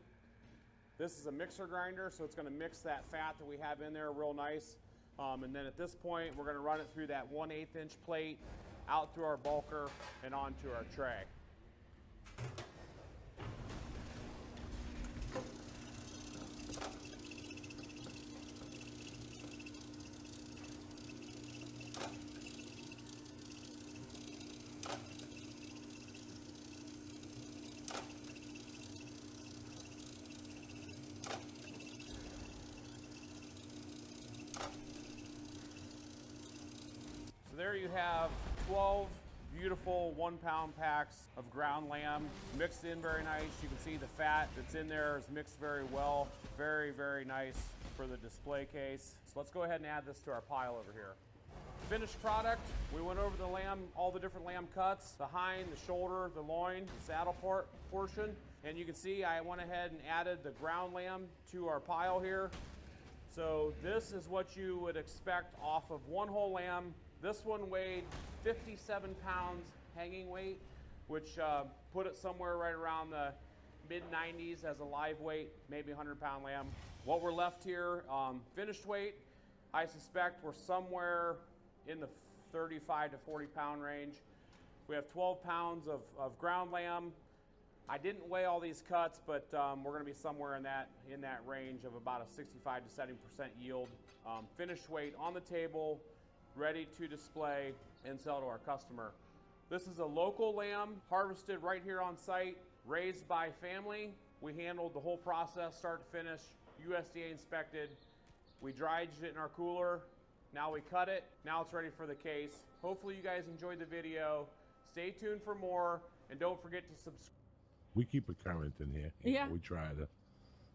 This is a mixer grinder, so it's going to mix that fat that we have in there real nice. And then at this point, we're going to run it through that 1/8 inch plate, out through our bulker, and onto our tray. There you have 12 beautiful 1 pound packs of ground lamb, mixed in very nice. You can see the fat that's in there is mixed very well. Very, very nice for the display case. So let's go ahead and add this to our pile over here. Finished product, we went over all the different lamb cuts, the hind, the shoulder, the loin, the saddle portion. And you can see I went ahead and added the ground lamb to our pile here. So this is what you would expect off of one whole lamb. This one weighed 57 pounds hanging weight, which put it somewhere right around the mid-90s as a live weight, maybe 100-pound lamb. What we're left here, finished weight, I suspect we're somewhere in the 35 to 40-pound range. We have 12 pounds of ground lamb. I didn't weigh all these cuts, but we're going to be somewhere in that range of about a 65 to 70% yield. Finished weight on the table, ready to display and sell to our customer. This is a local lamb harvested right here on site, raised by family. We handled the whole process, start to finish, USDA inspected. We dried it in our cooler. Now we cut it. Now it's ready for the case. Hopefully you guys enjoyed the video. Stay tuned for more, and don't forget to subscribe. We keep it current in here. You know, we try to,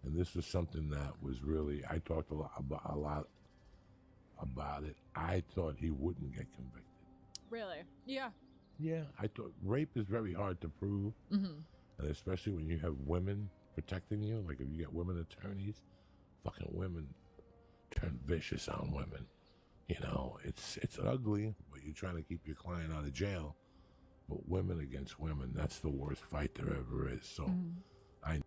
and this was something that was really, I talked a lot about it. I thought he wouldn't get convicted. Really? Yeah. Yeah, I thought rape is very hard to prove, and especially when you have women protecting you. Like if you get women attorneys, fucking women turn vicious on women. You know, it's ugly, but you're trying to keep your client out of jail. But women against women, that's the worst fight there ever is. So I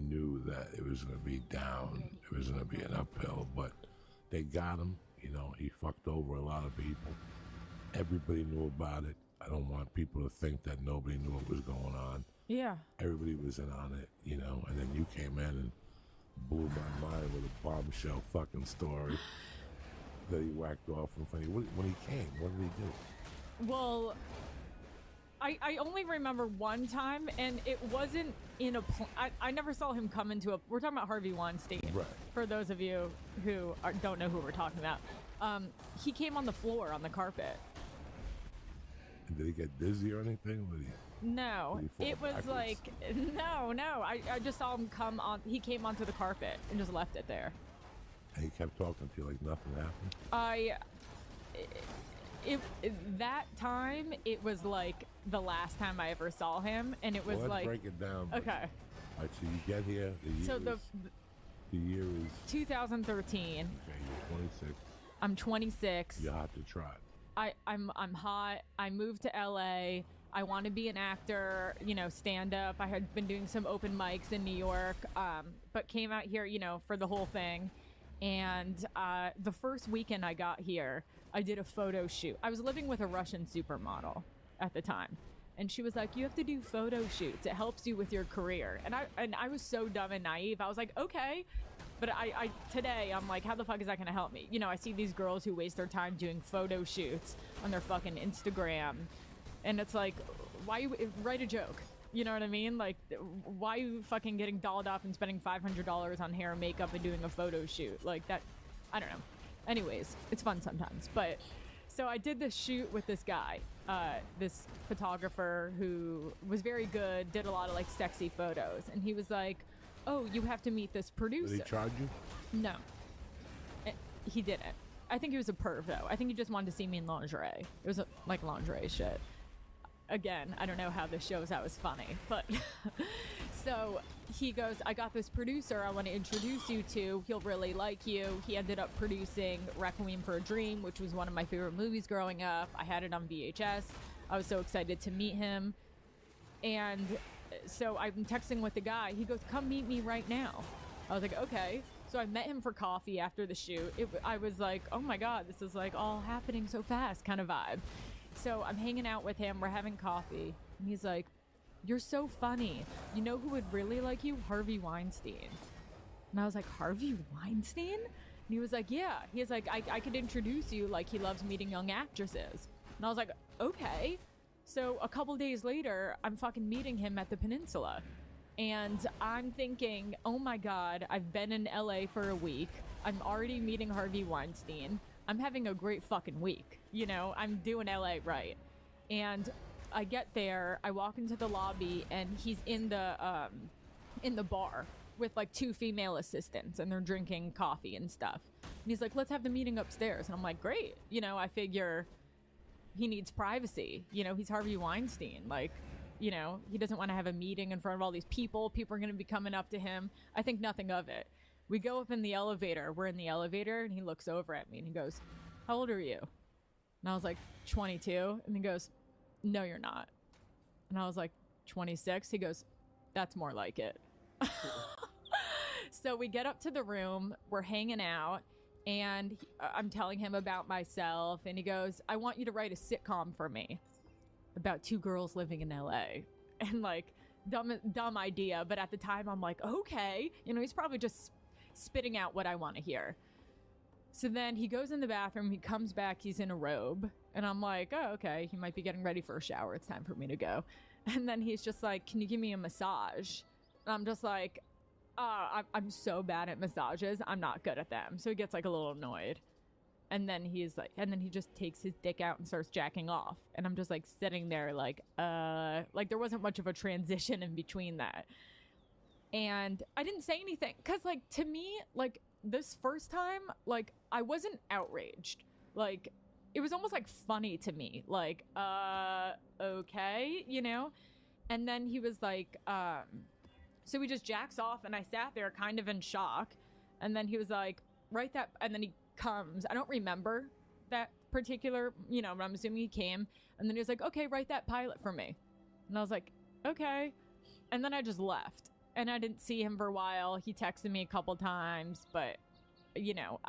knew that it was going to be down, it was going to be an uphill, but they got him. You know, he fucked over a lot of people. Everybody knew about it. I don't want people to think that nobody knew what was going on. Yeah. Everybody was in on it, you know, and then you came in and blew my mind with a bombshell fucking story that he whacked off in front of you. When he came, what did he do? Well, I only remember one time, and it wasn't in a I never saw him come into a... We're talking about Harvey Weinstein. Right. For those of you who don't know who we're talking about. He came on the floor, on the carpet. Did he get dizzy or anything? No, it was backwards? like, no. I just saw him come on. He came onto the carpet and just left it there. And he kept talking to you like nothing happened? that time, it was like the last time I ever saw him, and it was Well, let's like break it down. Okay. All right, so you get here. The year is 2013. Okay, you're 26. I'm 26. You're hot to trot. I'm hot. I moved to LA. I want to be an actor, you know, stand up. I had been doing some open mics in New York, but came out here, you know, for the whole thing. And the first weekend I got here, I did a photo shoot. I was living with a Russian supermodel at the time. And she was like, you have to do photo shoots. It helps you with your career. And I was so dumb and naive. I was like, okay. But today, I'm like, how the fuck is that going to help me? You know, I see these girls who waste their time doing photo shoots on their fucking Instagram. And it's like, why you write a joke? You know what I mean? Like, why you fucking getting dolled up and spending $500 on hair and makeup and doing a photo shoot? Like that, I don't know. Anyways, it's fun sometimes. But so I did this shoot with this guy, this photographer who was very good, did a lot of like sexy photos. And he was like, oh, you have to meet this producer. Did he charge you? No. He didn't. I think he was a perv though. I think he just wanted to see me in lingerie. It was like lingerie shit. Again, I don't know how this shows I was funny, but so he goes, I got this producer I want to introduce you to. He'll really like you. He ended up producing Requiem for a Dream, which was one of my favorite movies growing up. I had it on VHS. I was so excited to meet him. And so I'm texting with the guy. He goes, come meet me right now. I was like, okay. So I met him for coffee after the shoot. I was like, oh my God, this is like all happening so fast kind of vibe. So I'm hanging out with him. We're having coffee. And he's like, you're so funny. You know who would really like you? Harvey Weinstein. And I was like, Harvey Weinstein? And he was like, yeah. He's like, I could introduce you. Like, he loves meeting young actresses. And I was like, okay. So a couple days later, I'm fucking meeting him at the Peninsula. And I'm thinking, oh my God, I've been in LA for a week. I'm already meeting Harvey Weinstein. I'm having a great fucking week. You know, I'm doing LA right. And I get there, I walk into the lobby, and he's in the bar with like two female assistants, and they're drinking coffee and stuff. And he's like, let's have the meeting upstairs. And I'm like, great. You know, I figure he needs privacy. You know, he's Harvey Weinstein. Like, you know, he doesn't want to have a meeting in front of all these people. People are going to be coming up to him. I think nothing of it. We go up in the elevator. We're in the elevator, and he looks over at me, and he goes, how old are you? And I was like, 22. And he goes, no, you're not. And I was like, 26. He goes, that's more like it. So we get up to the room. We're hanging out. And I'm telling him about myself. And he goes, I want you to write a sitcom for me about two girls living in LA. And like, dumb idea. But at the time, I'm like, okay. You know, he's probably just spitting out what I want to hear. So then he goes in the bathroom. He comes back. He's in a robe. And I'm like, oh, okay. He might be getting ready for a shower. It's time for me to go. And then he's just like, can you give me a massage? And I'm just like, I'm so bad at massages. I'm not good at them. So he gets like a little annoyed. And then he's like, and then he just takes his dick out and starts jacking off. And I'm just like sitting there like there wasn't much of a transition in between that. And I didn't say anything. Cause like to me, like this first time, like I wasn't outraged. Like it was almost like funny to me. Like, okay, you know? And then he was like, so he just jacks off, and I sat there kind of in shock. And then he was like, write that, and then he comes. I don't remember that particular, you know, but I'm assuming he came. And then he was like, okay, write that pilot for me. And I was like, okay. And then I just left. And I didn't see him for a while. He texted me a couple times, but, you know,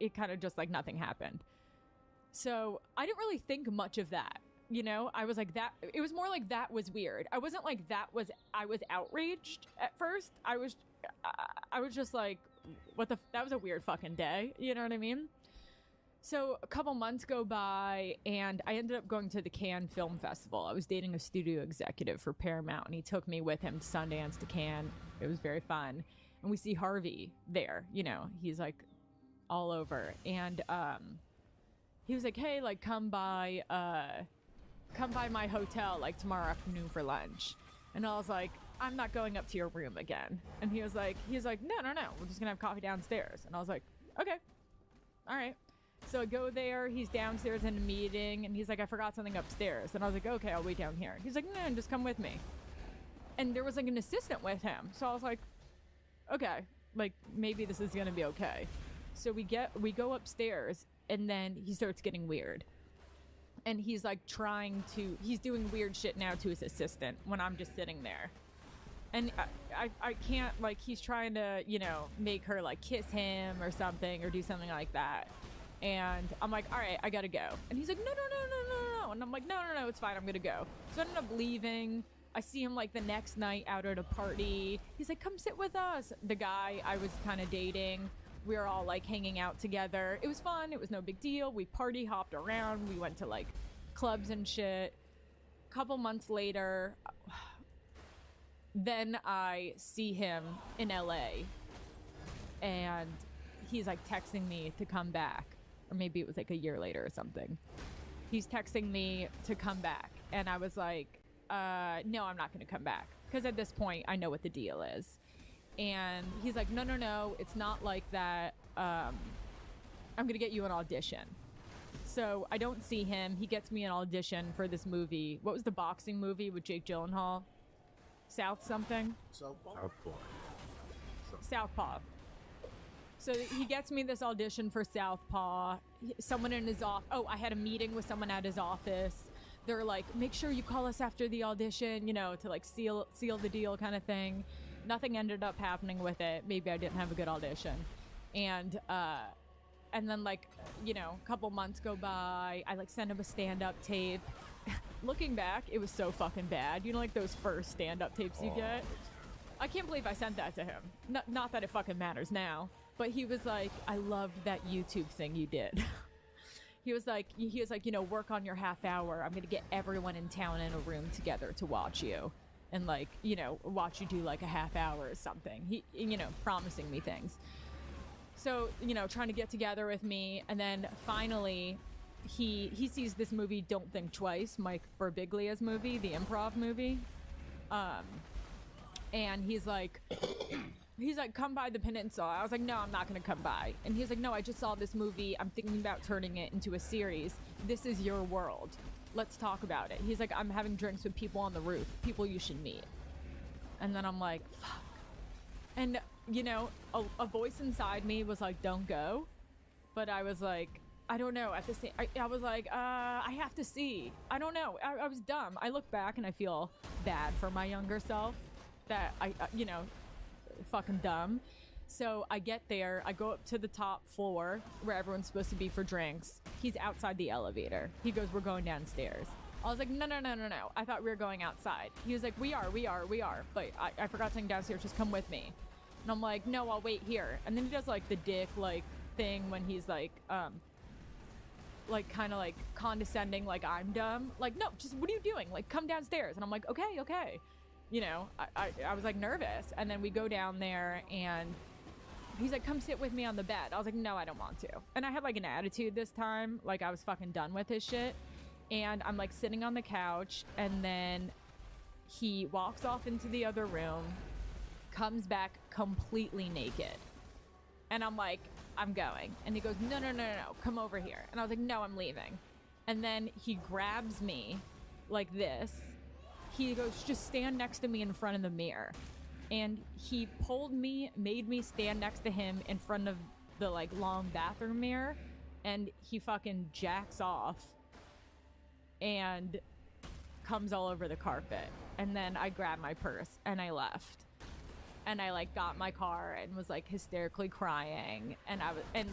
it kind of just like nothing happened. So I didn't really think much of that. You know, I was like that. It was more like that was weird. I wasn't like I was outraged at first. I was just like, that was a weird fucking day. You know what I mean? So a couple months go by, and I ended up going to the Cannes Film Festival. I was dating a studio executive for Paramount, and he took me with him to Sundance, to Cannes. It was very fun. And we see Harvey there. You know, he's like all over. And he was like, hey, like come by my hotel like tomorrow afternoon for lunch. And I was like, I'm not going up to your room again. And he was like, no, we're just gonna have coffee downstairs. And I was like, okay, all right. So I go there, he's downstairs in a meeting, and he's like, I forgot something upstairs. And I was like, okay, I'll wait down here. He's like, no, just come with me. And there was like an assistant with him. So I was like, okay, like maybe this is gonna be okay. So we go upstairs, and then he starts getting weird. And he's like he's doing weird shit now to his assistant when I'm just sitting there. And I can't, like, he's trying to, you know, make her like kiss him or something or do something like that. And I'm like, all right, I gotta go. And he's like, no. And I'm like, no, it's fine, I'm gonna go. So I ended up leaving. I see him like the next night out at a party. He's like, come sit with us. The guy I was kind of dating, we were all like hanging out together. It was fun. It was no big deal. We party hopped around. We went to like clubs and shit. Couple months later, then I see him in LA, and he's like texting me to come back. Or maybe it was like a year later or something. He's texting me to come back. And I was like, no, I'm not going to come back. Because at this point, I know what the deal is. And he's like, no, it's not like that. I'm going to get you an audition. So I don't see him. He gets me an audition for this movie. What was the boxing movie with Jake Gyllenhaal? South something? Southpaw. So he gets me this audition for Southpaw. Someone in his office. Oh, I had a meeting with someone at his office. They're like, make sure you call us after the audition, you know, to like seal the deal kind of thing. Nothing ended up happening with it. Maybe I didn't have a good audition. And then like, you know, a couple months go by. I like send him a stand-up tape. Looking back, it was so fucking bad. You know, like those first stand-up tapes you get? I can't believe I sent that to him. Not that it fucking matters now. But he was like, I loved that YouTube thing you did. He was like, you know, work on your half hour. I'm going to get everyone in town in a room together to watch you. And like, you know, watch you do like a half hour or something. He, you know, promising me things. So, you know, trying to get together with me. And then finally, he sees this movie, Don't Think Twice, Mike Birbiglia's movie, the improv movie. And he's like, come by the Peninsula. I was like, no, I'm not going to come by. And he's like, no, I just saw this movie. I'm thinking about turning it into a series. This is your world. Let's talk about it. He's like, I'm having drinks with people on the roof. People you should meet. And then I'm like, fuck. And, you know, a voice inside me was like, don't go. But I was like, I don't know. At the same, I was like, I have to see. I don't know. I was dumb. I look back and I feel bad for my younger self. That I you know, fucking dumb. So I get there, I go up to the top floor where everyone's supposed to be for drinks. He's outside the elevator. He goes, we're going downstairs. I was like, no. I thought we were going outside. He was like, we are. But I forgot something downstairs. Just come with me. And I'm like, no, I'll wait here. And then he does like the dick like thing when he's like kind of like condescending, like I'm dumb. Like, no, just what are you doing? Like, come downstairs. And I'm like, okay. You know, I was like nervous. And then we go down there and he's like, come sit with me on the bed. I was like, no, I don't want to. And I had like an attitude this time. Like I was fucking done with his shit. And I'm like sitting on the couch, and then he walks off into the other room, comes back completely naked. And I'm like, I'm going. And he goes, no, come over here. And I was like, no, I'm leaving. And then he grabs me like this. He goes, just stand next to me in front of the mirror. And he pulled me, made me stand next to him in front of the like long bathroom mirror. And he fucking jacks off and comes all over the carpet. And then I grabbed my purse and I left. And I like got my car and was like hysterically crying. And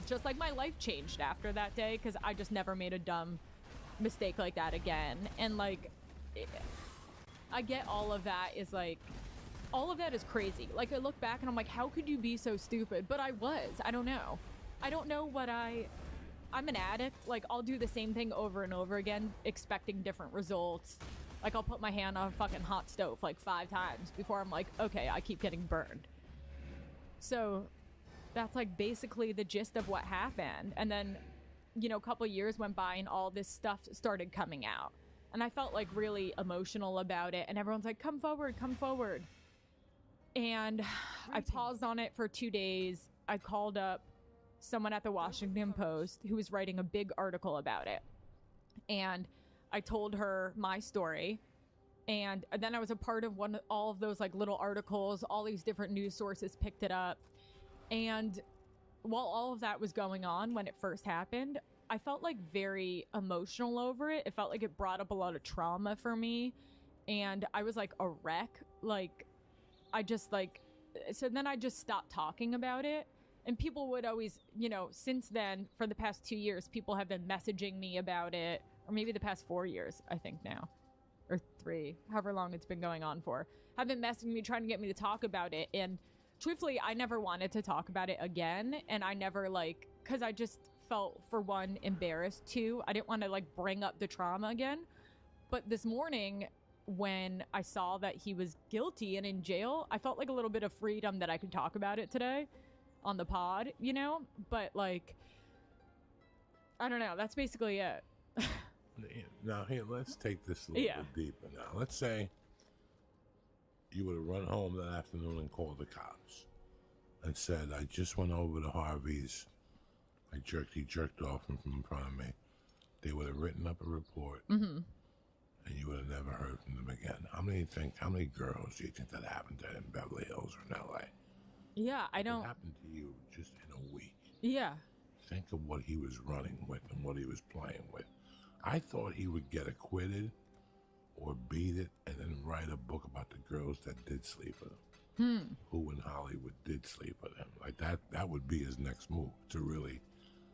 just like my life changed after that day, because I just never made a dumb mistake like that again. And like, I get all of that is like, all of that is crazy. Like I look back and I'm like, how could you be so stupid? But I was. I don't know what I'm an addict. Like I'll do the same thing over and over again, expecting different results. Like I'll put my hand on a fucking hot stove like 5 times before I'm like, okay, I keep getting burned. So that's like basically the gist of what happened. And then, you know, a couple years went by and all this stuff started coming out. And I felt like really emotional about it. And everyone's like, come forward. And I paused on it for 2 days. I called up someone at the Washington Post who was writing a big article about it. And I told her my story. And then I was a part of all of those like little articles. All these different news sources picked it up. And while all of that was going on when it first happened, I felt like very emotional over it. It felt like it brought up a lot of trauma for me. And I was like a wreck. Like, I just like, so then I just stopped talking about it. And people would always, you know, since then, for the past 2 years, people have been messaging me about it. Or maybe the past 4 years, I think now. Or 3, however long it's been going on for. Have been messaging me, trying to get me to talk about it. And truthfully, I never wanted to talk about it again. And I never like, because I just felt, for one, embarrassed. 2, I didn't want to like bring up the trauma again. But this morning, when I saw that he was guilty and in jail, I felt like a little bit of freedom that I could talk about it today on the pod, you know? But like, I don't know. That's basically it. Now, here, let's take this a little bit deeper now. Let's say you would have run home that afternoon and called the cops and said, I just went over to Harvey's. He jerked off from in front of me. They would have written up a report, and you would have never heard from them again. How many girls do you think that happened to in Beverly Hills or in LA? Yeah, I don't. It happened to you just in a week. Yeah. Think of what he was running with and what he was playing with. I thought he would get acquitted or beat it and then write a book about the girls that did sleep with him. Who in Hollywood did sleep with him. Like that would be his next move, to really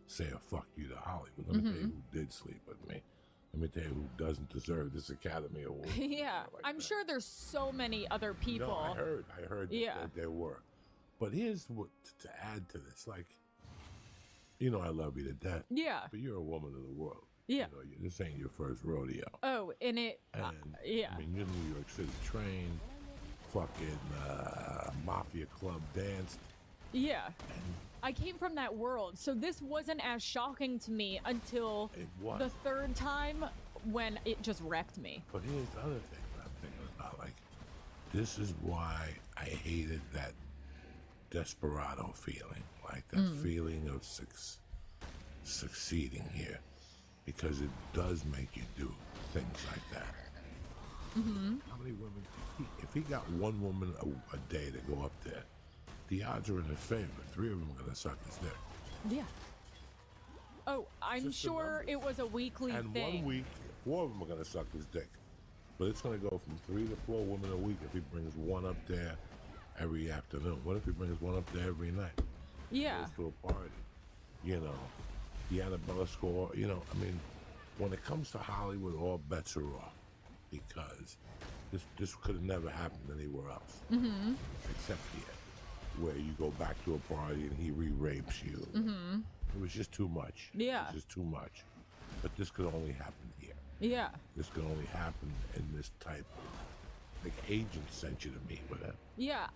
say a fuck you to Hollywood. Let me tell you who did sleep with me. Let me tell you who doesn't deserve this Academy Award. Yeah, like I'm sure there's so many other people. No, I heard that there were. But here's what to add to this. Like, you know I love you to death. Yeah. But you're a woman of the world. Yeah. You know, this ain't your first rodeo. Oh, and it, yeah. I mean, you're New York City trained, fucking mafia club danced. Yeah. I came from that world, so this wasn't as shocking to me until the third time when it just wrecked me. But here's the other thing that I'm thinking about. Like, this is why I hated that desperado feeling. Like, that feeling of succeeding here. Because it does make you do things like that. How many women, if he got one woman a day to go up there, the odds are in his favor. 3 of them are going to suck his dick. Yeah. Oh, I'm sure it was a weekly and thing. And 1 week, 4 of them are going to suck his dick. But it's going to go from 3 to 4 women a week if he brings one up there every afternoon. What if he brings one up there every night? Yeah. Goes to a party. You know, the Annabella score. You know, I mean, when it comes to Hollywood, all bets are off. Because this could have never happened anywhere else. Except here. Where you go back to a party and he re-rapes you. It was just too much. Yeah. It was just too much. But this could only happen here. Yeah. This could only happen in this type of, like, agent sent you to meet with him. Yeah,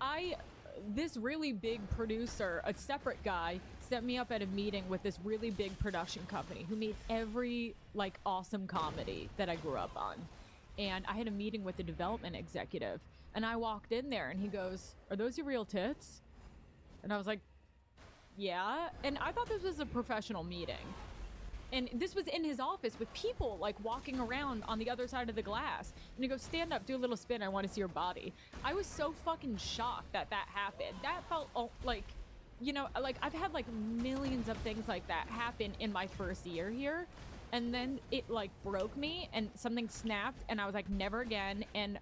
this really big producer, a separate guy, set me up at a meeting with this really big production company who made every, like, awesome comedy that I grew up on. And I had a meeting with the development executive. And I walked in there and he goes, "Are those your real tits?" And I was like, "Yeah." And I thought this was a professional meeting. And this was in his office with people like walking around on the other side of the glass. And he goes, "Stand up, do a little spin. I want to see your body." I was so fucking shocked that happened. That felt like, you know, like I've had like millions of things like that happen in my first year here. And then it like broke me and something snapped and I was like, never again. And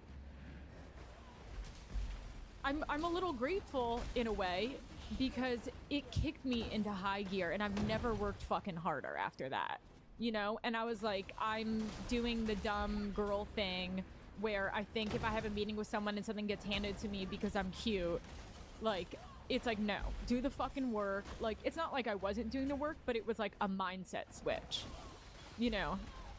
I'm a little grateful in a way because it kicked me into high gear and I've never worked fucking harder after that, you know? And I was like, I'm doing the dumb girl thing where I think if I have a meeting with someone and something gets handed to me because I'm cute, like, it's like, no, do the fucking work. Like, it's not like I wasn't doing the work, but it was like a mindset switch, you know?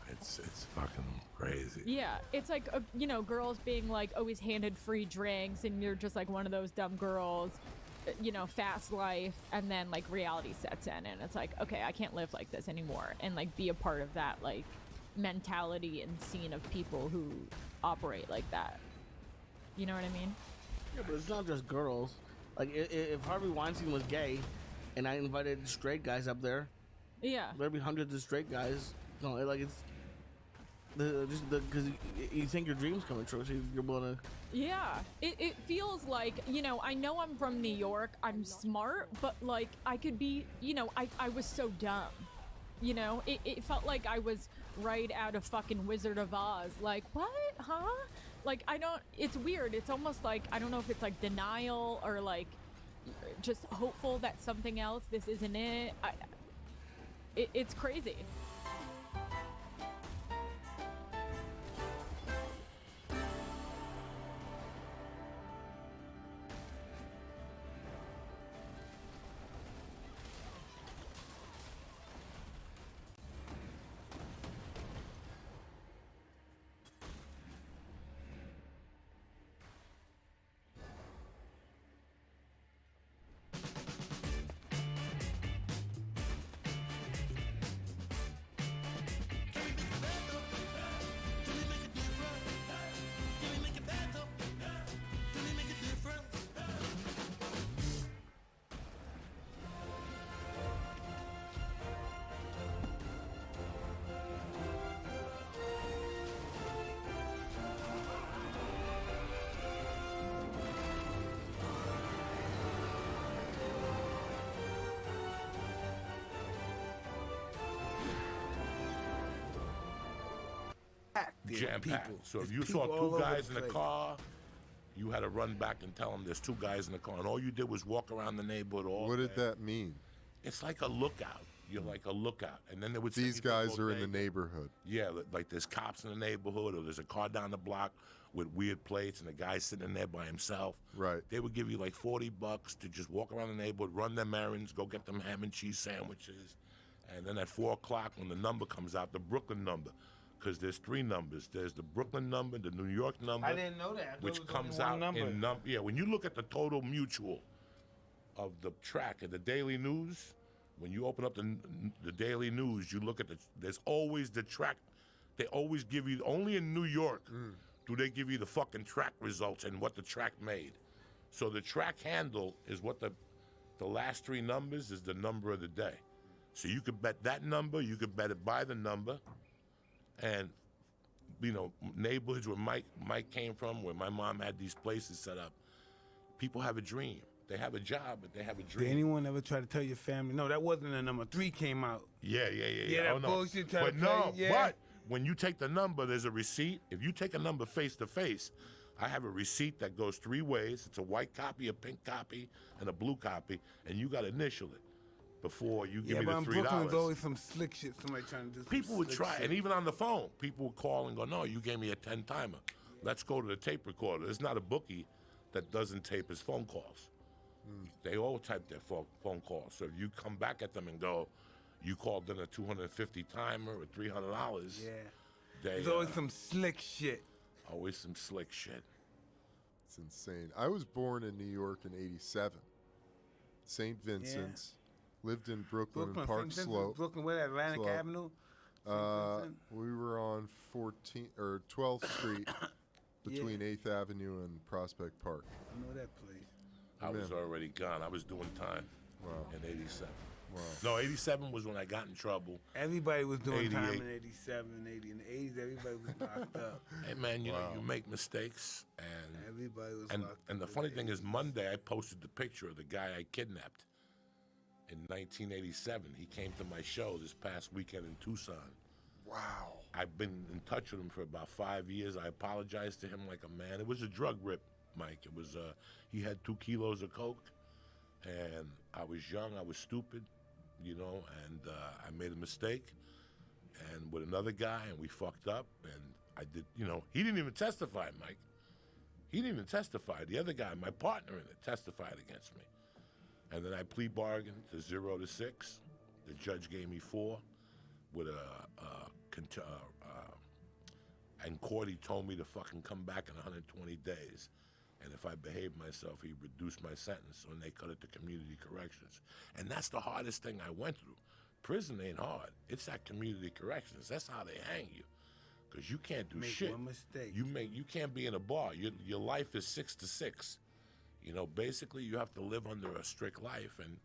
It's fucking crazy. Yeah, it's like, you know, girls being like always handed free drinks and you're just like one of those dumb girls, you know, fast life, and then like reality sets in and it's like, okay, I can't live like this anymore and like be a part of that like mentality and scene of people who operate like that. You know what I mean? Yeah, but it's not just girls. Like, if Harvey Weinstein was gay, and I invited straight guys up there. Yeah. There'd be hundreds of straight guys. No, like it's because you think your dream's coming true, so you're willing to. Yeah, it feels like, you know, I know I'm from New York, I'm smart, but like I could be, you know, I was so dumb. You know, it felt like I was right out of fucking Wizard of Oz. Like, what? Huh? Like, it's weird. It's almost like, I don't know if it's like denial or like just hopeful that something else, this isn't it. It's crazy. Jam packed. So if you saw two guys in the car, you had to run back and tell them there's two guys in the car, and all you did was walk around the neighborhood all What day. did that mean? It's like a lookout. You're like a lookout, and then they would. These guys are in the neighborhood. Yeah, like there's cops in the neighborhood, or there's a car down the block with weird plates, and the guy's sitting there by himself. Right. They would give you like $40 to just walk around the neighborhood, run them errands, go get them ham and cheese sandwiches, and then at 4 o'clock when the number comes out, the Brooklyn number. Because there's 3 numbers. There's the Brooklyn number, the New York number. I didn't know that. Which comes out in number. Yeah, when you look at the total mutual of the track of the Daily News, when you open up the Daily News, you look at there's always the track. They always give you, only in New York do they give you the fucking track results and what the track made. So the track handle is what the last 3 numbers is the number of the day. So you could bet that number, you could bet it by the number. And, you know, neighborhoods where Mike came from, where my mom had these places set up, people have a dream. They have a job, but they have a dream. Did anyone ever try to tell your family? No, that wasn't the number 3 came out. Yeah. That bullshit. But no, but when you take the number, there's a receipt. If you take a number face to face, I have a receipt that goes 3 ways. It's a white copy, a pink copy, and a blue copy, and you got to initial it before you give me the $3. Brooklyn's always some slick shit. Somebody trying to do. People would try, and even on the phone, people would call and go, "No, you gave me a 10-timer. Let's go to the tape recorder." There's not a bookie that doesn't tape his phone calls. They all type their phone calls. So if you come back at them and go, "You called in a 250 timer or $300," Yeah. There's always some slick shit. Always some slick shit. It's insane. I was born in New York in '87. St. Vincent's. Lived in Brooklyn and Park Slope. Brooklyn, where, Atlantic Avenue? We were on 12th Street between 8th Avenue and Prospect Park. I know that place. I was already gone. I was doing time in '87. Wow. No, '87 was when I got in trouble. Everybody was doing 88. time in '87 and '80. In the '80s, everybody was locked up. Hey man, you know, you make mistakes, and everybody was locked up. And the funny thing is, Monday I posted the picture of the guy I kidnapped in 1987. He came to my show this past weekend in Tucson. Wow. I've been in touch with him for about 5 years. I apologized to him like a man. It was a drug rip, Mike. It was he had 2 kilos of coke, and I was young, I was stupid, you know, and I made a mistake, and with another guy, and we fucked up, and I did, you know, he didn't even testify, Mike. He didn't even testify. The other guy, my partner in it, testified against me. And then I plea bargained to 0 to 6. The judge gave me 4 with and Cordy told me to fucking come back in 120 days. And if I behaved myself, he'd reduce my sentence, and they cut it to community corrections. And that's the hardest thing I went through. Prison ain't hard. It's that community corrections. That's how they hang you. Because you can't do shit. One mistake. You can't be in a bar. Your life is 6 to 6. You know, basically you have to live under a strict life, and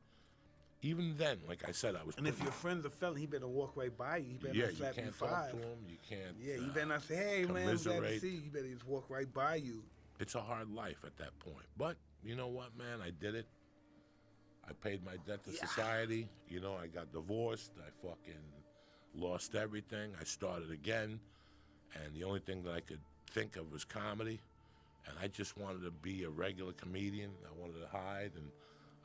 even then, like I said, I was. And if your friend's a felon, he better walk right by you. He better not slap you can't five. talk to him. You can't. Yeah, you better not say, "Hey, man, I'm glad to commiserate. see you." You better just walk right by you. It's a hard life at that point. But you know what, man? I did it. I paid my debt to society. You know, I got divorced. I fucking lost everything. I started again. And the only thing that I could think of was comedy. And I just wanted to be a regular comedian. I wanted to hide. And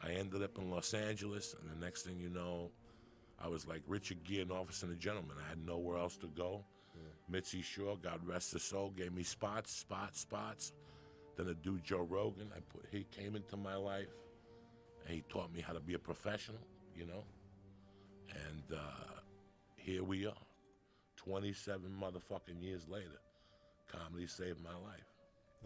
I ended up in Los Angeles. And the next thing you know, I was like Richard Gere in Office and a Gentleman. I had nowhere else to go. Mitzi Shore, God rest his soul, gave me spots. Then a dude, Joe Rogan, he came into my life. And he taught me how to be a professional, you know? And here we are, 27 motherfucking years later. Comedy saved my life.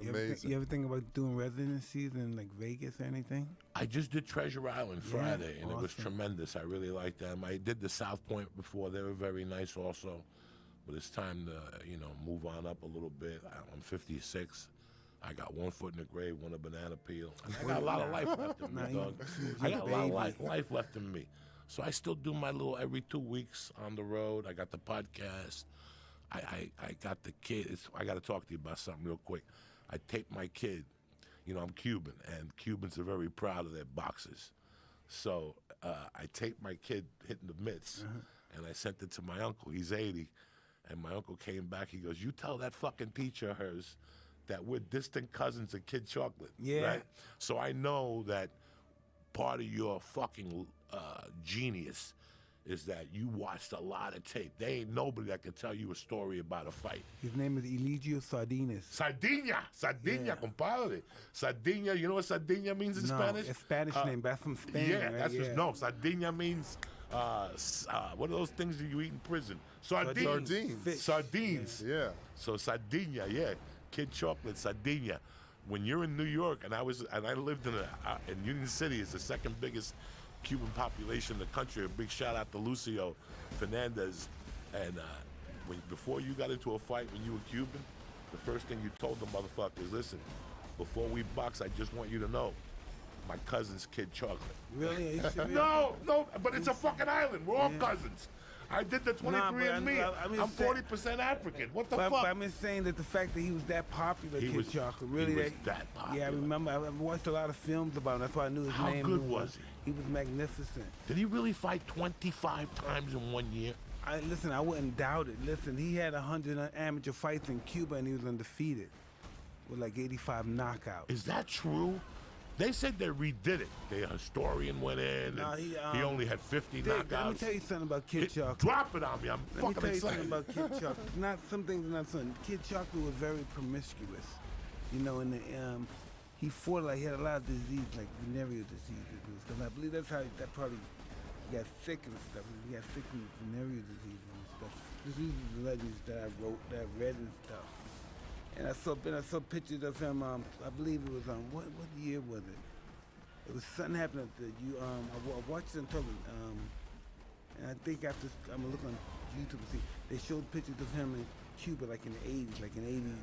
You ever think about doing residencies in like Vegas or anything? I just did Treasure Island Friday, and it was awesome. tremendous. I really liked them. I did the South Point before. They were very nice also. But it's time to, move on up a little bit. I'm 56. I got one foot in the grave, one a banana peel. I got a lot of life left in me, dog. I got a lot of life left in me. So I still do my little every 2 weeks on the road. I got the podcast. I got the kid. I got to talk to you about something real quick. I taped my kid. I'm Cuban, and Cubans are very proud of their boxers. So I taped my kid hitting the mitts, and I sent it to my uncle. He's 80. And my uncle came back. He goes, "You tell that fucking teacher of hers that we're distant cousins of Kid Chocolate." Yeah. Right? So I know that part of your fucking genius is that you watched a lot of tape. There ain't nobody that can tell you a story about a fight. His name is Eligio Sardinas. Sardinia, compadre. Sardinia, you know what Sardinia means in Spanish? It's Spanish name, but that's from Spain, Yeah, right? no, Sardinia means, what are those things that you eat in prison? Sardines. Sardines. Yeah. So Sardinia, yeah. Kid Chocolate, Sardinia. When you're in New York, and I lived in Union City, is the second biggest Cuban population in the country. A big shout out to Lucio Fernandez. And before you got into a fight when you were Cuban, the first thing you told the motherfuckers, listen, before we box, I just want you to know, my cousin's Kid Chocolate. Really? Are you serious? No, but it's a fucking island. We're all cousins. I did the 23andMe. I'm 40% African. What the fuck? But I'm just saying that the fact that he was that popular, Kid Chocolate, really. He was that popular. Yeah, I remember. I watched a lot of films about him. That's why I knew his name. How good was he? He was magnificent. Did he really fight 25 times in 1 year? Listen, I wouldn't doubt it. Listen, he had 100 amateur fights in Cuba, and he was undefeated with like 85 knockouts. Is that true? They said they redid it. The historian went in, No, and he he only had 50 Dick, knockouts. let me tell you something about Kid Chocolate. Drop it on me. I'm Let me fucking tell you excited. something about Kid Chocolate. Some things are not something. Kid Chocolate was very promiscuous. And he fought like he had a lot of disease, like venereal diseases and stuff. I believe that's how that probably he got sick and stuff. He got sick from venereal disease and stuff. These are the legends that I wrote, that I read and stuff. And I saw pictures of him. I believe it was what year was it? It was something happened at the I watched it on television. And I think after I'm gonna look on YouTube and see they showed pictures of him in Cuba like in the 80s, like in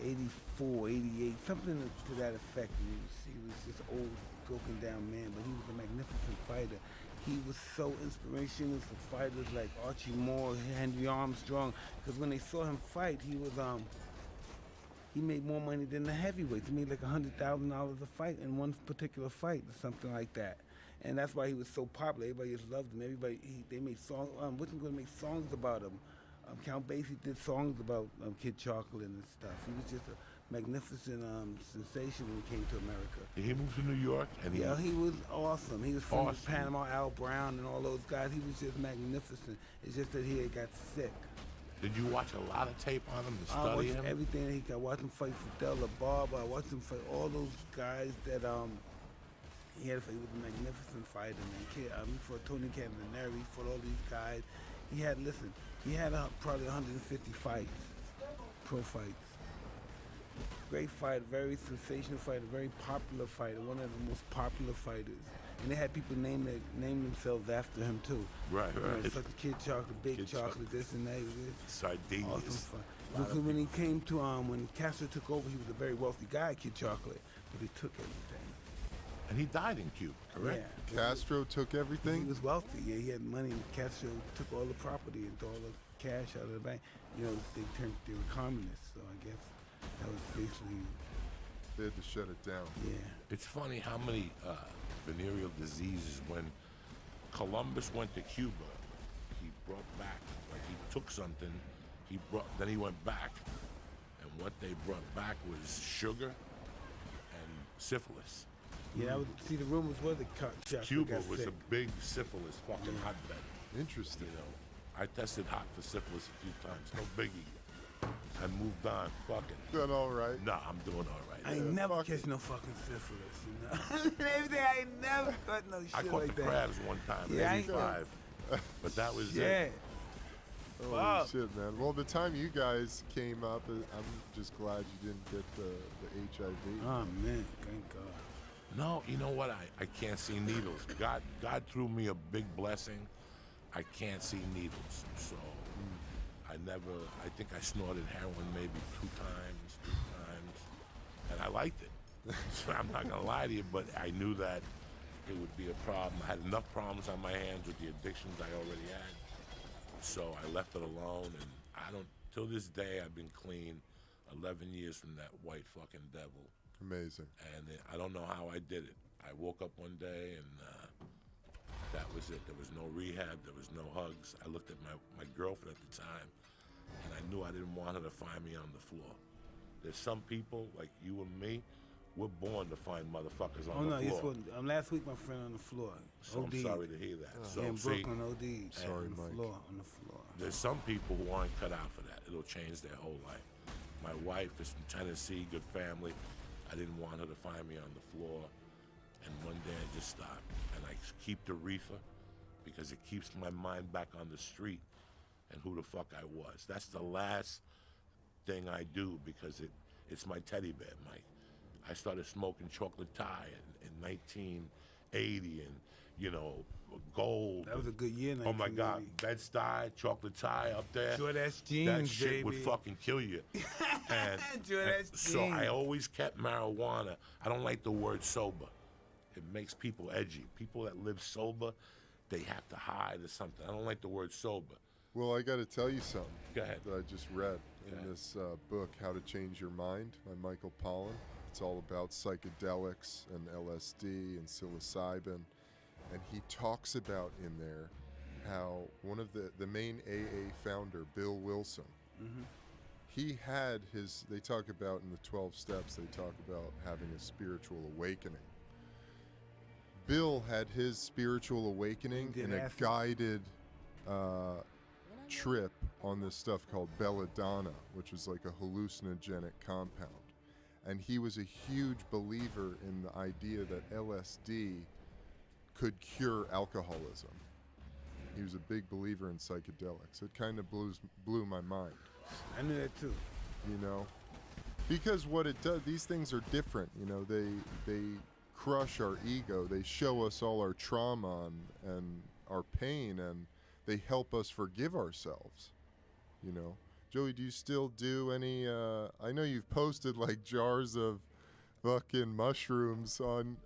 84, 88, something to that effect. And he was this old, broken down man, but he was a magnificent fighter. He was so inspirational for fighters like Archie Moore, Henry Armstrong, because when they saw him fight, he made more money than the heavyweights. He made like $100,000 a fight in one particular fight or something like that. And that's why he was so popular. Everybody just loved him. They made songs. Wasn't going to make songs about him. Count Basie did songs about Kid Chocolate and stuff. He was just a magnificent sensation when he came to America. He moved to New York, and he was awesome. He was from Panama, Al Brown, and all those guys. He was just magnificent. It's just that he had got sick. Did you watch a lot of tape on him and I study watched him? everything. I watched him fight Fidel Barber. I watched him fight all those guys that he had. He was a magnificent fighter, man. He fought Tony Campanelli. He fought all these guys. He had probably 150 fights, pro fights. Great fighter, very sensational fighter, very popular fighter, one of the most popular fighters. And they had people name themselves after him too. Right. Such a Kid Chocolate, Big Chocolate, this and that. Sardines. Awesome fight. Because when he came to, when Castro took over, he was a very wealthy guy, Kid Chocolate, but he took everything. And he died in Cuba, correct? Yeah. Castro took everything? He was wealthy. Yeah, he had money. Castro took all the property and all the cash out of the bank. You know, they were communists, so I guess that was basically... They had to shut it down. Yeah. It's funny how many venereal diseases, when Columbus went to Cuba, he brought back, like he took something, then he went back, and what they brought back was sugar and syphilis. Yeah, see, the rumors were the Cuba got was sick. a big syphilis fucking hotbed. Interesting. You know, I tested hot for syphilis a few times. No biggie. I moved on. Fucking. Doing all right? Nah, I'm doing all right. I ain't never catch no fucking syphilis, you know? Everything, I ain't never caught no shit I caught like the that. crabs one time, Yeah, 85. But that was yeah. it. Holy Fuck. shit, man. Well, the time you guys came up, I'm just glad you didn't get the HIV. Oh, man. Thank God. No, you know what? I can't see needles. God threw me a big blessing. I can't see needles. So I think I snorted heroin maybe 3 times. And I liked it. So I'm not gonna lie to you, but I knew that it would be a problem. I had enough problems on my hands with the addictions I already had. So I left it alone, and till this day, I've been clean 11 years from that white fucking devil. Amazing. And I don't know how I did it. I woke up one day and that was it. There was no rehab. There was no hugs. I looked at my girlfriend at the time, and I knew I didn't want her to find me on the floor. There's some people, like you and me, we're born to find motherfuckers on the floor. Last week, my friend on the floor. So OD'd. I'm sorry to hear that. So in see, Brooklyn, OD. Sorry, on the Mike. floor, on the floor. there's some people who aren't cut out for that. It'll change their whole life. My wife is from Tennessee, good family. I didn't want her to find me on the floor. And one day I just stopped. And I keep the reefer because it keeps my mind back on the street and who the fuck I was. That's the last thing I do because it's my teddy bear, Mike. I started smoking chocolate tie in 1980 and, gold. That was a good year, Oh my God, Bed-Stuy, chocolate tie up there. Short-ass jeans, that shit would baby. fucking kill you. So I always kept marijuana. I don't like the word sober. It makes people edgy. People that live sober, they have to hide or something. I don't like the word sober. Well, I got to tell you something. Go ahead. That I just read in this book, How to Change Your Mind by Mcclellan. It's all about psychedelics and LSD and psilocybin. And he talks about in there how one of the main AA founder, Bill Wilson, he had they talk about in the 12 steps, they talk about having a spiritual awakening. Bill had his spiritual awakening in a guided trip on this stuff called belladonna, which is like a hallucinogenic compound. And he was a huge believer in the idea that LSD could cure alcoholism. He was a big believer in psychedelics. It kind of blew my mind. I knew that too. Because what it does, these things are different. They crush our ego. They show us all our trauma and our pain, and they help us forgive ourselves. Joey, do you still do any? I know you've posted like jars of fucking mushrooms on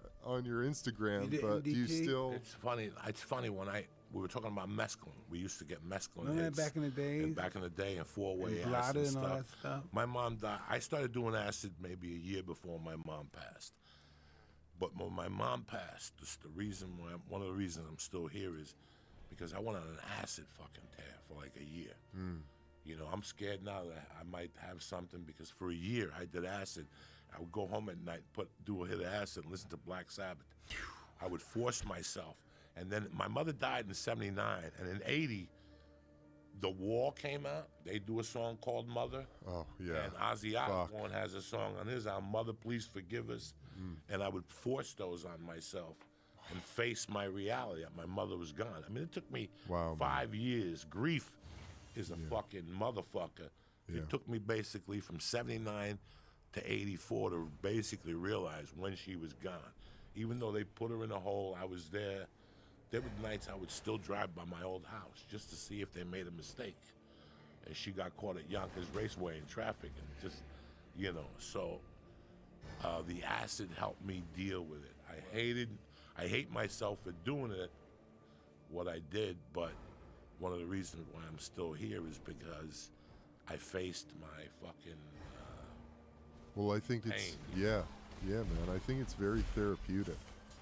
your Instagram, but do you still? It's funny when we were talking about mescaline. We used to get mescaline Remember hits. that back in the days? Back in the day, and four-way And acid blotted and and all stuff. that stuff. My mom died. I started doing acid maybe a year before my mom passed. But when my mom passed, one of the reasons I'm still here is because I went on an acid fucking tear for like a year. I'm scared now that I might have something because for a year I did acid. I would go home at night, do a hit of acid, and listen to Black Sabbath. I would force myself. And then my mother died in 79, and in 80, The Wall came out. They do a song called Mother. Oh, yeah. And Ozzy Osbourne has a song on his album, Mother, Please Forgive Us. And I would force those on myself and face my reality that my mother was gone. I mean, it took me 5 years. Grief is a fucking motherfucker. Yeah. It took me basically from 79 to 84 to basically realize when she was gone. Even though they put her in a hole, I was there. There were nights I would still drive by my old house just to see if they made a mistake. And she got caught at Yonkers Raceway in traffic and just, so The acid helped me deal with it. I hate myself for doing it, what I did, but one of the reasons why I'm still here is because I faced my fucking Well, I think it's pain. yeah, man. I think it's very therapeutic.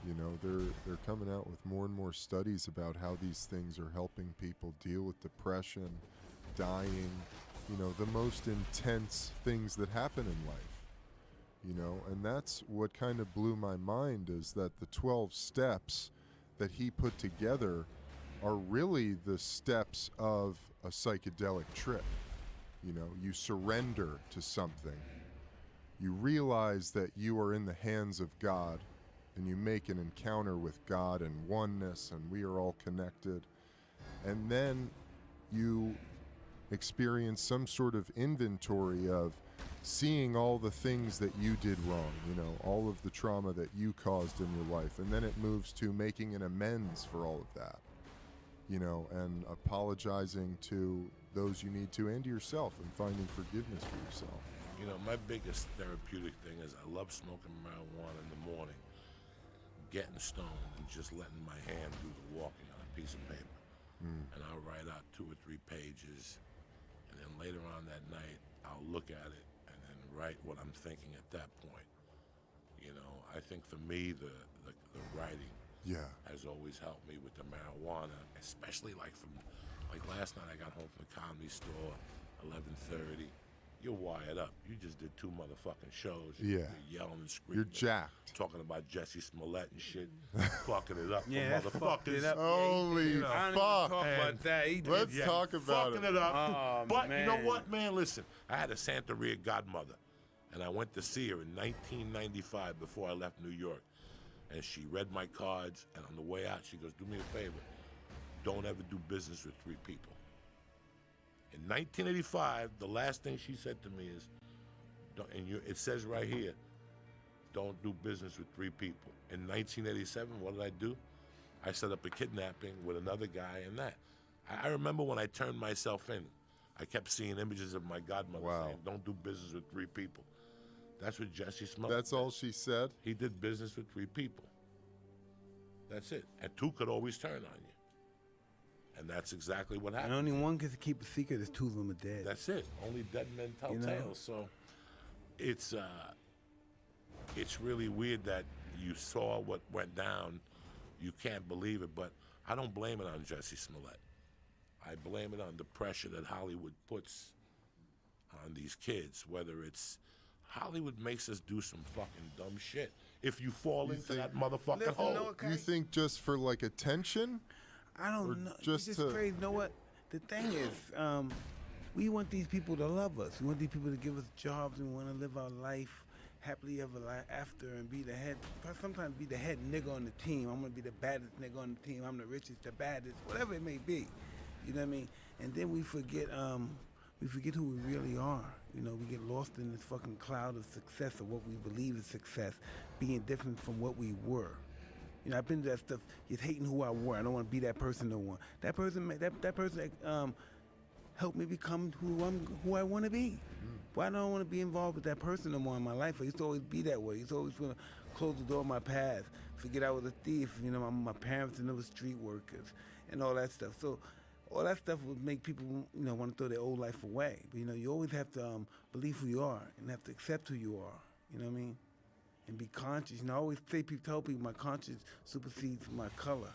You know, they're coming out with more and more studies about how these things are helping people deal with depression, dying, you know, the most intense things that happen in life. You know, and that's what kind of blew my mind, is that the 12 steps that he put together are really the steps of a psychedelic trip. You know, you surrender to something. You realize that you are in the hands of God, and you make an encounter with God and oneness, and we are all connected. And then you experience some sort of inventory of seeing all the things that you did wrong, you know, all of the trauma that you caused in your life. And then it moves to making an amends for all of that, you know, and apologizing to those you need to and to yourself, and finding forgiveness for yourself. You know, my biggest therapeutic thing is I love smoking marijuana in the morning, getting stoned, and just letting my hand do the walking on a piece of paper. And I'll write out 2 or 3 pages, and then later on that night, I'll look at it and then write what I'm thinking at that point. You know, I think for me, the writing has always helped me with the marijuana, especially like last night I got home from the Comedy Store, 11:30. You're wired up. You just did 2 motherfucking shows. You're yelling and screaming. You're jacked. Talking about Jesse Smollett and shit. Fucking it up for that's fucked motherfuckers. it up. Holy I don't even fuck. talk about that. Let's talk about fucking it up. But you know what, man? Listen, I had a Santeria godmother, and I went to see her in 1995 before I left New York. And she read my cards, and on the way out, she goes, do me a favor. Don't ever do business with 3 people. In 1985, the last thing she said to me is, it says right here, don't do business with 3 people. In 1987, what did I do? I set up a kidnapping with another guy and that. I remember when I turned myself in, I kept seeing images of my godmother saying, don't do business with 3 people. That's what Jesse Smollett That's all she said? He did business with 3 people. That's it. And 2 could always turn on you. And that's exactly what happened. And only one gets to keep a secret is 2 of them are dead. That's it. Only dead men tell tales. So it's really weird that you saw what went down. You can't believe it, but I don't blame it on Jesse Smollett. I blame it on the pressure that Hollywood puts on these kids, whether it's Hollywood makes us do some fucking dumb shit. If you fall into that motherfucking hole. You think just for like attention? I don't know. Just it's to just crazy. You know what? The thing is, we want these people to love us. We want these people to give us jobs. We want to live our life happily ever after and be the head. Sometimes be the head nigga on the team. I'm gonna be the baddest nigga on the team. I'm the richest, the baddest, whatever it may be. You know what I mean? And then we forget who we really are. You know, we get lost in this fucking cloud of success, or what we believe is success, being different from what we were. You know, I've been to that stuff. He's hating who I were. I don't want to be that person no more. That person helped me become who I want to be. Why don't I want to be involved with that person no more in my life? I used to always be that way. I used to always want to close the door of my path, forget I was a thief. You know, my parents and they were street workers and all that stuff. So all that stuff would make people, you know, want to throw their old life away. But you know, you always have to believe who you are and have to accept who you are. You know what I mean? And be conscious. And I always tell people my conscience supersedes my color.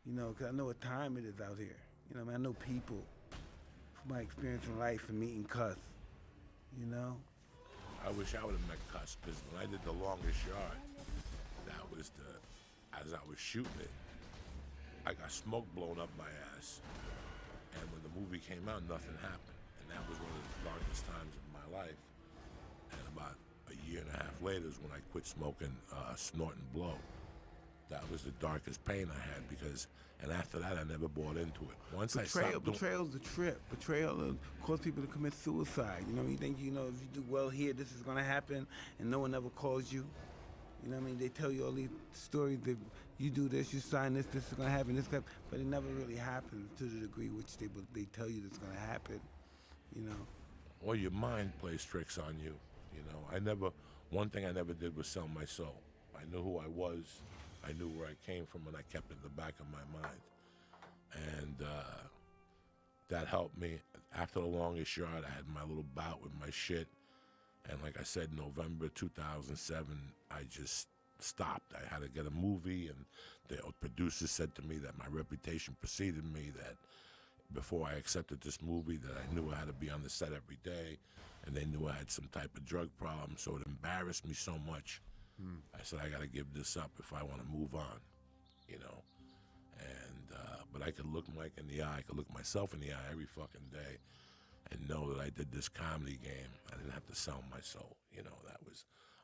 You know, because I know what time it is out here. You know, I mean, I know people from my experience in life and meeting Cuss. You know? I wish I would have met Cuss, because when I did The Longest Yard, that was as I was shooting it, I got smoke blown up my ass. And when the movie came out, nothing happened. And that was one of the darkest times of my life. And about a year and a half later is when I quit smoking snort and blow. That was the darkest pain I had, because, and after that, I never bought into it. Once Betrayal's the trip. Betrayal will cause people to commit suicide. You know, you think, you know, if you do well here, this is going to happen, and no one ever calls you. You know what I mean? They tell you all these stories that you do this, you sign this, this is going to happen, this, but it never really happens to the degree which they tell you it's going to happen, you know? Or your mind plays tricks on you, you know? I never One thing I never did was sell my soul. I knew who I was. I knew where I came from, and I kept it in the back of my mind. And that helped me. After the longest yard, I had my little bout with my shit. And like I said, November 2007, I just stopped. I had to get a movie, and the producer said to me that my reputation preceded me, that before I accepted this movie, that I knew I had to be on the set every day, and they knew I had some type of drug problem, so it embarrassed me so much. I said, I got to give this up if I want to move on, you know. And but I could look Mike in the eye, I could look myself in the eye every fucking day and know that I did this comedy game. I didn't have to sell my soul, you know. That was